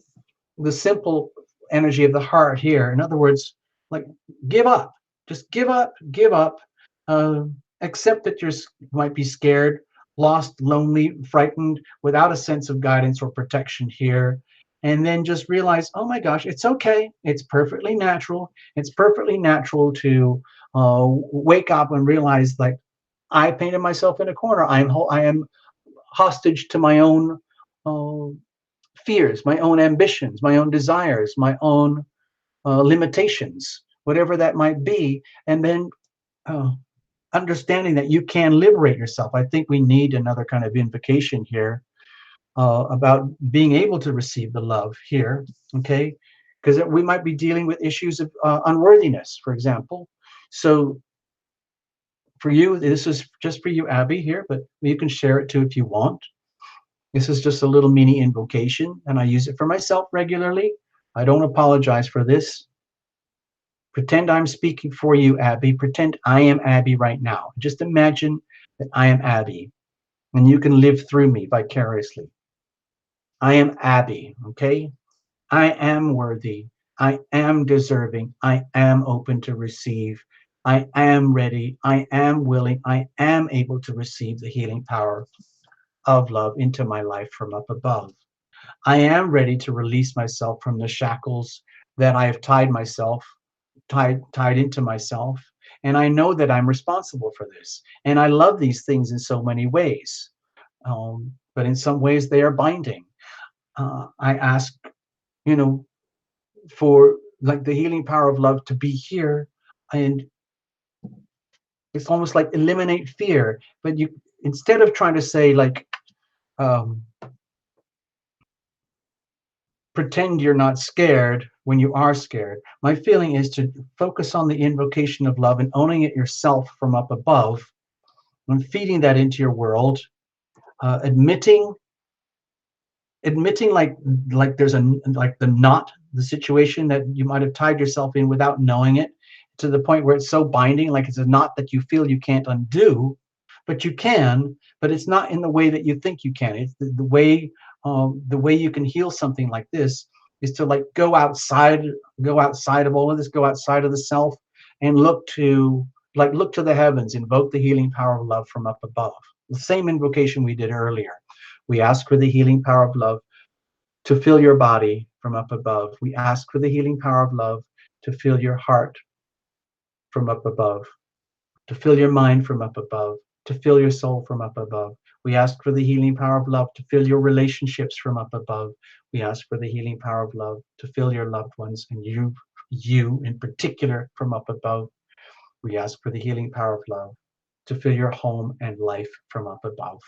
the simple energy of the heart here. In other words, like, give up, just give up, give up. Uh, Accept that might be scared, lost, lonely, frightened, without a sense of guidance or protection here. And then just realize, oh my gosh, it's okay. It's perfectly natural. It's perfectly natural to wake up and realize, like, I painted myself in a corner. I am hostage to my own uh, fears, my own ambitions, my own desires, my own limitations, whatever that might be. And then uh, understanding that you can liberate yourself. I think we need another kind of invocation here about being able to receive the love here, okay? Because we might be dealing with issues of unworthiness, for example. So for you, this is just for you, Abby, here, but you can share it too if you want. This is just a little mini invocation, and I use it for myself regularly. I don't apologize for this. Pretend I'm speaking for you, Abby. Pretend I am Abby right now. Just imagine that I am Abby, and you can live through me vicariously. I am Abby, okay? I am worthy. I am deserving. I am open to receive. I am ready. I am willing. I am able to receive the healing power of love into my life from up above. I am ready to release myself from the shackles that I have tied into myself. And I know that I'm responsible for this. And I love these things in so many ways. But in some ways they are binding. I ask, you know, for like the healing power of love to be here. And it's almost like eliminate fear. But you, instead of trying to say like, um, pretend you're not scared when you are scared. My feeling is to focus on the invocation of love and owning it yourself from up above and feeding that into your world, admitting like there's a like the knot, the situation that you might have tied yourself in without knowing it, to the point where it's so binding, like it's a knot that you feel you can't undo, but you can, but it's not in the way that you think you can. It's the way you can heal something like this is to like go outside of all of this, go outside of the self and look to like look to the heavens, invoke the healing power of love from up above. The same invocation we did earlier. We ask for the healing power of love to fill your body from up above. We ask for the healing power of love to fill your heart from up above, to fill your mind from up above, to fill your soul from up above. We ask for the healing power of love to fill your relationships from up above. We ask for the healing power of love to fill your loved ones and you in particular from up above. We ask for the healing power of love to fill your home and life from up above.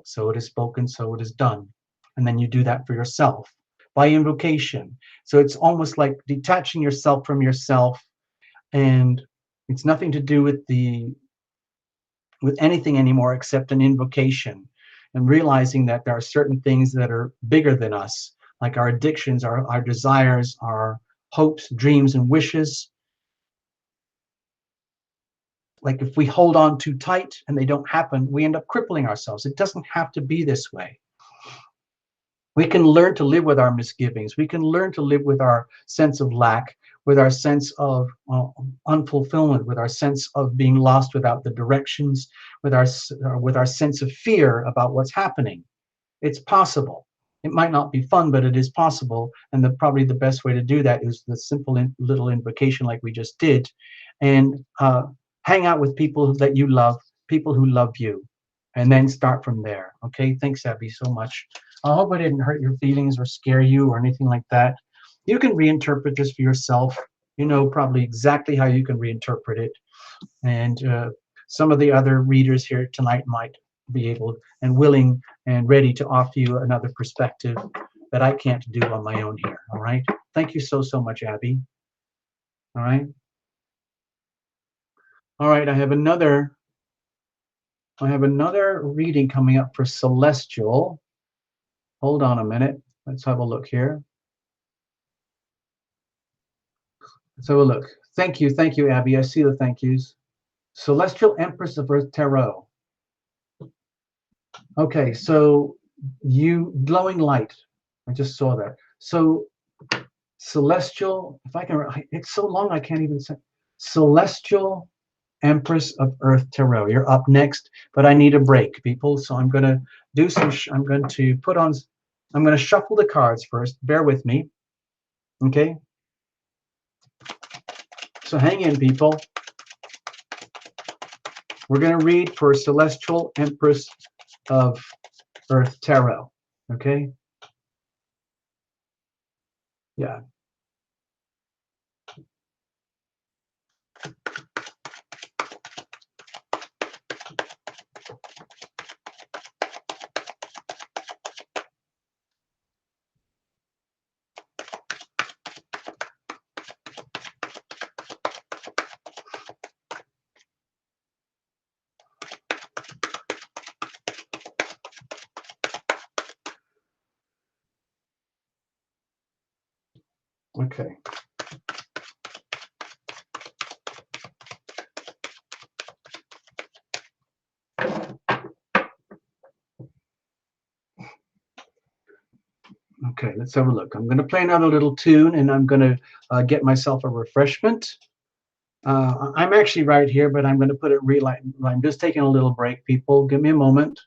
So it is spoken, so it is done. And then you do that for yourself by invocation. So it's almost like detaching yourself from yourself, and it's nothing to do with anything anymore except an invocation, and realizing that there are certain things that are bigger than us, like our addictions, our desires, our hopes, dreams, and wishes. Like if we hold on too tight and they don't happen, we end up crippling ourselves. It doesn't have to be this way. We can learn to live with our misgivings. We can learn to live with our sense of lack, with our sense of unfulfillment, with our sense of being lost without the directions, with our sense of fear about what's happening. It's possible. It might not be fun, but it is possible. And probably the best way to do that is the simple little invocation like we just did, and hang out with people that you love, people who love you, and then start from there. Okay, thanks, Abby, so much. I hope I didn't hurt your feelings or scare you or anything like that. You can reinterpret this for yourself. You know probably exactly how you can reinterpret it. And some of the other readers here tonight might be able and willing and ready to offer you another perspective that I can't do on my own here. All right. Thank you so, so much, Abby. All right. All right. I have another reading coming up for Celestial. Hold on a minute. Let's have a look here. Let's have a look. Thank you. Thank you, Abby. I see the thank yous. Celestial Empress of Earth Tarot. Okay, so you glowing light. I just saw that. So Celestial, if I can, it's so long I can't even say. Celestial Empress of Earth Tarot. You're up next, but I need a break, people. So I'm going to do some, I'm going to put on, I'm going to shuffle the cards first. Bear with me. Okay. So hang in, people. We're going to read for Celestial Empress of Earth Tarot. Okay. Yeah. Okay. Okay, let's have a look. I'm going to play another little tune, and I'm going to get myself a refreshment. I'm actually right here, but I'm going to put it I'm just taking a little break, people. Give me a moment.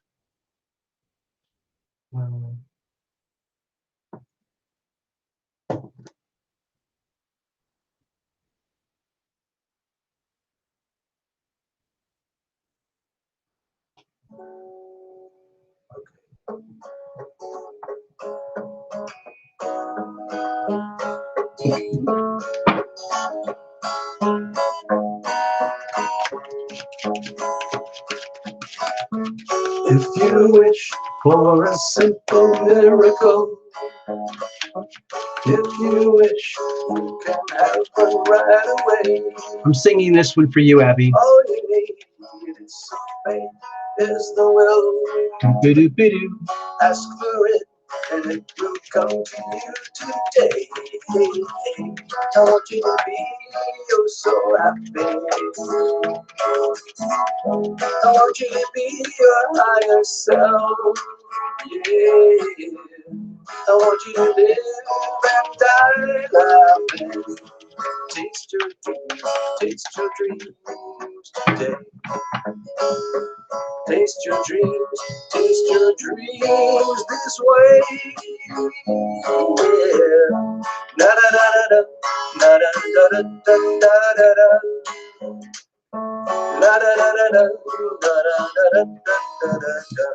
If you wish for a simple miracle, if you wish, you can have one right away. I'm singing this one for you, Abby. All you need is some faith, is the will. Do-do-do-do. Ask for it, and it will come to you today. I want you to be oh so happy. I want you to be your higher self. Yeah. I want you to live and die laughing. Taste your dreams, today. Taste your dreams this way. Yeah. Na da da da da, na da da da da da da da. La da da da da, da da da da da da.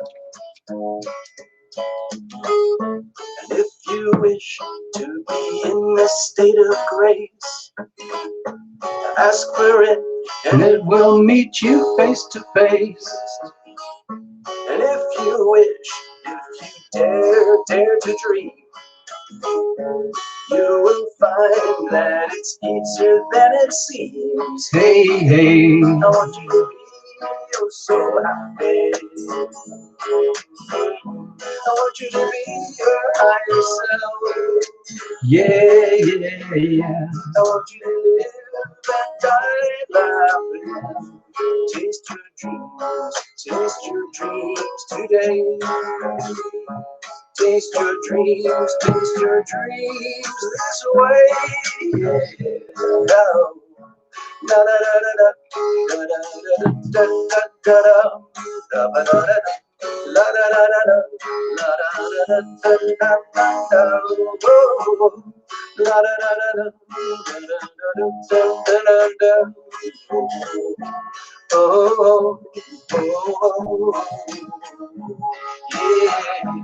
And if you wish to be in a state of grace, ask for it, and it will meet you face to face. and if you wish, if you dare to dream, you will find that it's easier than it seems. Hey, hey. I want you to be so happy. I want you to be your higher self. Yeah, yeah, yeah. I want you to live and die laughing. Taste your dreams today. Taste your dreams this way. Now, da da da da da da da da da da da da. La da da da da, la da da da da da da. La da da da da, da da da da. Oh, oh, yeah.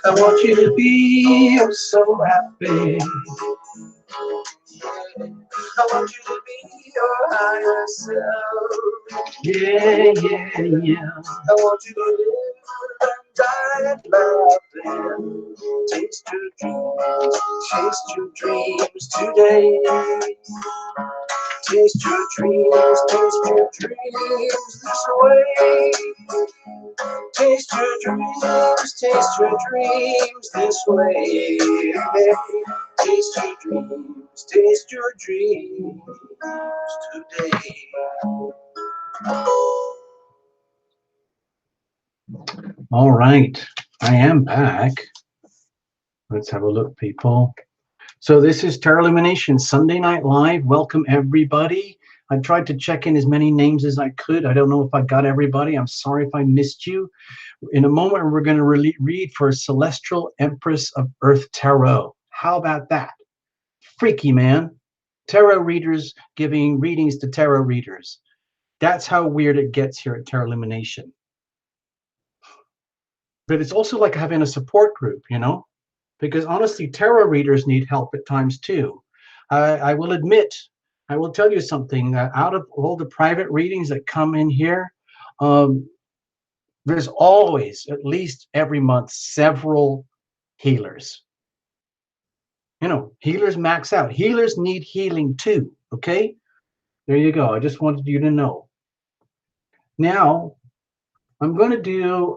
I want you to be so happy. I want you to be your higher self. Yeah, yeah, yeah. I want you to live and die laughing. Taste your dreams today. Taste your dreams this way. Taste your dreams this way. Taste your dreams today. All right, I am back. Let's have a look, people. So this is Terror Illumination Sunday Night Live. Welcome, everybody. I tried to check in as many names as I could. I don't know if I got everybody. I'm sorry if I missed you. In a moment, we're going to read for Celestial Empress of Earth Tarot. How about that? Freaky, man. Tarot readers giving readings to tarot readers. That's how weird it gets here at Terror Illumination. But it's also like having a support group, you know? Because honestly, tarot readers need help at times too. I will admit, I will tell you something, that out of all the private readings that come in here, there's always, at least every month, several healers. You know, healers max out. Healers need healing too, okay? There you go. I just wanted you to know. Now, I'm going to do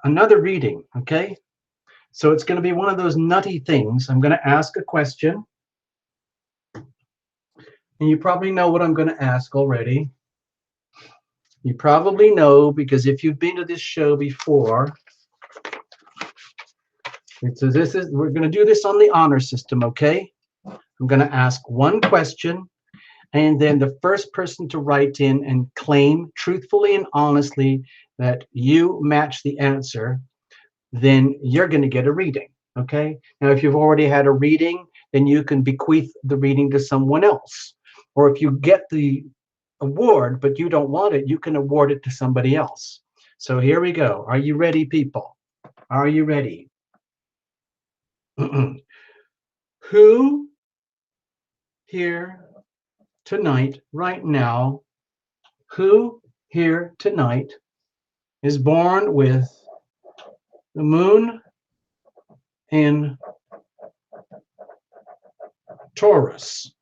another reading, okay? So it's going to be one of those nutty things. I'm going to ask a question. And you probably know what I'm going to ask already. You probably know, because if you've been to this show before, so we're going to do this on the honor system, okay? I'm going to ask one question, and then the first person to write in and claim truthfully and honestly that you match the answer, then you're going to get a reading, okay? Now, if you've already had a reading, then you can bequeath the reading to someone else. Or if you get the award, but you don't want it, you can award it to somebody else. So here we go. Are you ready, people? Are you ready? Who here tonight, right now, who here tonight is born with the moon in Taurus?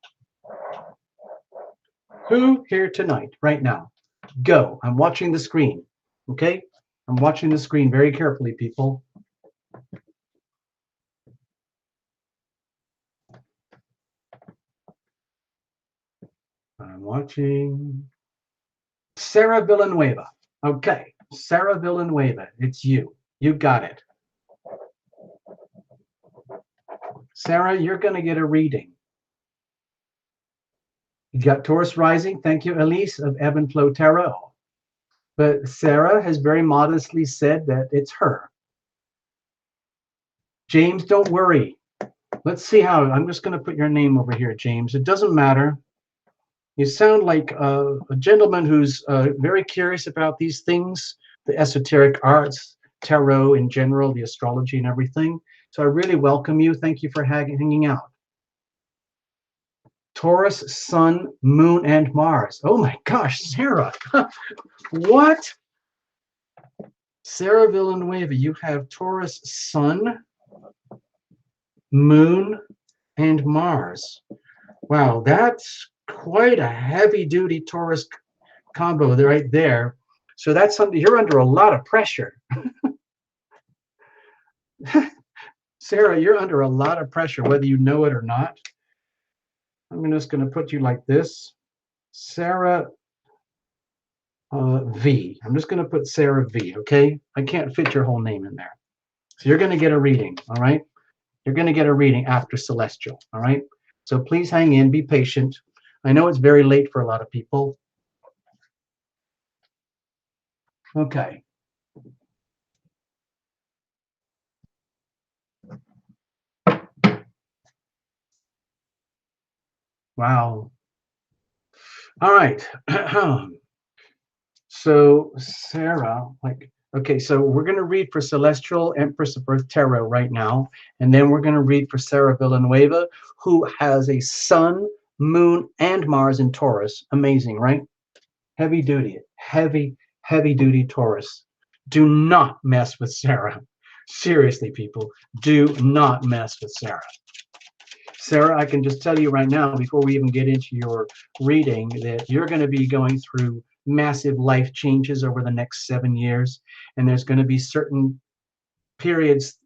Who here tonight, right now? Go. I'm watching the screen. Okay? I'm watching the screen very carefully, people. I'm watching. Sarah Villanueva. Okay. Sarah Villanueva. It's you. You got it. Sarah, you're going to get a reading. You got Taurus rising. Thank you, Elise of Ebb and Flow Tarot. But Sarah has very modestly said that it's her. James, don't worry. Let's see how. I'm just going to put your name over here, James. It doesn't matter. You sound like a gentleman who's very curious about these things, the esoteric arts, tarot in general, the astrology and everything. So I really welcome you. Thank you for hanging out. Taurus, Sun, Moon, and Mars. Oh my gosh, Sarah. What? Sarah Villanueva, you have Taurus, Sun, Moon, and Mars. Wow, that's quite a heavy-duty Taurus combo right there. So that's something, you're under a lot of pressure. Sarah, you're under a lot of pressure, whether you know it or not. I'm just going to put you like this. Sarah V. I'm just going to put Sarah V, okay? I can't fit your whole name in there. So you're going to get a reading, all right? You're going to get a reading after Celestial, all right? So please hang in, be patient. I know it's very late for a lot of people. Okay. Wow. All right. So Sarah, okay, so we're going to read for Celestial Empress of Earth Tarot right now, and then we're going to read for Sarah Villanueva, who has a Sun, Moon, and Mars in Taurus. Amazing, right? Heavy duty, heavy duty Taurus. Do not mess with Sarah. Seriously, people, do not mess with Sarah. Sarah, I can just tell you right now, before we even get into your reading, that you're going to be going through massive life changes over the next 7 years. And there's going to be certain periods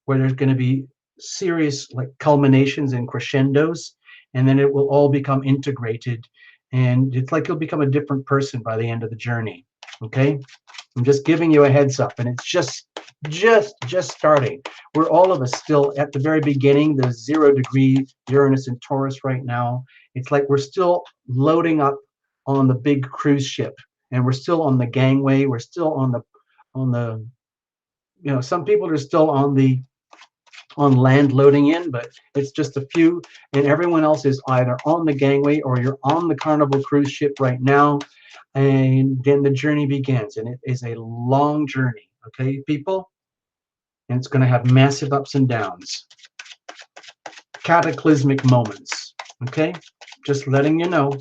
where there's going to be serious like culminations and crescendos. And then it will all become integrated. And it's like you'll become a different person by the end of the journey. Okay? I'm just giving you a heads up. And it's just starting. We're all of us still at the very beginning, the 0 degree Uranus and Taurus right now. It's like we're still loading up on the big cruise ship, and we're still on the gangway. We're still on the, you know, some people are still on land loading in, but it's just a few, and everyone else is either on the gangway or you're on the Carnival cruise ship right now, and then the journey begins, and it is a long journey. Okay, people? And it's going to have massive ups and downs, cataclysmic moments. Okay, just letting you know.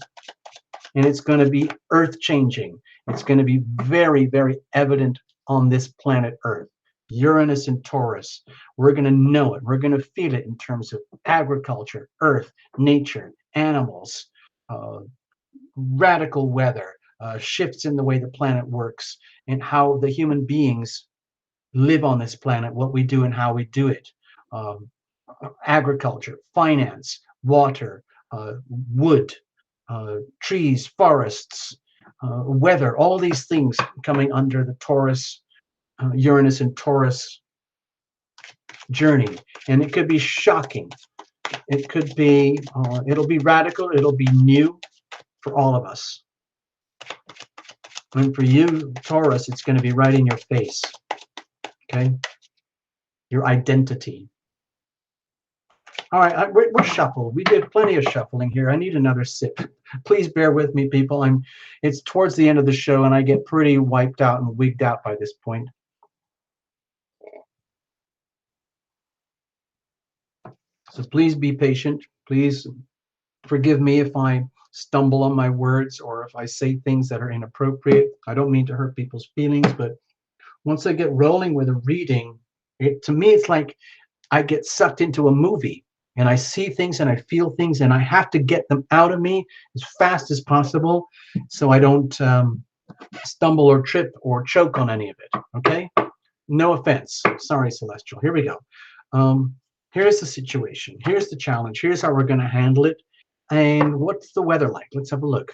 And it's going to be earth-changing. It's going to be very, very evident on this planet Earth. Uranus and Taurus. We're going to know it. We're going to feel it in terms of agriculture, earth, nature, animals, radical weather, shifts in the way the planet works, and how the human beings live on this planet, what we do and how we do it. Agriculture, finance, water, wood, trees, forests, weather, all these things coming under the Taurus, Uranus and Taurus journey. And it could be shocking. It could be, it'll be radical, it'll be new for all of us. And for you, Taurus, it's going to be right in your face. Okay? Your identity. All right, we're shuffled. We did plenty of shuffling here. I need another sip. Please bear with me, people. It's towards the end of the show, and I get pretty wiped out and wigged out by this point. So please be patient. Please forgive me if I stumble on my words or if I say things that are inappropriate. I don't mean to hurt people's feelings, but once I get rolling with a reading, to me, it's like I get sucked into a movie. And I see things and I feel things and I have to get them out of me as fast as possible so I don't stumble or trip or choke on any of it, okay? No offense. Sorry, Celestial. Here we go. Here's the situation. Here's the challenge. Here's how we're going to handle it. And what's the weather like? Let's have a look.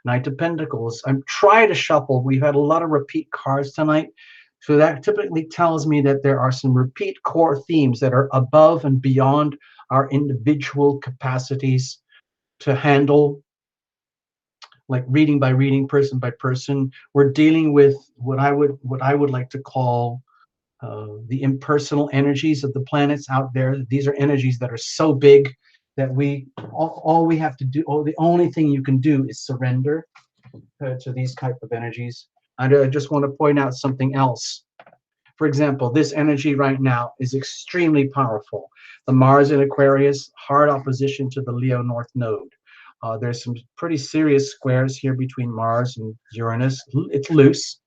Knight of Pentacles. I'm trying to shuffle. We've had a lot of repeat cards tonight. So that typically tells me that there are some repeat core themes that are above and beyond our individual capacities to handle like reading by reading, person by person. We're dealing with what I would like to call the impersonal energies of the planets out there. These are energies that are so big that all we have to do, or the only thing you can do is surrender to these type of energies. And I just want to point out something else. For example, this energy right now is extremely powerful. The Mars in Aquarius, hard opposition to the Leo North Node. There's some pretty serious squares here between Mars and Uranus. It's loose.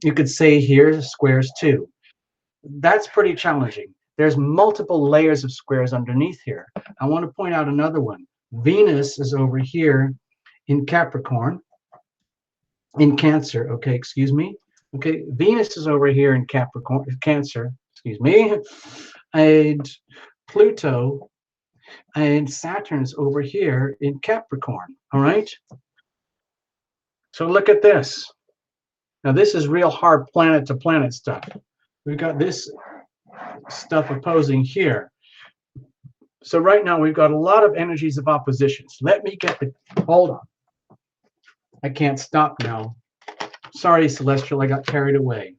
You could say here squares too. That's pretty challenging. There's multiple layers of squares underneath here. I want to point out another one. Venus is over here in Capricorn, in Cancer. Okay, excuse me. Okay, Venus is over here in Capricorn, Cancer, excuse me, and Pluto and Saturn's over here in Capricorn. All right. So look at this. Now this is real hard planet to planet stuff. We've got this stuff opposing here. So right now we've got a lot of energies of oppositions. Let me get the, hold on. I can't stop now. Sorry, Celestial, I got carried away.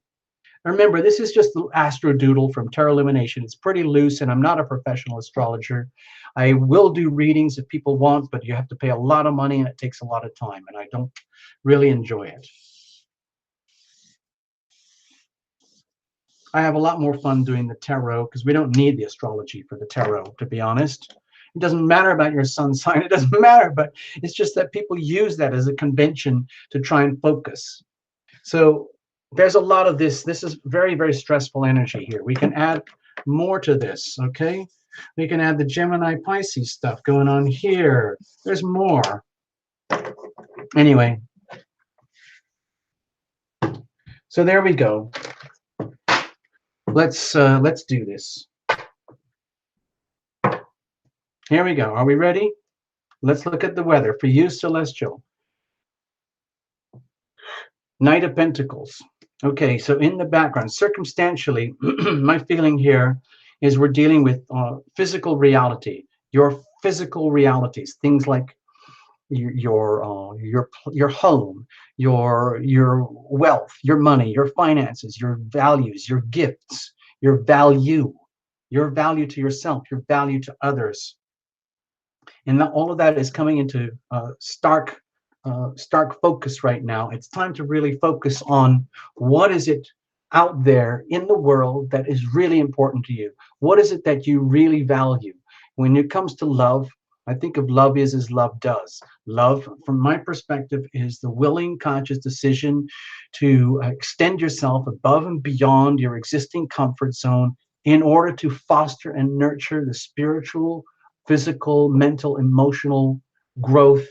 Remember, this is just the astro doodle from Tarot Lumination. It's pretty loose, and I'm not a professional astrologer. I will do readings if people want, but you have to pay a lot of money, and it takes a lot of time, and I don't really enjoy it. I have a lot more fun doing the tarot because we don't need the astrology for the tarot, to be honest. It doesn't matter about your sun sign. It doesn't matter, but it's just that people use that as a convention to try and focus. So there's a lot of this. This is very, very stressful energy here. We can add more to this, okay? We can add the Gemini Pisces stuff going on here. There's more. Anyway. So there we go. Let's do this. Here we go. Are we ready? Let's look at the weather for you, Celestial. Knight of Pentacles. Okay, so in the background, circumstantially, my feeling here is we're dealing with physical reality, your physical realities, things like your home, your wealth, your money, your finances, your values, your gifts, your value to yourself, your value to others, and all of that is coming into stark focus right now. It's time to really focus on what is it out there in the world that is really important to you. What is it that you really value? When it comes to love, I think of love is as love does. Love, from my perspective, is the willing, conscious decision to extend yourself above and beyond your existing comfort zone in order to foster and nurture the spiritual, physical, mental, emotional growth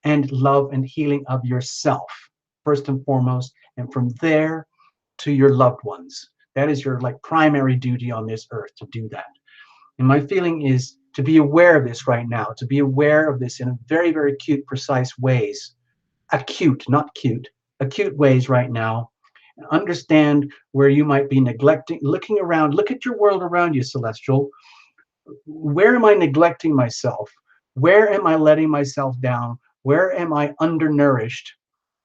and love and healing of yourself, first and foremost, and from there to your loved ones. That is your primary duty on this earth, to do that. And my feeling is to be aware of this right now, to be aware of this in very, very acute, precise ways. Acute, not cute, acute ways right now. Understand where you might be neglecting, looking around, look at your world around you, Celestial. Where am I neglecting myself? Where am I letting myself down? Where am I undernourished?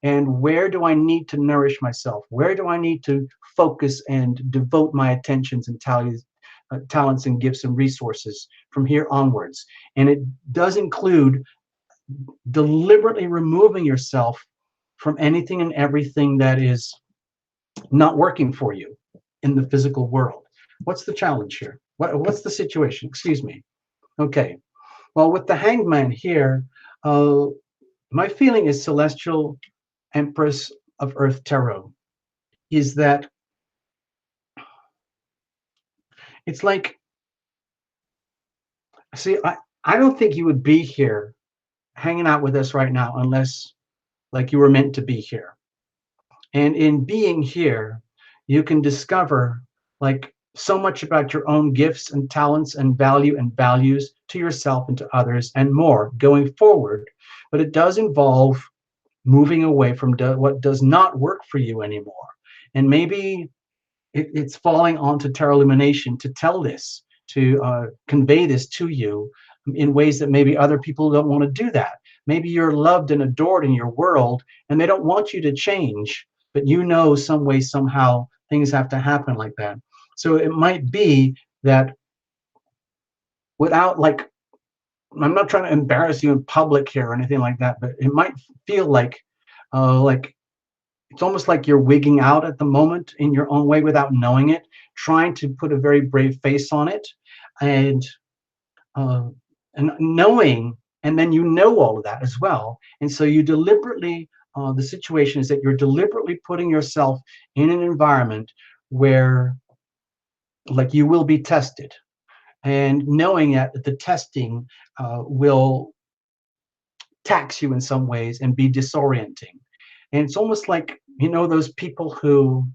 And where do I need to nourish myself? Where do I need to focus and devote my attentions and talents and gifts and resources from here onwards? And it does include deliberately removing yourself from anything and everything that is not working for you in the physical world. What's the challenge here? What's the situation? Excuse me. Okay. Well, with the Hangman here, my feeling is, Celestial Empress of Earth Tarot, is that it's like, see, I don't think you would be here hanging out with us right now unless you were meant to be here. And in being here, you can discover so much about your own gifts and talents and value and values to yourself and to others and more going forward. But it does involve moving away from what does not work for you anymore. And maybe it's falling onto Tarot Illumination to tell this, to convey this to you in ways that maybe other people don't want to do that. Maybe you're loved and adored in your world, and they don't want you to change, but you know some way, somehow, things have to happen like that. So it might be that without, like, I'm not trying to embarrass you in public here or anything like that, but it might feel like it's almost like you're wigging out at the moment in your own way without knowing it, trying to put a very brave face on it, and uh, and knowing, and then you know all of that as well, and so you deliberately. The situation is that you're deliberately putting yourself in an environment where, like, you will be tested, and knowing that the testing will tax you in some ways and be disorienting. And it's almost like, those people who,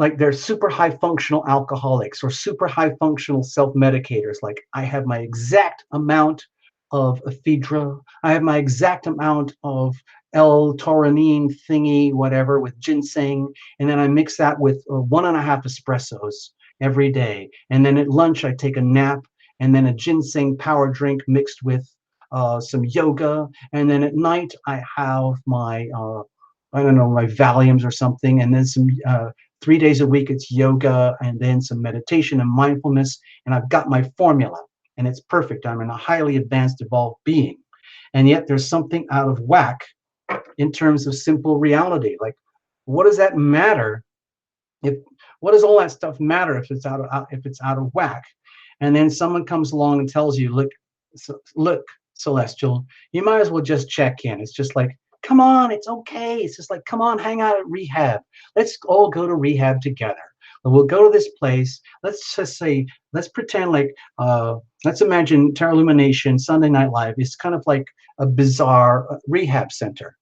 like, they're super high functional alcoholics or super high functional self-medicators. Like, I have my exact amount of ephedra, I have my exact amount of L-tauronine thingy, whatever, with ginseng, and then I mix that with 1.5 espressos every day. And then at lunch, I take a nap, and then a ginseng power drink mixed with some yoga. And then at night, I have my, I don't know, my Valiums or something, and then some 3 days a week, it's yoga and then some meditation and mindfulness. And I've got my formula, and it's perfect. I'm in a highly advanced, evolved being. And yet there's something out of whack in terms of simple reality. Like, what does that matter? If what does all that stuff matter if it's out of whack? And then someone comes along and tells you, look, Celestial, you might as well just check in. It's just like, come on, it's okay. It's just like, come on, hang out at rehab. Let's all go to rehab together. We'll go to this place. Let's just say, let's pretend like, let's imagine Terra Illumination, Sunday Night Live is kind of like a bizarre rehab center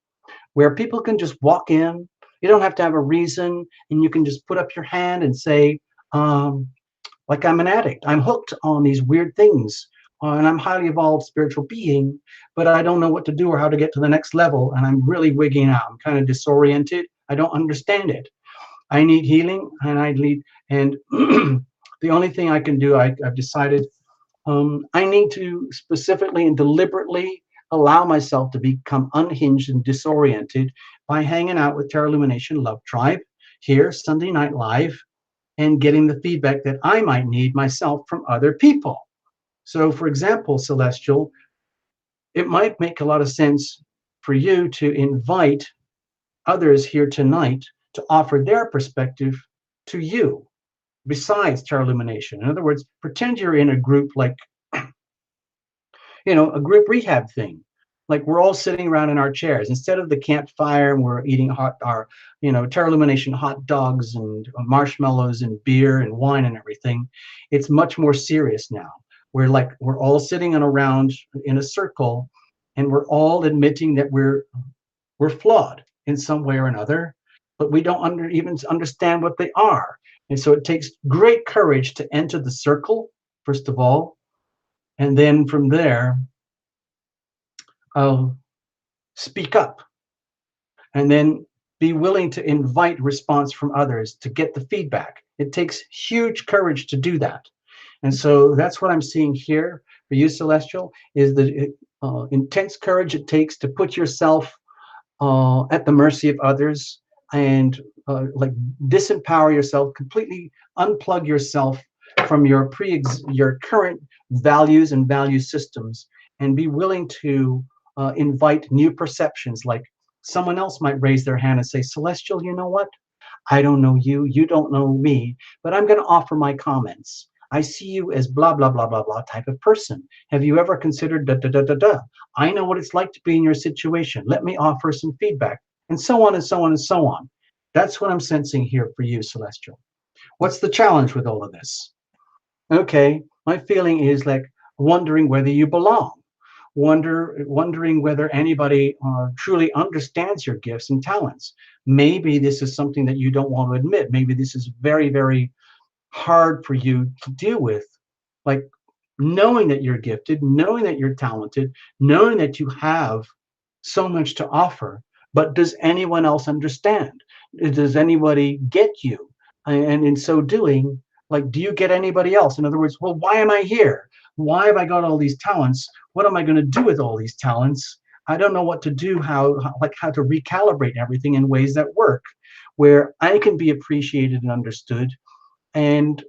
where people can just walk in. You don't have to have a reason, and you can just put up your hand and say, um, like, I'm an addict. I'm hooked on these weird things, and I'm a highly evolved spiritual being, but I don't know what to do or how to get to the next level, and I'm really wigging out. I'm kind of disoriented. I don't understand it. I need healing, and and the only thing I can do, I've decided, I need to specifically and deliberately allow myself to become unhinged and disoriented by hanging out with Terra Illumination Love Tribe here, Sunday Night Live, and getting the feedback that I might need myself from other people. So, for example, Celestial, it might make a lot of sense for you to invite others here tonight to offer their perspective to you besides Terra Illumination. In other words, pretend you're in a group, like, a group rehab thing. Like, we're all sitting around in our chairs instead of the campfire, and we're eating Terra Illumination hot dogs and marshmallows and beer and wine and everything. It's much more serious now. We're all sitting around in a circle, and we're all admitting that we're flawed in some way or another, but we don't even understand what they are. And so it takes great courage to enter the circle, first of all, and then from there, speak up, and then be willing to invite response from others to get the feedback. It takes huge courage to do that. And so that's what I'm seeing here for you, Celestial, is the intense courage it takes to put yourself at the mercy of others, and like, disempower yourself, completely unplug yourself from your current values and value systems, and be willing to invite new perceptions. Like, someone else might raise their hand and say, Celestial, you know what? I don't know you, you don't know me, but I'm going to offer my comments. I see you as blah, blah, blah, blah, blah type of person. Have you ever considered da, da, da, da, da? I know what it's like to be in your situation. Let me offer some feedback, and so on and so on and so on. That's what I'm sensing here for you, Celestial. What's the challenge with all of this? Okay, my feeling is like wondering whether you belong, wondering whether anybody truly understands your gifts and talents. Maybe this is something that you don't want to admit. Maybe this is very, very hard for you to deal with, like, knowing that you're gifted, knowing that you're talented, knowing that you have so much to offer, but does anyone else understand? Does anybody get you? And in so doing, like, do you get anybody else? In other words, well, why am I here? Why have I got all these talents? What am I going to do with all these talents? I don't know what to do, how to recalibrate everything in ways that work, where I can be appreciated and understood, and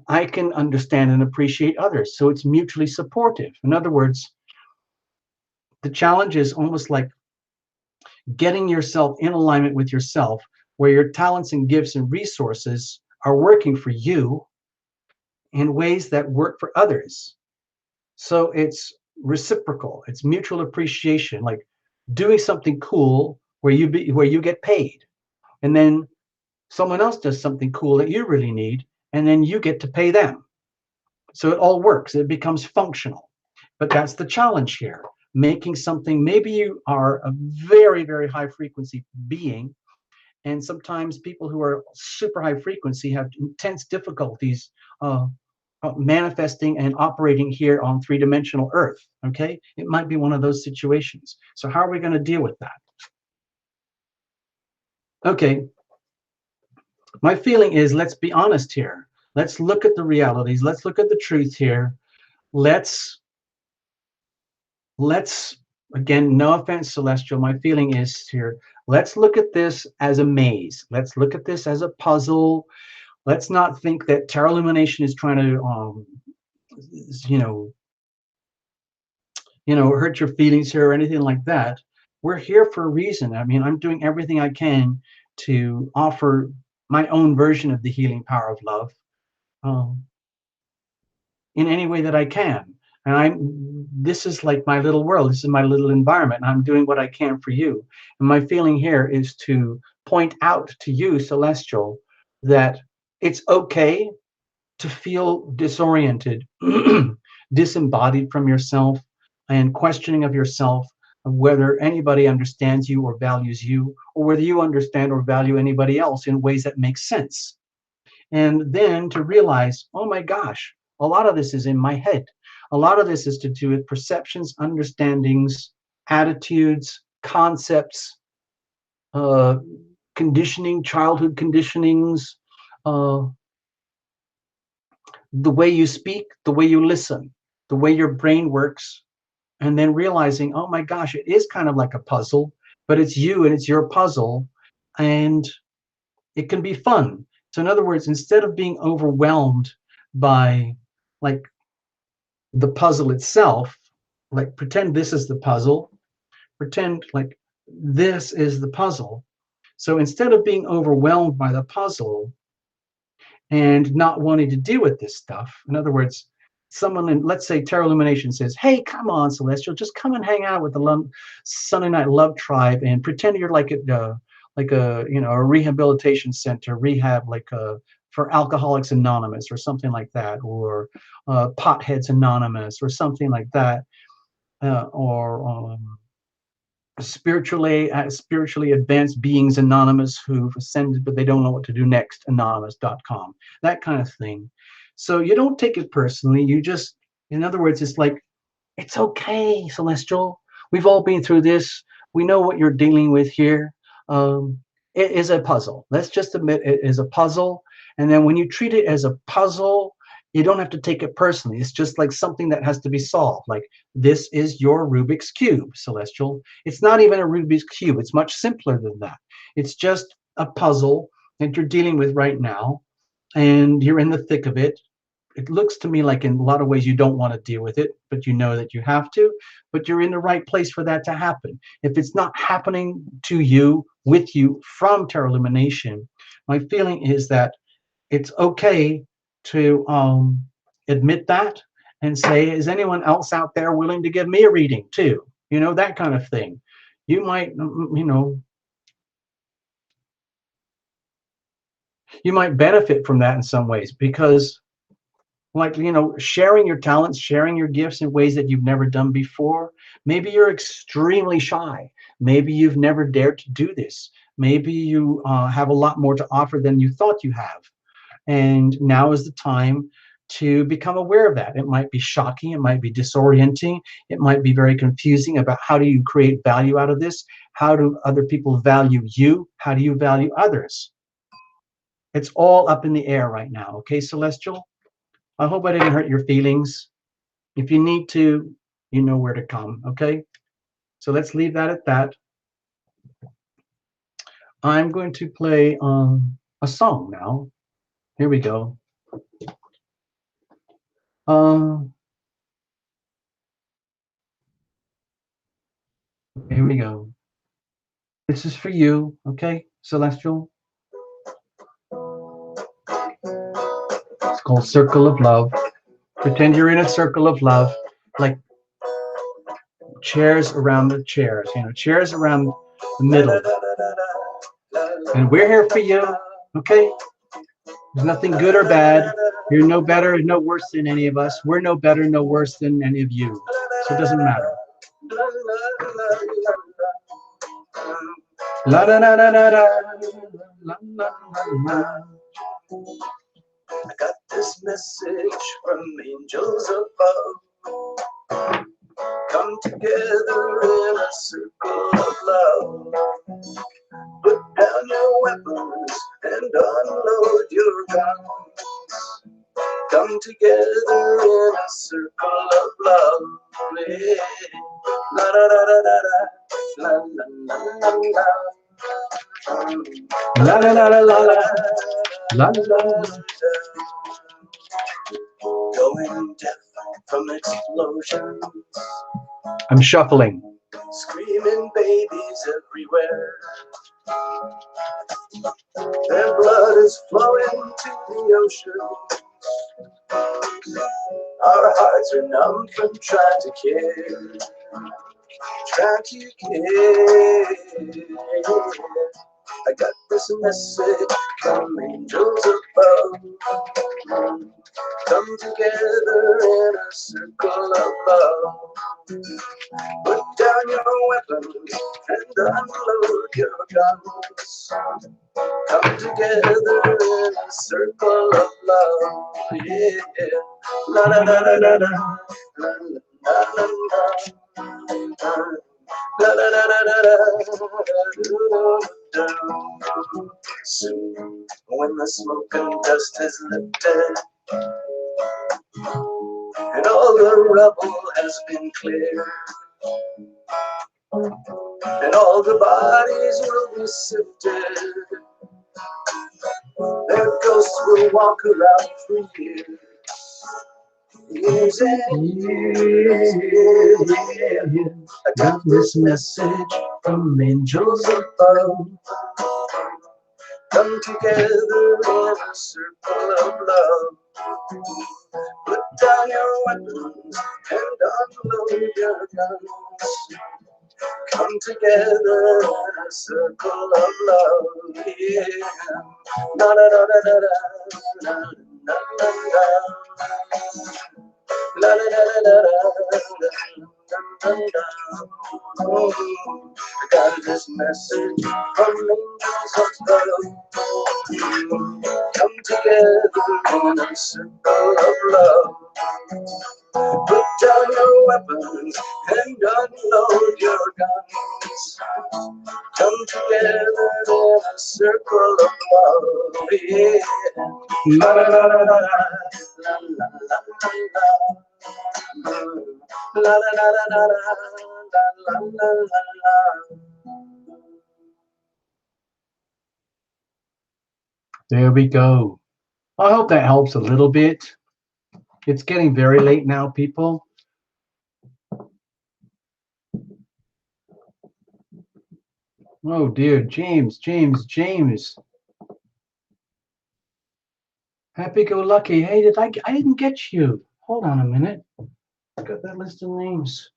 I can understand and appreciate others. So it's mutually supportive. In other words, the challenge is almost like getting yourself in alignment with yourself, where your talents and gifts and resources are working for you in ways that work for others. So it's reciprocal, it's mutual appreciation, like doing something cool where you get paid, and then someone else does something cool that you really need, and then you get to pay them. So it all works, it becomes functional. But that's the challenge here, making something. Maybe you are a very, very high frequency being, and sometimes people who are super high frequency have intense difficulties uh, manifesting and operating here on three-dimensional Earth. Okay, it might be one of those situations. So how are we going to deal with that? Okay, my feeling is, let's be honest here. Let's look at the realities. Let's look at the truth here. Let's again, no offense, Celestial, my feeling is here, let's look at this as a maze. Let's look at this as a puzzle. Let's not think that Tarot Illumination is trying to you know hurt your feelings here or anything like that. We're here for a reason. I mean, I'm doing everything I can to offer my own version of the healing power of love, um, in any way that I can. And this is like my little world. This is my little environment. And I'm doing what I can for you. And my feeling here is to point out to you, Celestial, that it's okay to feel disoriented, disembodied from yourself, and questioning of yourself, of whether anybody understands you or values you, or whether you understand or value anybody else in ways that make sense. And then to realize, oh my gosh, a lot of this is in my head. A lot of this is to do with perceptions, understandings, attitudes, concepts, uh, conditioning, childhood conditionings, uh, the way you speak, the way you listen, the way your brain works, and then realizing, oh my gosh, it is kind of like a puzzle, but it's you and it's your puzzle, and it can be fun. So in other words, instead of being overwhelmed by like the puzzle itself, like pretend this is the puzzle, pretend like this is the puzzle. So instead of being overwhelmed by the puzzle and not wanting to deal with this stuff, in other words, someone in, let's say, Tarot Illumination says, hey, come on, Celestial, just come and hang out with the Sunday Night Love Tribe and pretend you're like a a rehabilitation center, rehab, for Alcoholics Anonymous or something like that, or Potheads Anonymous or something like that, or spiritually advanced beings Anonymous who've ascended but they don't know what to do next, anonymous.com, that kind of thing. So you don't take it personally. You just, in other words, it's like, it's okay, Celestial, we've all been through this, we know what you're dealing with here. It is a puzzle. Let's just admit it is a puzzle. And then when you treat it as a puzzle, you don't have to take it personally. It's just like something that has to be solved. Like, this is your Rubik's Cube, Celestial. It's not even a Rubik's Cube. It's much simpler than that. It's just a puzzle that you're dealing with right now, and you're in the thick of it. It looks to me like in a lot of ways you don't want to deal with it, but you know that you have to, but you're in the right place for that to happen. If it's not happening to you, with you, from Tarot Illumination, my feeling is that it's okay to admit that and say, is anyone else out there willing to give me a reading too? That kind of thing. You might, you might benefit from that in some ways, because like, sharing your talents, sharing your gifts in ways that you've never done before. Maybe you're extremely shy. Maybe you've never dared to do this. Maybe you have a lot more to offer than you thought you have. And now is the time to become aware of that. It might be shocking. It might be disorienting. It might be very confusing about how do you create value out of this? How do other people value you? How do you value others? It's all up in the air right now. Okay, Celestial? I hope I didn't hurt your feelings. If you need to, you know where to come, okay? So let's leave that at that. I'm going to play a song now. Here we go. Here we go. This is for you, okay, Celestial? It's called Circle of Love. Pretend you're in a circle of love, like chairs around the chairs, you know, chairs around the middle. And we're here for you, okay? There's nothing good or bad. You're no better, no worse than any of us. We're no better, no worse than any of you. So it doesn't matter. La da da da da da, la la la la. I got this message from angels above. Come together in a circle of love. Put down your weapons and unload your guns. Come together in a circle of love. Yeah. La da da da da da. La la la la la. La la la la la la. La la la. Going deaf from explosions. I'm shuffling. Screaming babies everywhere. Their blood is flowing to the ocean. Our hearts are numb from trying to care. Trying to care. I got this message from angels above. Come together in a circle of love. Put down your weapons and unload your guns. Come together in a circle of love. Yeah. La la la la la la. La la la la. La la la la la la. Soon, when the smoke and dust is lifted, and all the rubble has been cleared, and all the bodies will be sifted, their ghosts will walk around for years. Years and years, I got this message from angels above. Come together in a circle of love. Put down your weapons and unload your guns. Come together in a circle of love. Yeah. La la la la la la la la la. La la la la la la la. I got this message from angels above. Come together in a circle of love. Put down your weapons and unload your guns. Come together in a circle of love. Yeah. La la la la la la la la la. La la la la la la la la la. There we go. I hope that helps a little bit. It's getting very late now, people. Oh dear, James. Happy-go-lucky. Hey, I didn't get you. Hold on a minute. I got that list of names.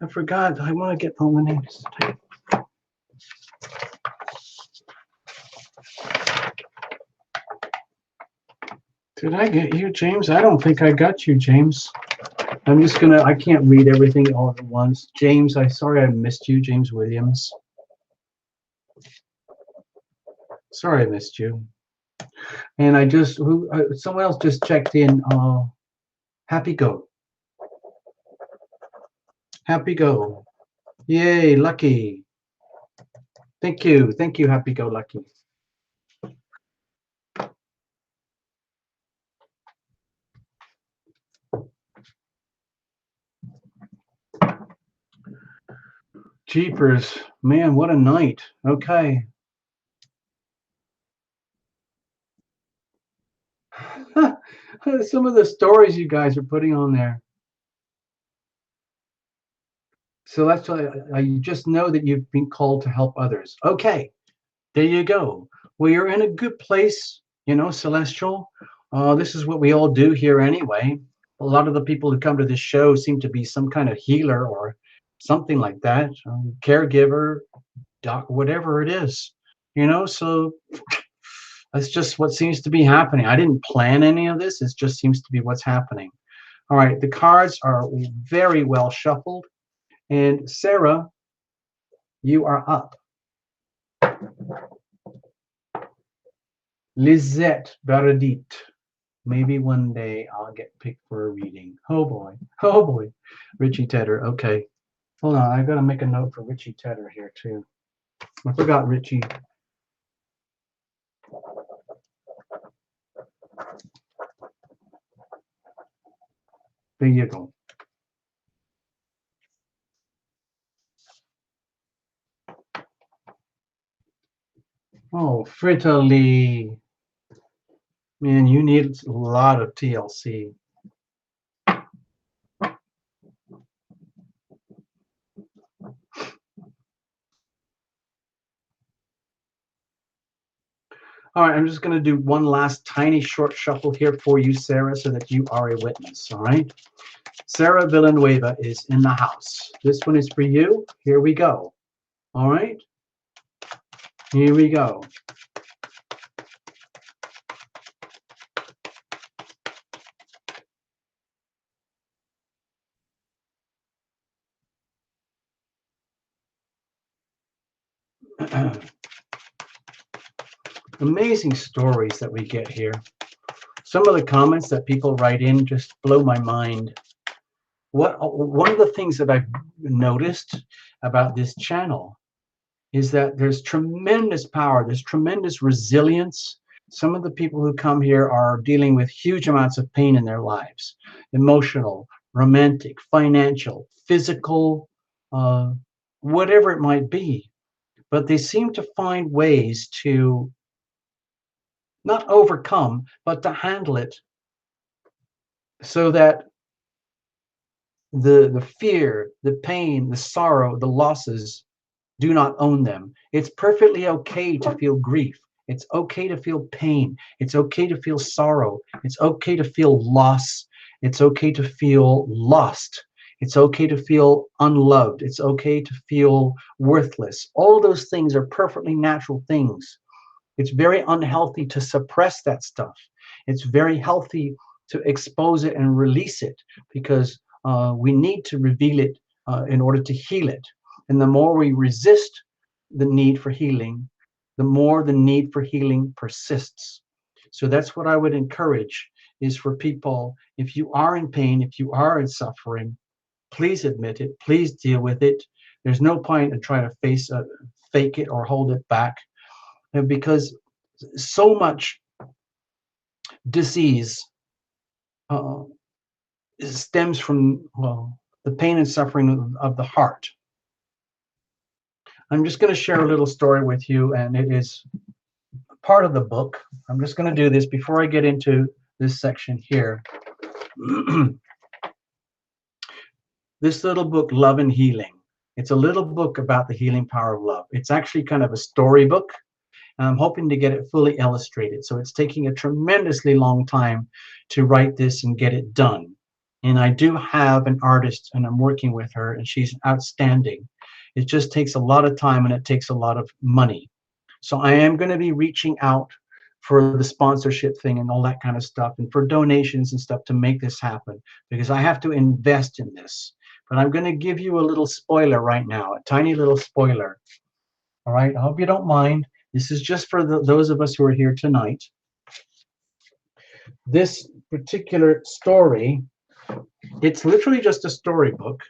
I forgot. I want to get all the names. Did I get you, James? I don't think I got you, James. I can't read everything all at once. James, sorry I missed you, James Williams. Sorry I missed you. And someone else just checked in. Happy Go. Happy Go. Yay, Lucky. Thank you, Happy Go Lucky. Jeepers, man, what a night. Okay. Some of the stories you guys are putting on there. So that's why I just know that you've been called to help others. Okay, there you go. Well, you're in a good place, you know, Celestial. This is what we all do here anyway. A lot of the people who come to this show seem to be some kind of healer or something like that, caregiver, doc, whatever it is, you know. So that's just what seems to be happening. I didn't plan any of this. It just seems to be what's happening. All right, the cards are very well shuffled. And Sarah, you are up. Lisette Baradit. Maybe one day I'll get picked for a reading. Oh boy. Oh boy. Richie Tedder. Okay. Hold on. I got to make a note for Richie Tedder here too. I forgot Richie. There you go. Oh, Fritaly. Man, you need a lot of TLC. All right, I'm just going to do one last tiny short shuffle here for you, Sarah, so that you are a witness. All right. Sarah Villanueva is in the house. This one is for you. Here we go. All right. Here we go. Amazing stories that we get here. Some of the comments that people write in just blow my mind. One of the things that I've noticed about this channel is that there's tremendous power, there's tremendous resilience. Some of the people who come here are dealing with huge amounts of pain in their lives, emotional, romantic, financial, physical, whatever it might be. But they seem to find ways to not overcome, but to handle it so that the fear, the pain, the sorrow, the losses do not own them. It's perfectly okay to feel grief. It's okay to feel pain. It's okay to feel sorrow. It's okay to feel loss. It's okay to feel lost. It's okay to feel unloved. It's okay to feel worthless. All those things are perfectly natural things. It's very unhealthy to suppress that stuff. It's very healthy to expose it and release it because we need to reveal it in order to heal it. And the more we resist the need for healing, the more the need for healing persists. So that's what I would encourage is for people, if you are in pain, if you are in suffering, please admit it, please deal with it. There's no point in trying to fake it or hold it back because so much disease uh, stems from, well, the pain and suffering of the heart. I'm just going to share a little story with you, and it is part of the book. I'm just going to do this before I get into this section here. This little book, Love and Healing. It's a little book about the healing power of love. It's actually kind of a storybook, and I'm hoping to get it fully illustrated. So it's taking a tremendously long time to write this and get it done. And I do have an artist, and I'm working with her, and she's outstanding. It just takes a lot of time, and it takes a lot of money. So I am going to be reaching out for the sponsorship thing and all that kind of stuff, and for donations and stuff to make this happen, because I have to invest in this. But I'm going to give you a little spoiler right now, a tiny little spoiler. All right, I hope you don't mind. This is just for those of us who are here tonight. This particular story, it's literally just a storybook,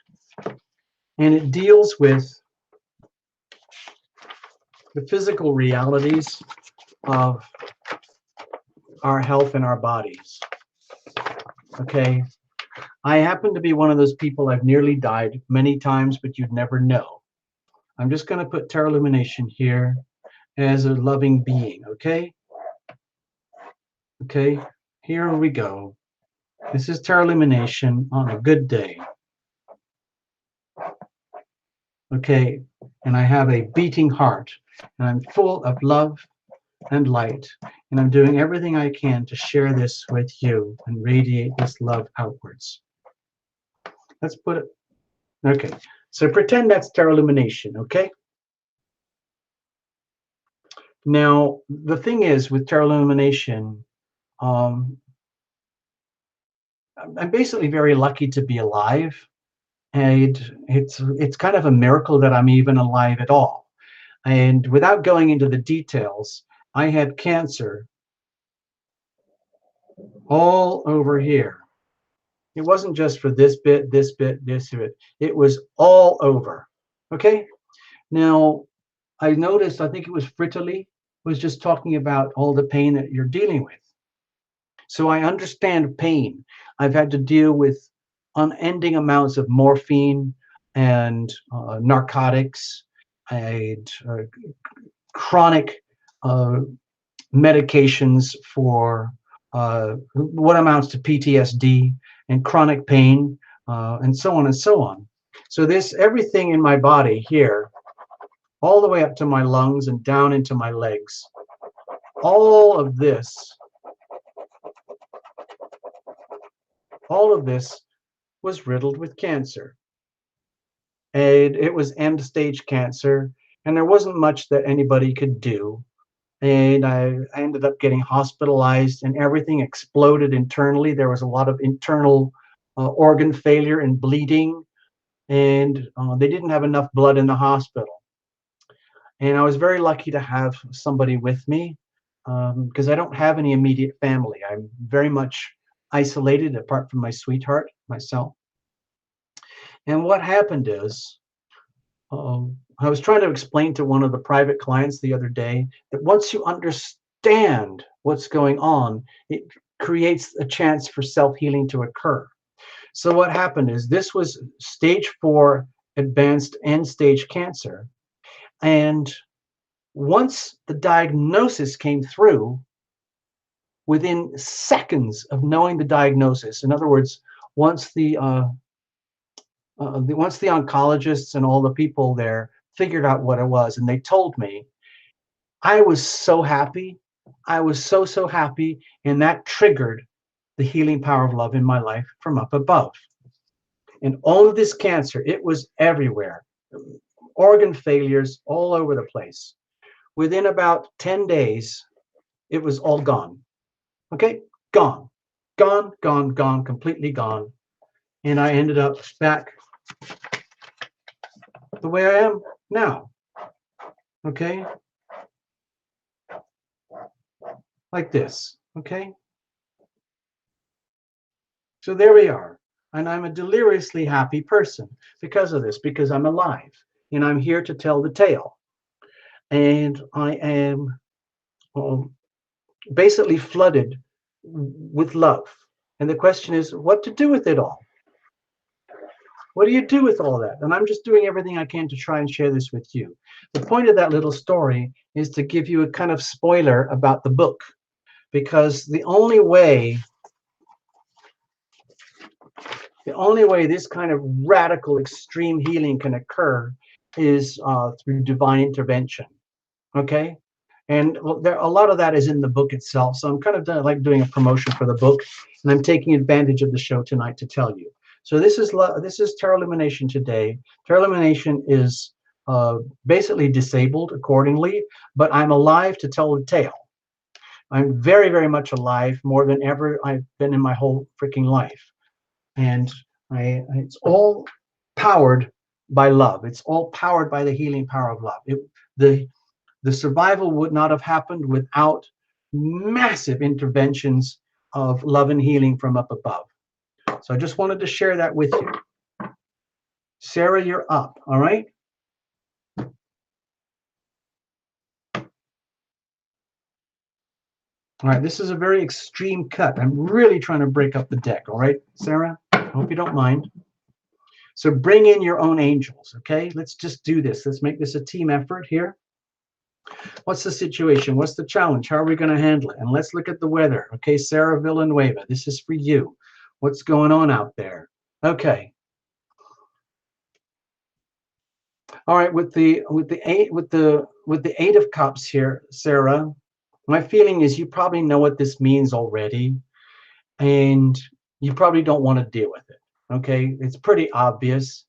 and it deals with the physical realities of our health and our bodies. Okay, I happen to be one of those people. I've nearly died many times, but you'd never know. I'm just going to put Terra Lumination here as a loving being, okay? Okay, here we go. This is Terra Lumination on a good day. Okay, and I have a beating heart, and I'm full of love and light, and I'm doing everything I can to share this with you and radiate this love outwards. Let's put it, okay, so pretend that's Terra Lumination, okay? Now, the thing is with Terra Lumination, I'm basically very lucky to be alive, and it's kind of a miracle that I'm even alive at all. And without going into the details, I had cancer all over here. It wasn't just for this bit, this bit, this bit. It was all over. Okay? Now, I noticed, I think it was Fritterly, was just talking about all the pain that you're dealing with. So I understand pain. I've had to deal with unending amounts of morphine and narcotics and chronic medications for what amounts to PTSD and chronic pain and so on and so on. So this, everything in my body here, all the way up to my lungs and down into my legs, all of this was riddled with cancer. And it was end stage cancer, and there wasn't much that anybody could do. And I ended up getting hospitalized, and everything exploded internally. There was a lot of internal organ failure and bleeding, and they didn't have enough blood in the hospital. And I was very lucky to have somebody with me because I don't have any immediate family. I'm very much isolated apart from my sweetheart, myself. And what happened is, I was trying to explain to one of the private clients the other day that once you understand what's going on, it creates a chance for self-healing to occur. So what happened is this was stage 4 advanced end-stage cancer. And once the diagnosis came through, within seconds of knowing the diagnosis, in other words, once the oncologists and all the people there figured out what it was and they told me, I was so happy. I was so happy, and that triggered the healing power of love in my life from up above. And all of this cancer, it was everywhere. Organ failures all over the place. Within about 10 days, it was all gone. Okay? Gone. Gone, gone, gone, completely gone. And I ended up back the way I am now. Okay? Like this. Okay? So there we are. And I'm a deliriously happy person because of this, because I'm alive and I'm here to tell the tale. And I am basically flooded with love. And the question is, what to do with it all? What do you do with all that? And I'm just doing everything I can to try and share this with you. The point of that little story is to give you a kind of spoiler about the book, because the only way this kind of radical extreme healing can occur is through divine intervention. Okay? And a lot of that is in the book itself. So I'm kind of like doing a promotion for the book, and I'm taking advantage of the show tonight to tell you. So this is Terra Lumination today. Terra Lumination is basically disabled accordingly, but I'm alive to tell the tale. I'm very, very much alive, more than ever I've been in my whole freaking life. And it's all powered by love. It's all powered by the healing power of love. The survival would not have happened without massive interventions of love and healing from up above. So I just wanted to share that with you. Sarah, you're up, all right? All right, this is a very extreme cut. I'm really trying to break up the deck, all right, Sarah? I hope you don't mind. So bring in your own angels, okay? Let's just do this. Let's make this a team effort here. What's the situation? What's the challenge? How are we going to handle it? And let's look at the weather. Okay, Sarah Villanueva, this is for you. What's going on out there? Okay. All right, with the eight of cups here, Sarah, my feeling is you probably know what this means already, and you probably don't want to deal with it. Okay, it's pretty obvious,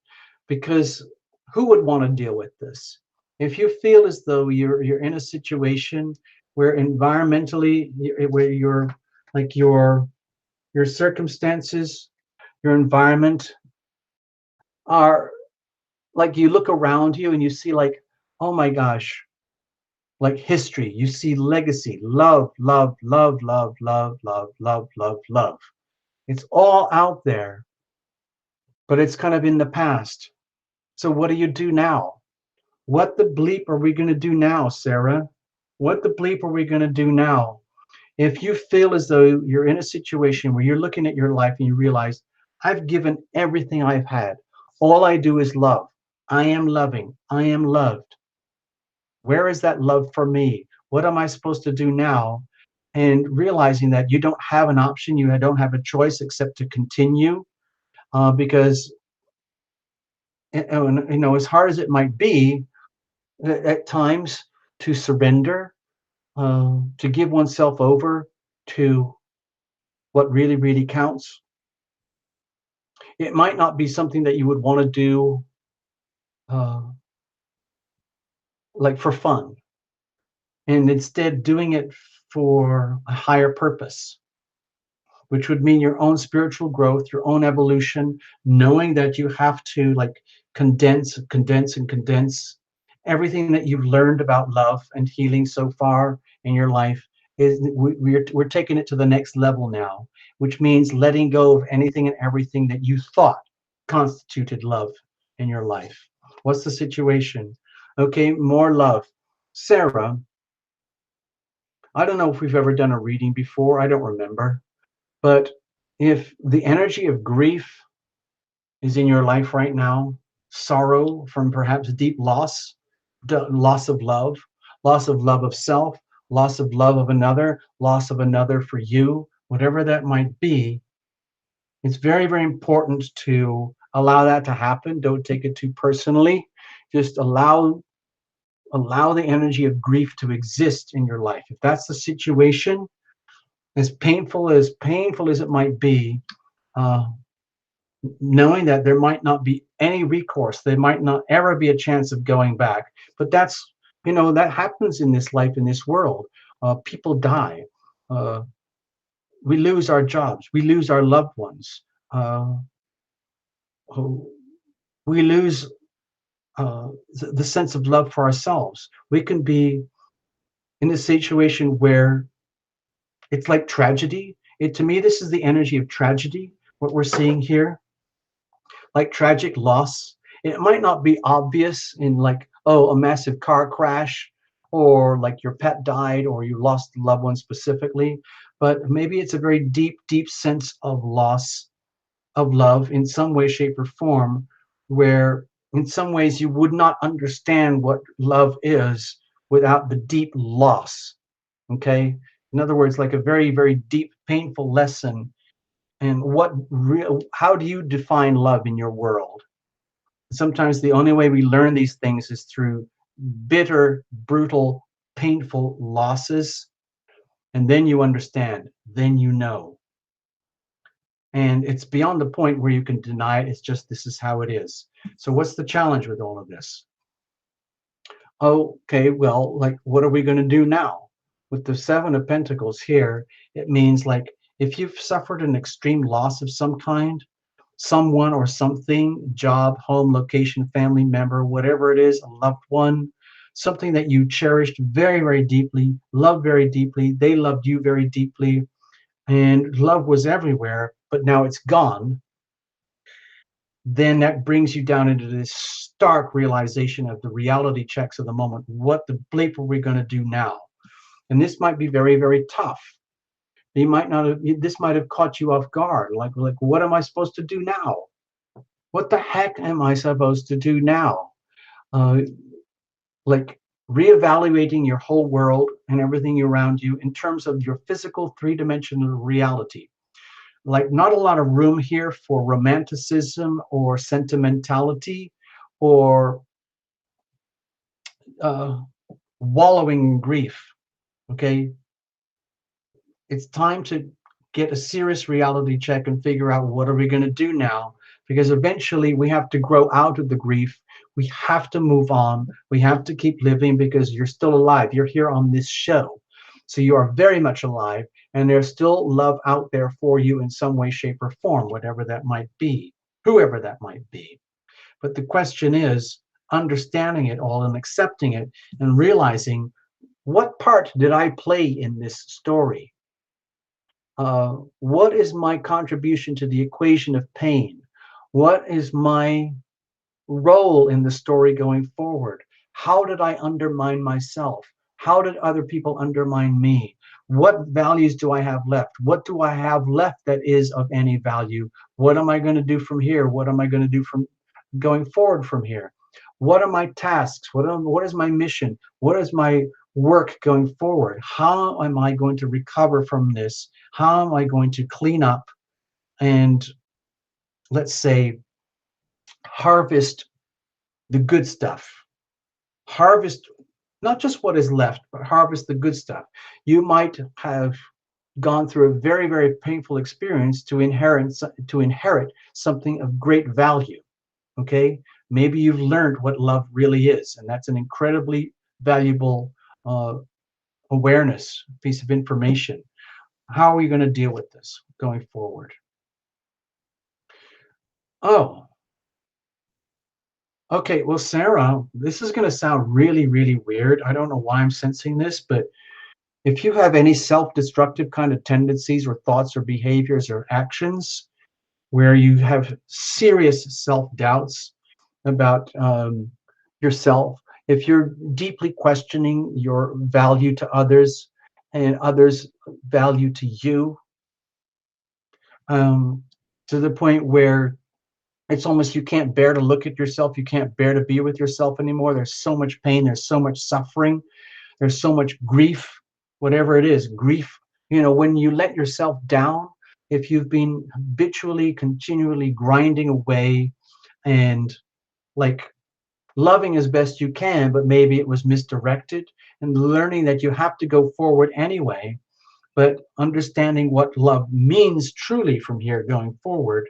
because who would want to deal with this? If you feel as though you're in a situation where environmentally, where your like your circumstances, your environment are like, you look around you and you see like, oh my gosh, like history, you see legacy, love, love, love, love, love, love, love, love, love. It's all out there, but it's kind of in the past. So what do you do now? What the bleep are we going to do now, Sarah? What the bleep are we going to do now? If you feel as though you're in a situation where you're looking at your life and you realize, I've given everything I've had. All I do is love. I am loving. I am loved. Where is that love for me? What am I supposed to do now? And realizing that you don't have an option, you don't have a choice except to continue, because as hard as it might be at times, to surrender, to give oneself over to what really, really counts. It might not be something that you would want to do, uh, like for fun, and instead doing it for a higher purpose, which would mean your own spiritual growth, your own evolution, knowing that you have to like condense everything that you've learned about love and healing so far in your life. We're taking it to the next level now, which means letting go of anything and everything that you thought constituted love in your life. What's the situation? Okay, more love. Sarah, I don't know if we've ever done a reading before. I don't remember. But if the energy of grief is in your life right now, sorrow from perhaps deep loss, loss of love of self, loss of love of another, loss of another for you, whatever that might be, it's very, very important to allow that to happen. Don't take it too personally. Just allow the energy of grief to exist in your life. If that's the situation, as painful as it might be, uh, knowing that there might not be any recourse, there might not ever be a chance of going back. But that happens in this life, in this world. People die. Uh, we lose our jobs. We lose our loved ones. Uh, we lose the sense of love for ourselves. We can be in a situation where it's like tragedy. To me, this is the energy of tragedy, what we're seeing here, like tragic loss. It might not be obvious in like, oh, a massive car crash, or like your pet died, or you lost a loved one specifically, but maybe it's a very deep, deep sense of loss of love in some way, shape, or form, where in some ways you would not understand what love is without the deep loss. Okay? In other words, like a very, very deep, painful lesson. And how do you define love in your world? Sometimes the only way we learn these things is through bitter, brutal, painful losses. And then you understand, then you know. And it's beyond the point where you can deny it. It's just, this is how it is. So what's the challenge with all of this? Okay, well, like, what are we going to do now? With the Seven of Pentacles here, it means like, if you've suffered an extreme loss of some kind, someone or something, job, home, location, family member, whatever it is, a loved one, something that you cherished very, very deeply, loved very deeply, they loved you very deeply, and love was everywhere, but now it's gone. Then that brings you down into this stark realization of the reality checks of the moment. What the bleep are we going to do now? And this might be very, very tough. You might not have, this might have caught you off guard. Like, what am I supposed to do now? What the heck am I supposed to do now? Uh, like reevaluating your whole world and everything around you in terms of your physical three-dimensional reality. Like not a lot of room here for romanticism or sentimentality or uh, wallowing in grief. Okay, it's time to get a serious reality check and figure out what are we going to do now, because eventually we have to grow out of the grief. We have to move on. We have to keep living because you're still alive. You're here on this show, so you are very much alive, and there's still love out there for you in some way, shape, or form, whatever that might be, whoever that might be. But the question is understanding it all and accepting it and realizing, what part did I play in this story? What is my contribution to the equation of pain? What is my role in the story going forward? How did I undermine myself? How did other people undermine me? What values do I have left? What do I have left that is of any value? What am I going to do from here? What am I going to do from going forward from here? What are my tasks? What is my mission? What is my work going forward? How am I going to recover from this? How am I going to clean up and, let's say, harvest the good stuff? Harvest not just what is left, but harvest the good stuff. You might have gone through a very, very painful experience to inherit something of great value. Okay, maybe you've learned what love really is, and that's an incredibly valuable uh, awareness piece of information. How are we going to deal with this going forward? Oh, okay. Well, Sarah, this is going to sound really, really weird. I don't know why I'm sensing this, but if you have any self-destructive kind of tendencies or thoughts or behaviors or actions where you have serious self-doubts about yourself, if you're deeply questioning your value to others and others' value to you, um, to the point where it's almost you can't bear to look at yourself, you can't bear to be with yourself anymore. There's so much pain, there's so much suffering, there's so much grief, whatever it is, grief. When you let yourself down, if you've been habitually, continually grinding away and like loving as best you can, but maybe it was misdirected, and learning that you have to go forward anyway, but understanding what love means truly from here going forward,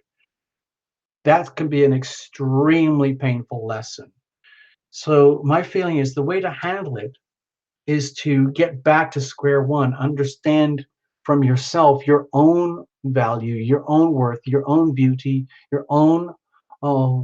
that can be an extremely painful lesson. So my feeling is the way to handle it is to get back to square one, understand from yourself your own value, your own worth, your own beauty, uh,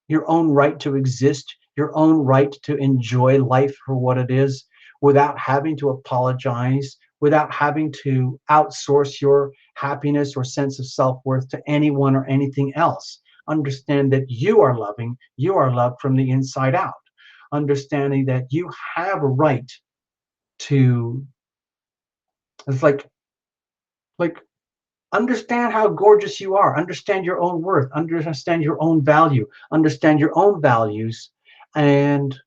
your own right to exist, your own right to enjoy life for what it is without having to apologize, without having to outsource your happiness or sense of self-worth to anyone or anything else. Understand that you are loving, you are loved from the inside out. Understanding that you have a right to, it's like understand how gorgeous you are, understand your own worth, understand your own value, understand your own values, and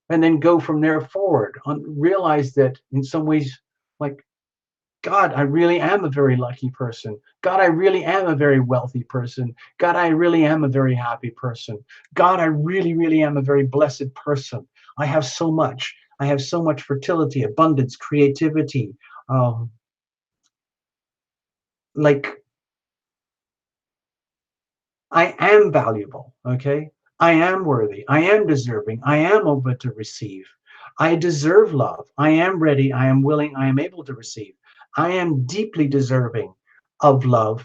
then go from there forward. Realize that in some ways, like, God, I really am a very lucky person. God, I really am a very wealthy person. God, I really am a very happy person. God, I really, really am a very blessed person. I have so much. I have so much fertility, abundance, creativity. Um, like I am valuable, okay? I am worthy. I am deserving. I am open to receive. I deserve love. I am ready. I am willing. I am able to receive. I am deeply deserving of love,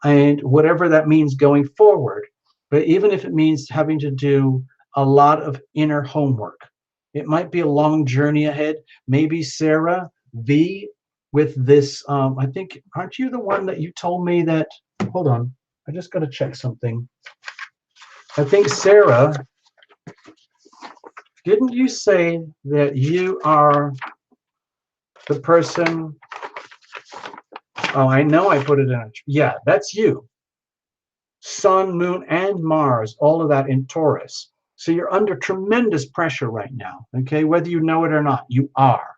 and whatever that means going forward. But even if it means having to do a lot of inner homework, it might be a long journey ahead. Maybe Sarah V with this, I think, aren't you the one that you told me that, hold on, I just got to check something. I think, Sarah, didn't you say that you are the person? Oh, I know I put it in. Yeah, that's you. Sun, Moon, and Mars, all of that in Taurus. So you're under tremendous pressure right now, okay? Whether you know it or not, you are.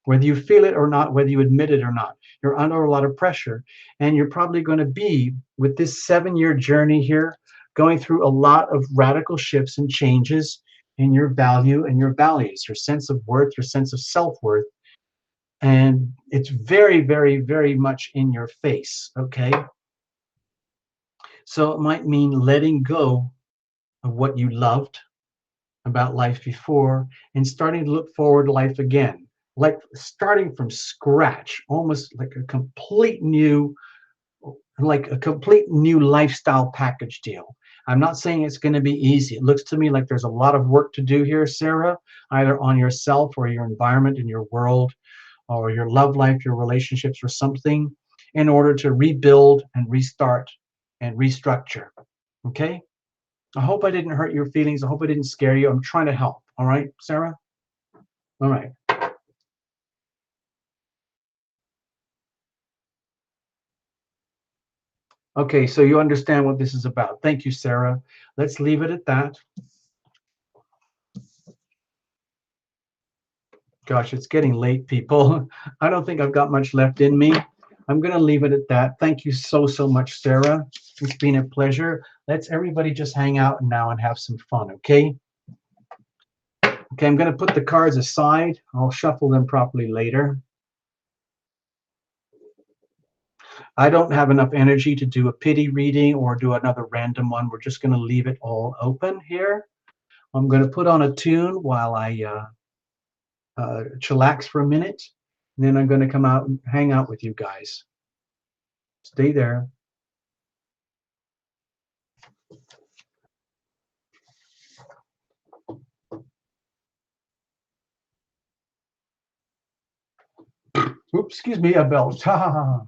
Whether you feel it or not, whether you admit it or not, you're under a lot of pressure. And you're probably going to be, with this 7-year journey here, going through a lot of radical shifts and changes in your value and your values, your sense of worth, your sense of self-worth. And it's very, very, very much in your face, okay? So it might mean letting go of what you loved about life before and starting to look forward to life again, like starting from scratch, almost like a complete new lifestyle package deal. I'm not saying it's going to be easy. It looks to me like there's a lot of work to do here, Sarah, either on yourself or your environment and your world or your love life, your relationships, or something, in order to rebuild and restart and restructure. Okay? I hope I didn't hurt your feelings. I hope I didn't scare you. I'm trying to help. All right, Sarah? All right. Okay, so you understand what this is about. Thank you, Sarah. Let's leave it at that. Gosh, it's getting late, people. I don't think I've got much left in me. I'm going to leave it at that. Thank you so, so much, Sarah. It's been a pleasure. Let's everybody just hang out now and have some fun, okay? Okay, I'm going to put the cards aside. I'll shuffle them properly later. I don't have enough energy to do a pity reading or do another random one. We're just going to leave it all open here. I'm going to put on a tune while I chillax for a minute. And then I'm going to come out and hang out with you guys. Stay there. Oops, excuse me, a belt. I've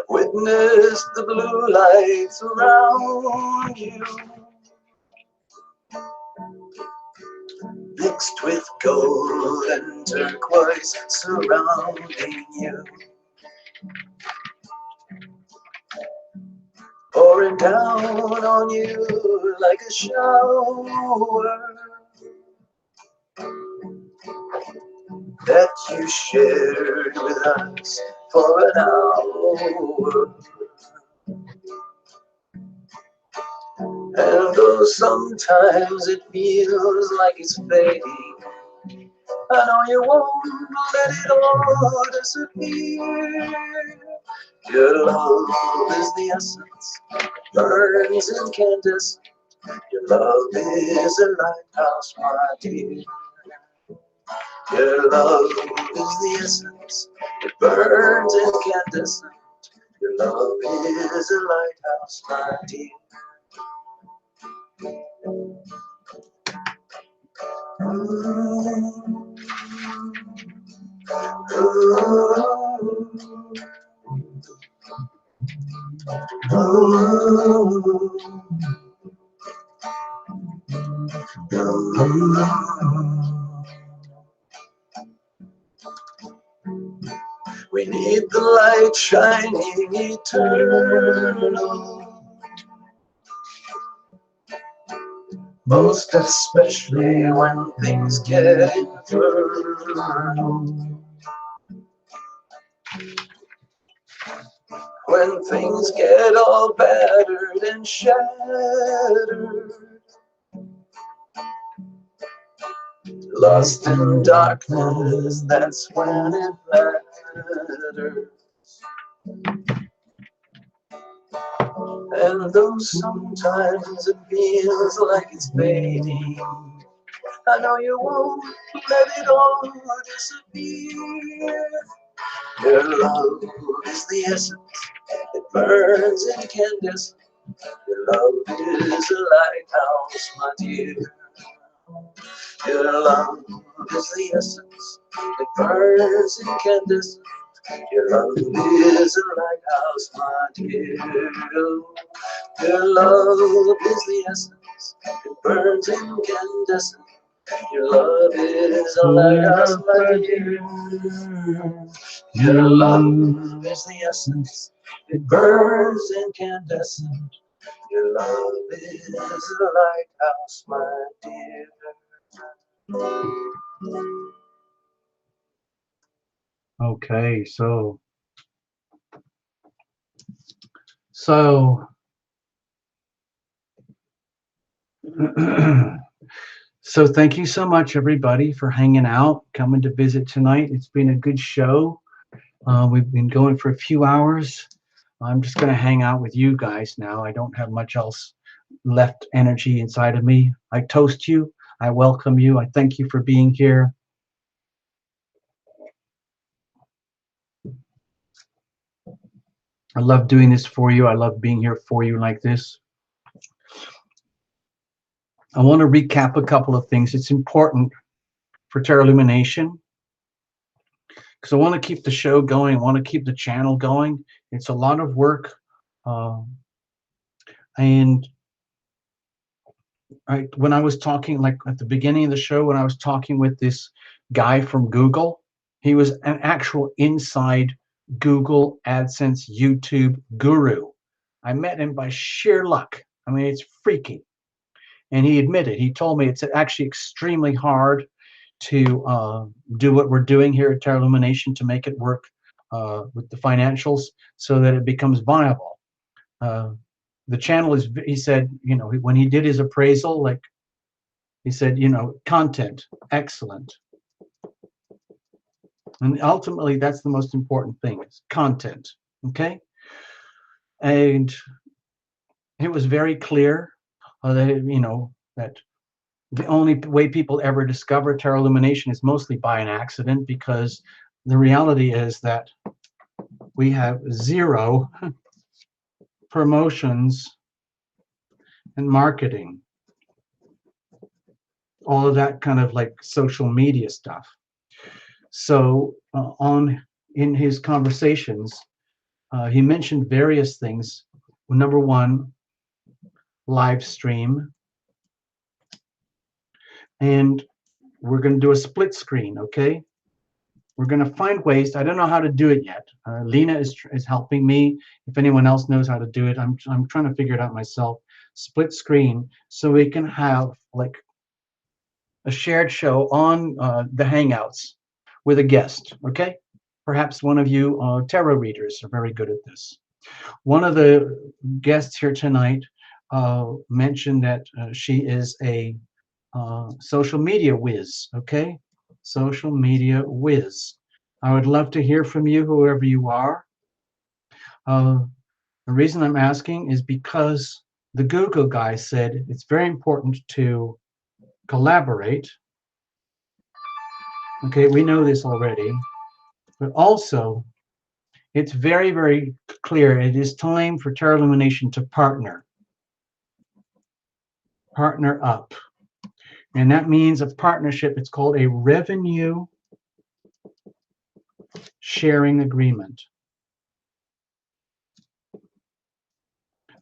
witnessed the blue lights around you, mixed with gold and turquoise surrounding you, pouring down on you like a shower that you shared with us for an hour. And though sometimes it feels like it's fading, I know you won't let it all disappear. Your love is the essence, burns incandescent. Your love is a lighthouse, my dear. Your love is the essence, it burns incandescent. Your love is a lighthouse, my dear. We need the light shining eternal, most especially when things get infernal. When things get all battered and shattered, lost in darkness, that's when it matters. And though sometimes it feels like it's fading, I know you won't let it all disappear. Your love is the essence, it burns incandescent. Your love is a lighthouse, my dear. Your love is the essence, it burns incandescent. Your love is a lighthouse, my dear. Your love is the essence, it burns incandescent. Your love is a lighthouse, my dear. Your love is the essence, it burns incandescent. Your love is a lighthouse, my dear. Okay, so so thank you so much, everybody, for hanging out, coming to visit tonight. It's been a good show. We've been going for a few hours. I'm just going to hang out with you guys now. I don't have much else left energy inside of me. I toast you. I welcome you. I thank you for being here. I love doing this for you. I love being here for you like this. I want to recap a couple of things. It's important for Terra Illumination because I want to keep the show going. I want to keep the channel going. It's a lot of work. And when I was talking, like at the beginning of the show, when I was talking with this guy from Google, he was an actual inside Google AdSense YouTube guru. I met him by sheer luck. I mean, it's freaky. And he admitted, he told me it's actually extremely hard to do what we're doing here at Terra Illumination to make it work with the financials so that it becomes viable. The channel is, he said, you know, when he did his appraisal, like he said, you know, content, excellent. And ultimately, that's the most important thing, is content, okay? And it was very clear that, you know, that the only way people ever discover Terra Illumination is mostly by an accident, because the reality is that we have zero promotions and marketing, all of that kind of like social media stuff. So in his conversations, he mentioned various things. Number one, live stream. And we're going to do a split screen, okay? We're going to find ways. I don't know how to do it yet. Lena is helping me. If anyone else knows how to do it, I'm trying to figure it out myself. Split screen, so we can have like a shared show on the Hangouts with a guest, okay? Perhaps one of you tarot readers are very good at this. One of the guests here tonight mentioned that she is a social media whiz, okay? Social media whiz. I would love to hear from you, whoever you are. The reason I'm asking is because the Google guy said it's very important to collaborate. Okay, we know this already, but also it's very, very clear. It is time for Terra Illumination to partner up. And that means a partnership. It's called a revenue sharing agreement.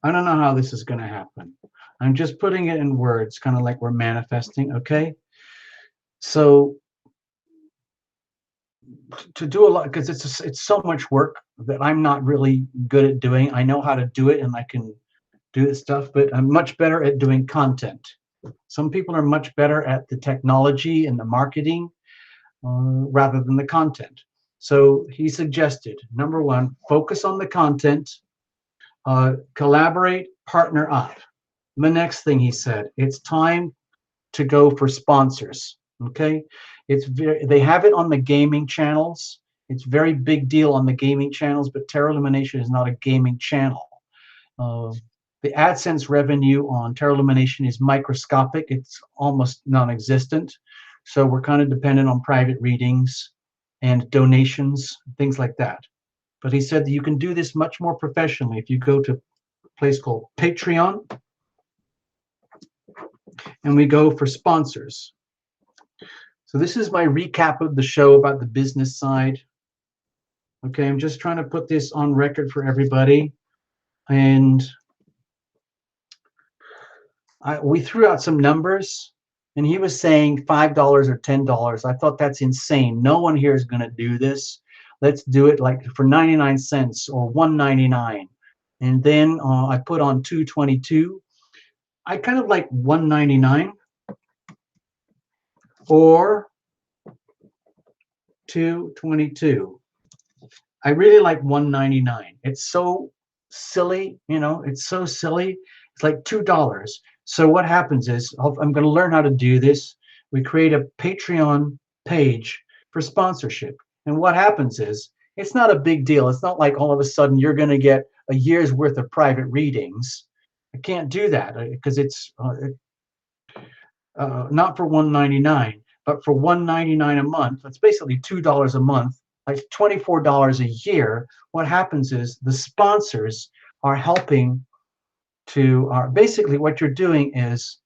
I don't know how this is going to happen. I'm just putting it in words, kind of like we're manifesting, okay? So to do a lot, because it's so much work that I'm not really good at doing. I know how to do it and I can do this stuff, but I'm much better at doing content. Some people are much better at the technology and the marketing rather than the content. So he suggested, number one, focus on the content, collaborate, partner up. The next thing he said, it's time to go for sponsors. Okay, they have it on the gaming channels. It's very big deal on the gaming channels, but Terra Illumination is not a gaming channel. The AdSense revenue on Terralumination is microscopic. It's almost non-existent. So we're kind of dependent on private readings and donations, things like that. But he said that you can do this much more professionally if you go to a place called Patreon, and we go for sponsors. So this is my recap of the show about the business side. Okay, I'm just trying to put this on record for everybody. And we threw out some numbers, and he was saying $5 or $10. I thought that's insane. No one here is going to do this. Let's do it like for 99 cents or $1.99. And then I put on 222. I kind of like $1.99 or 222. I really like $1.99. It's so silly, you know, it's so silly. It's like $2. So what happens is, I'm going to learn how to do this. We create a Patreon page for sponsorship. And what happens is, it's not a big deal. It's not like all of a sudden you're going to get a year's worth of private readings. I can't do that because it's not for $1.99, but for $1.99 a month. That's basically $2 a month, like $24 a year. What happens is the sponsors are helping to basically what you're doing is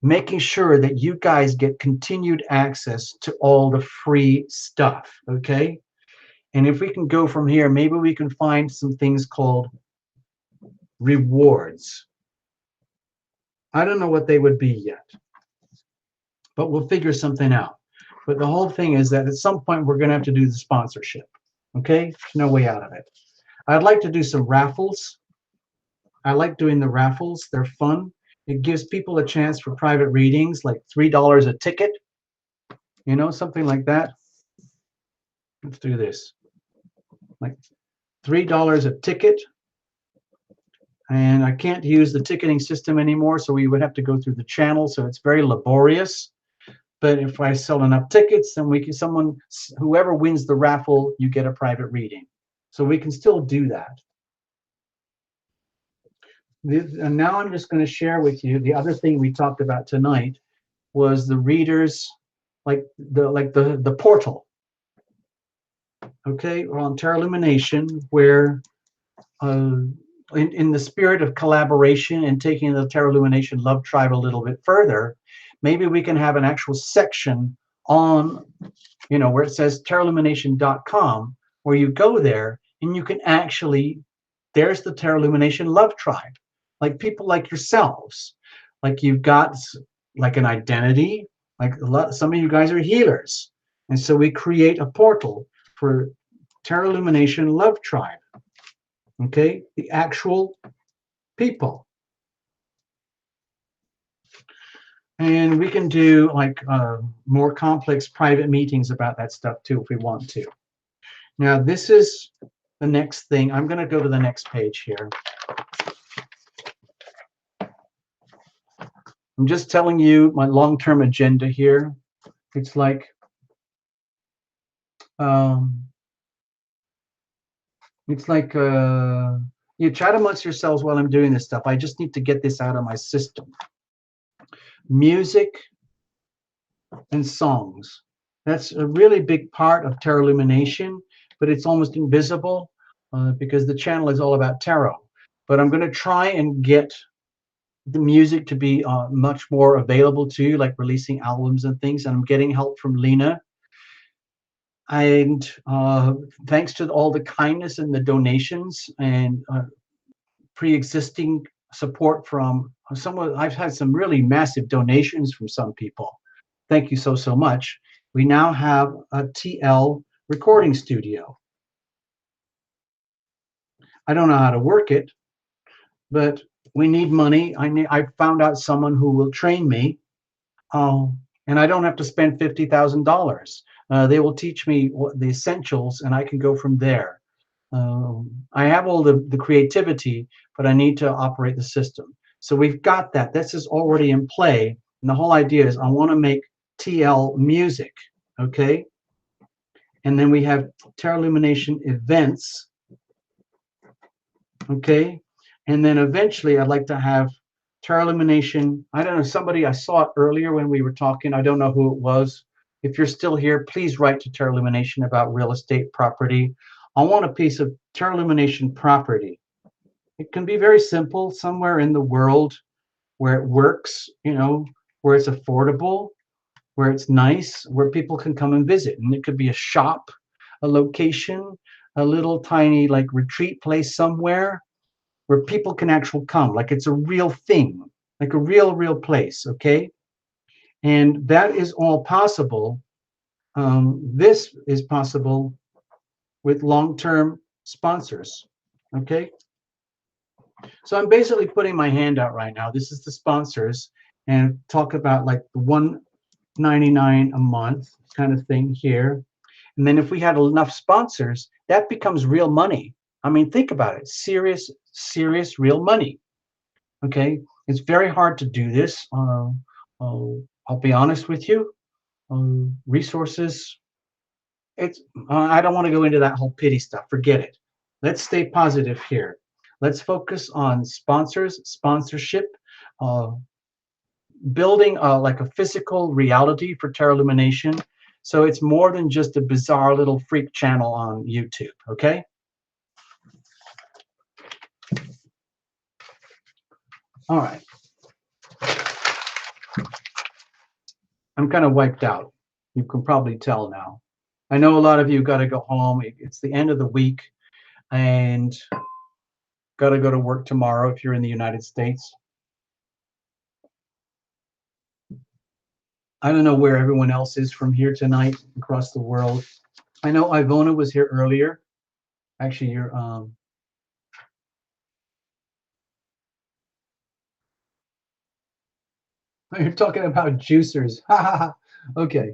making sure that you guys get continued access to all the free stuff, okay? And if we can go from here, maybe we can find some things called rewards. I don't know what they would be yet, but we'll figure something out. But the whole thing is that at some point we're going to have to do the sponsorship, okay? There's no way out of it. I'd like to do some raffles. I like doing the raffles. They're fun. It gives people a chance for private readings, like $3 a ticket, you know, something like that. Let's do this. Like $3 a ticket. And I can't use the ticketing system anymore, so we would have to go through the channel, so it's very laborious. But if I sell enough tickets, then we can, whoever wins the raffle, you get a private reading. So we can still do that. And now I'm just going to share with you the other thing we talked about tonight was the readers, like the portal. Okay, we're on Terralumination, where in the spirit of collaboration and taking the Terralumination Love Tribe a little bit further, maybe we can have an actual section on, you know, where it says terralumination.com, where you go there and you can actually, there's the Terralumination Love Tribe. Like people like yourselves, like you've got like an identity, like some of you guys are healers. And so we create a portal for Terralumination Love Tribe. Okay, the actual people. And we can do like more complex private meetings about that stuff too if we want to. Now this is the next thing. I'm going to go to the next page here. I'm just telling you my long-term agenda here. It's like you chat amongst yourselves while I'm doing this stuff. I just need to get this out of my system. Music and songs. That's a really big part of Terralumination, but it's almost invisible because the channel is all about tarot. But I'm going to try and get the music to be much more available to you, like releasing albums and things. And I'm getting help from Lena. And thanks to all the kindness and the donations and pre-existing support from someone, I've had some really massive donations from some people. Thank you so much. We now have a TL recording studio. I don't know how to work it, but we need money. I found out someone who will train me, and I don't have to spend $50,000. They will teach me the essentials, and I can go from there. I have all the creativity, but I need to operate the system. So we've got that. This is already in play, and the whole idea is I want to make TL music, okay? And then we have Terralumination events, okay? And then eventually I'd like to have Terra Illumination. I don't know, somebody, I saw it earlier when we were talking. I don't know who it was. If you're still here, please write to Terra Illumination about real estate property. I want a piece of Terra Illumination property. It can be very simple, somewhere in the world where it works, you know, where it's affordable, where it's nice, where people can come and visit. And it could be a shop, a location, a little tiny like retreat place somewhere where people can actually come, like it's a real thing, like a real place, okay? And that is all possible. This is possible with long-term sponsors, okay? So I'm basically putting my hand out right now. This is the sponsors, and talk about like the 199 a month kind of thing here. And then if we had enough sponsors, that becomes real money. I mean, think about it, serious real money. Okay, it's very hard to do this. I'll be honest with you. Resources. It's. I don't want to go into that whole pity stuff. Forget it. Let's stay positive here. Let's focus on sponsors, sponsorship, uh, building like a physical reality for Terra Illumination. So it's more than just a bizarre little freak channel on YouTube. Okay. All right. I'm kind of wiped out. You can probably tell now. I know a lot of you got to go home. It's the end of the week and got to go to work tomorrow if you're in the United States. I don't know where everyone else is from here tonight across the world. I know Ivona was here earlier. Actually, you're talking about juicers. Okay.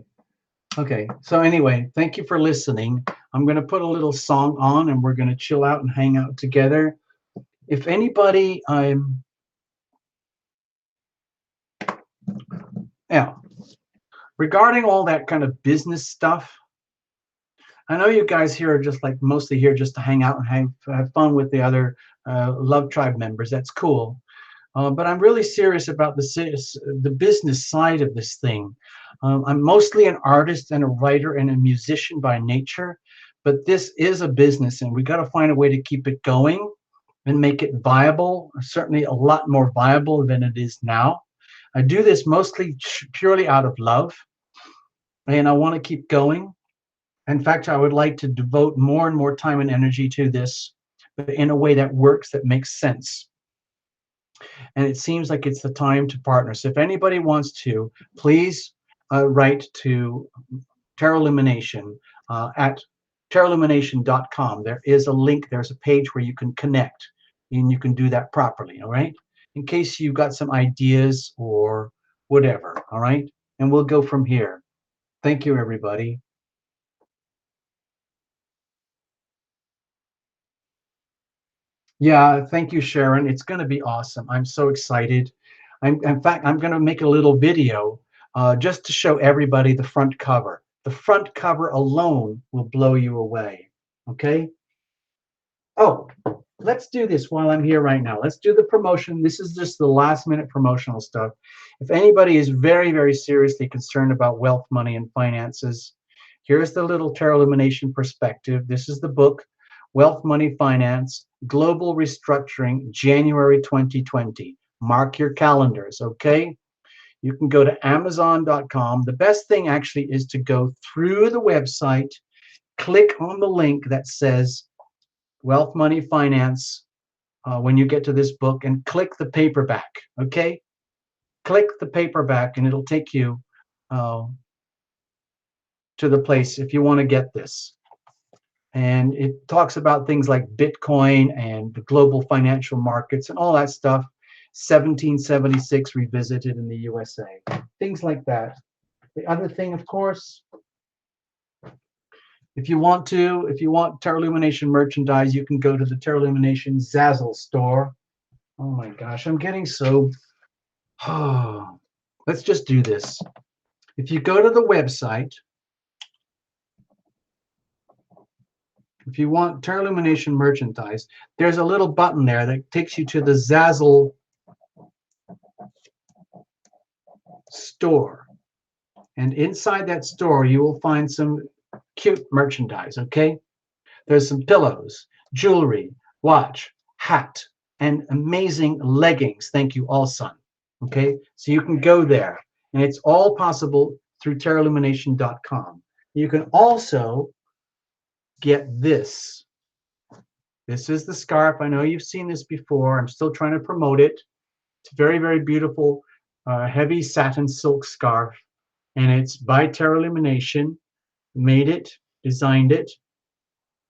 Okay. So anyway, thank you for listening. I'm going to put a little song on and we're going to chill out and hang out together. If anybody, yeah, regarding all that kind of business stuff, I know you guys here are just like mostly here just to hang out and have fun with the other Love Tribe members. That's cool. But I'm really serious about the business side of this thing. I'm mostly an artist and a writer and a musician by nature, but this is a business and we got to find a way to keep it going and make it viable, certainly a lot more viable than it is now. I do this mostly purely out of love, and I want to keep going. In fact, I would like to devote more and more time and energy to this, but in a way that works, that makes sense. And it seems like it's the time to partner. So if anybody wants to, please write to Terra Illumination at terraillumination.com. There is a link, there's a page where you can connect and you can do that properly, all right? In case you've got some ideas or whatever, all right? And we'll go from here. Thank you, everybody. Yeah, thank you, Sharon. It's going to be awesome. I'm so excited. In fact, I'm going to make a little video just to show everybody the front cover. The front cover alone will blow you away. Okay? Oh, let's do this while I'm here right now. Let's do the promotion. This is just the last minute promotional stuff. If anybody is very seriously concerned about wealth, money, and finances, here's the little Terra Illumination perspective. This is the book, Wealth, Money, Finance, Global Restructuring, January 2020. Mark your calendars, okay? You can go to Amazon.com. The best thing actually is to go through the website, click on the link that says Wealth, Money, Finance when you get to this book, and click the paperback, okay? Click the paperback and it'll take you to the place if you want to get this. And it talks about things like Bitcoin and the global financial markets and all that stuff. 1776 revisited in the USA. Things like that. The other thing, of course, if you want Terra Illumination merchandise, you can go to the Terra Illumination Zazzle store. Oh my gosh, I'm getting so... let's just do this. If you go to the website, If you want Terra Illumination merchandise, there's a little button there that takes you to the Zazzle store. And inside that store, you will find some cute merchandise, okay? There's some pillows, jewelry, watch, hat, and amazing leggings. Thank you, All Sun. Okay, so you can go there, and it's all possible through terraillumination.com. You can also get this. This is the scarf. I know you've seen this before. I'm still trying to promote it. It's a very, very beautiful, heavy satin silk scarf, and it's by Terra Illumination. Made it, designed it,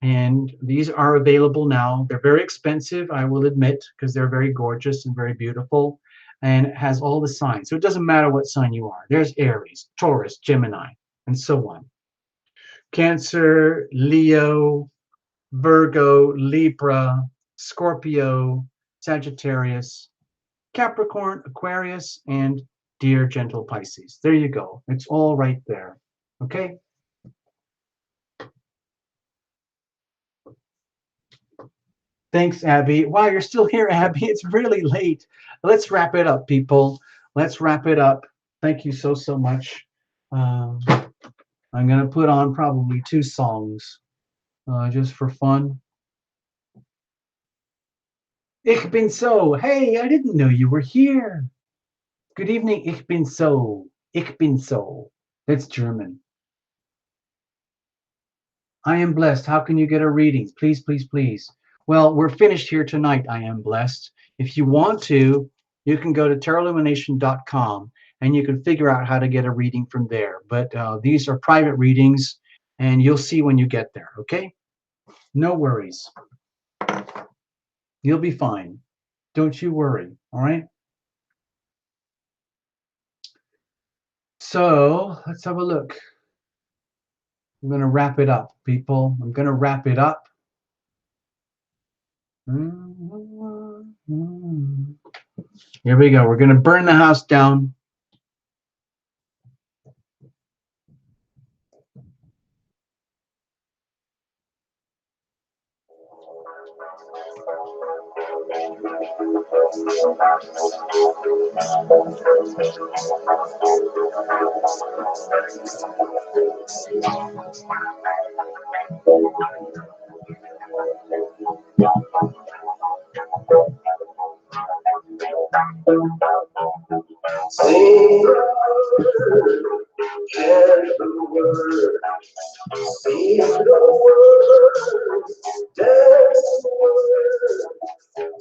and these are available now. They're very expensive, I will admit, because they're very gorgeous and very beautiful, and it has all the signs. So it doesn't matter what sign you are. There's Aries, Taurus, Gemini, and so on. Cancer, Leo, Virgo, Libra, Scorpio, Sagittarius, Capricorn, Aquarius, and dear gentle Pisces. There you go. It's all right there. Okay? Thanks, Abby. Wow, you're still here, Abby. It's really late. Let's wrap it up, people. Let's wrap it up. Thank you so, so much. I'm going to put on probably 2 songs just for fun. Ich bin so. Hey, I didn't know you were here. Good evening. Ich bin so. Ich bin so. That's German. I am blessed. How can you get a reading? Please, please, please. Well, we're finished here tonight. I am blessed. If you want to, you can go to terraillumination.com and you can figure out how to get a reading from there. But these are private readings, and you'll see when you get there, okay? No worries. You'll be fine. Don't you worry, all right? So let's have a look. I'm going to wrap it up, people. I'm going to wrap it up. Here we go. We're going to burn the house down. Sing the word, dance the word. Sing the word, dance the word.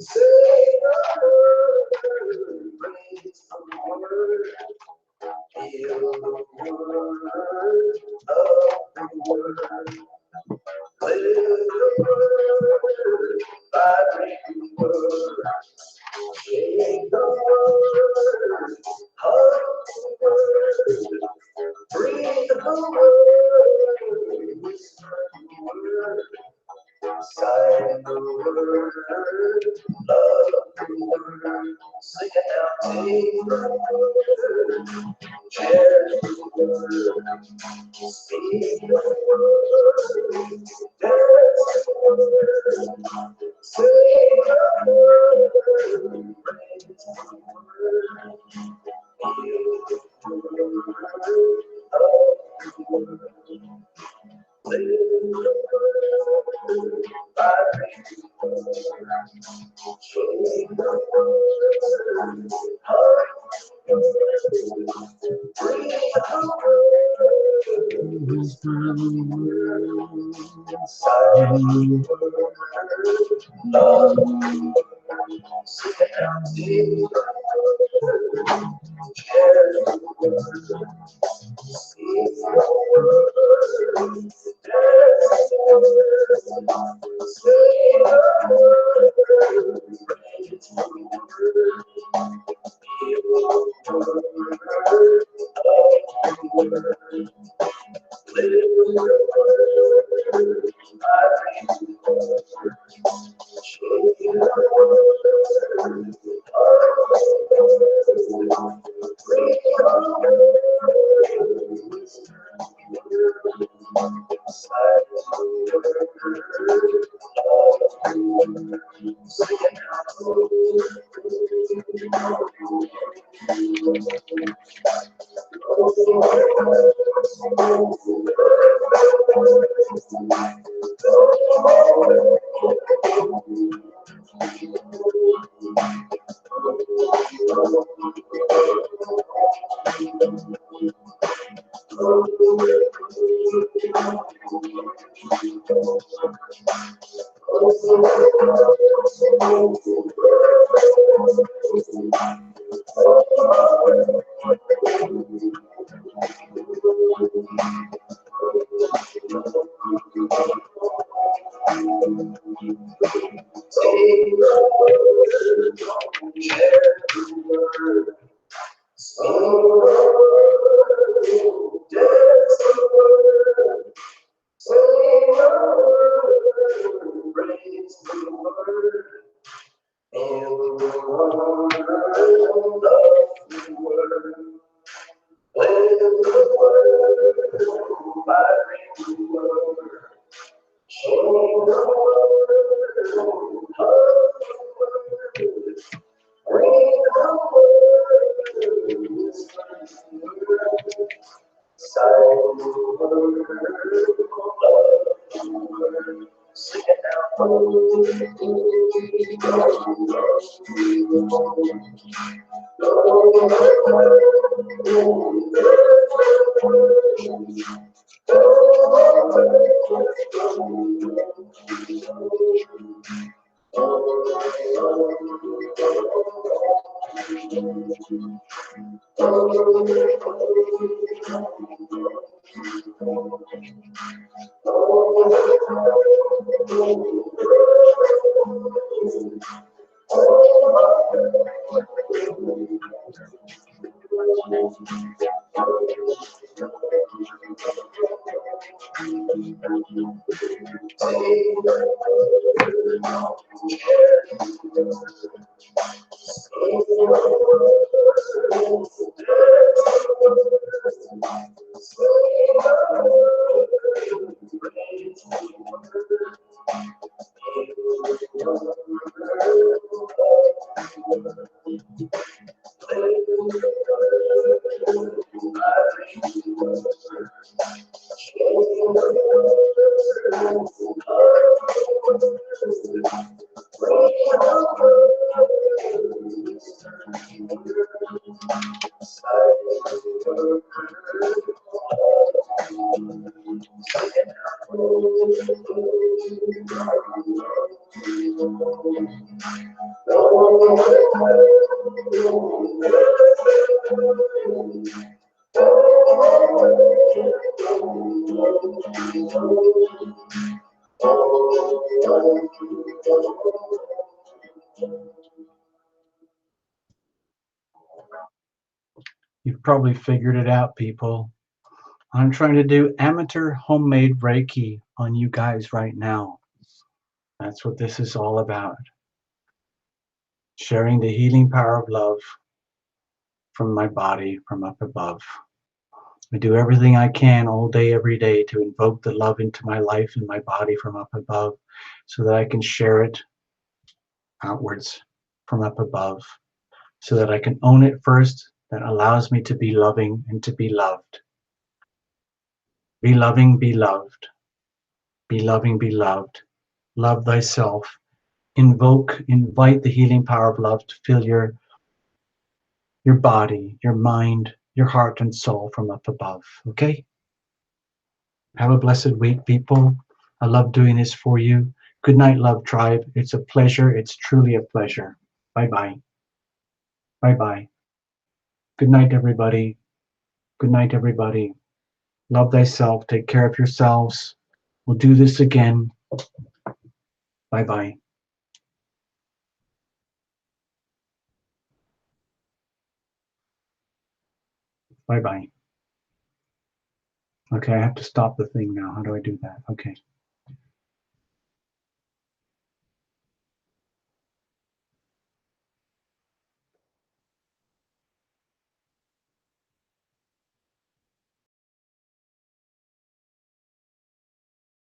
Sing the word, praise the word. Feel the word, love the word. Live the word, vibrate the word. Shake the word, hug the word, breathe the word, whisper the word, sigh the word, love the word, sing it out, take the word, cherish the word, speak the word, dance the word, sing the word. You've probably figured it out, people. I'm trying to do amateur homemade Reiki on you guys right now. That's what this is all about. Sharing the healing power of love from my body from up above. I do everything I can all day, every day to invoke the love into my life and my body from up above so that I can share it outwards from up above, so that I can own it first. That allows me to be loving and to be loved. Be loving, be loved. Be loving, be loved. Love thyself. Invite the healing power of love to fill your body, your mind, your heart and soul from up above. Okay? Have a blessed week, people. I love doing this for you. Good night, love tribe. It's a pleasure. It's truly a pleasure. Bye-bye. Bye-bye. Good night, everybody. Good night, everybody. Love thyself. Take care of yourselves. We'll do this again. Bye-bye. Bye-bye. Okay, I have to stop the thing now. How do I do that? Okay.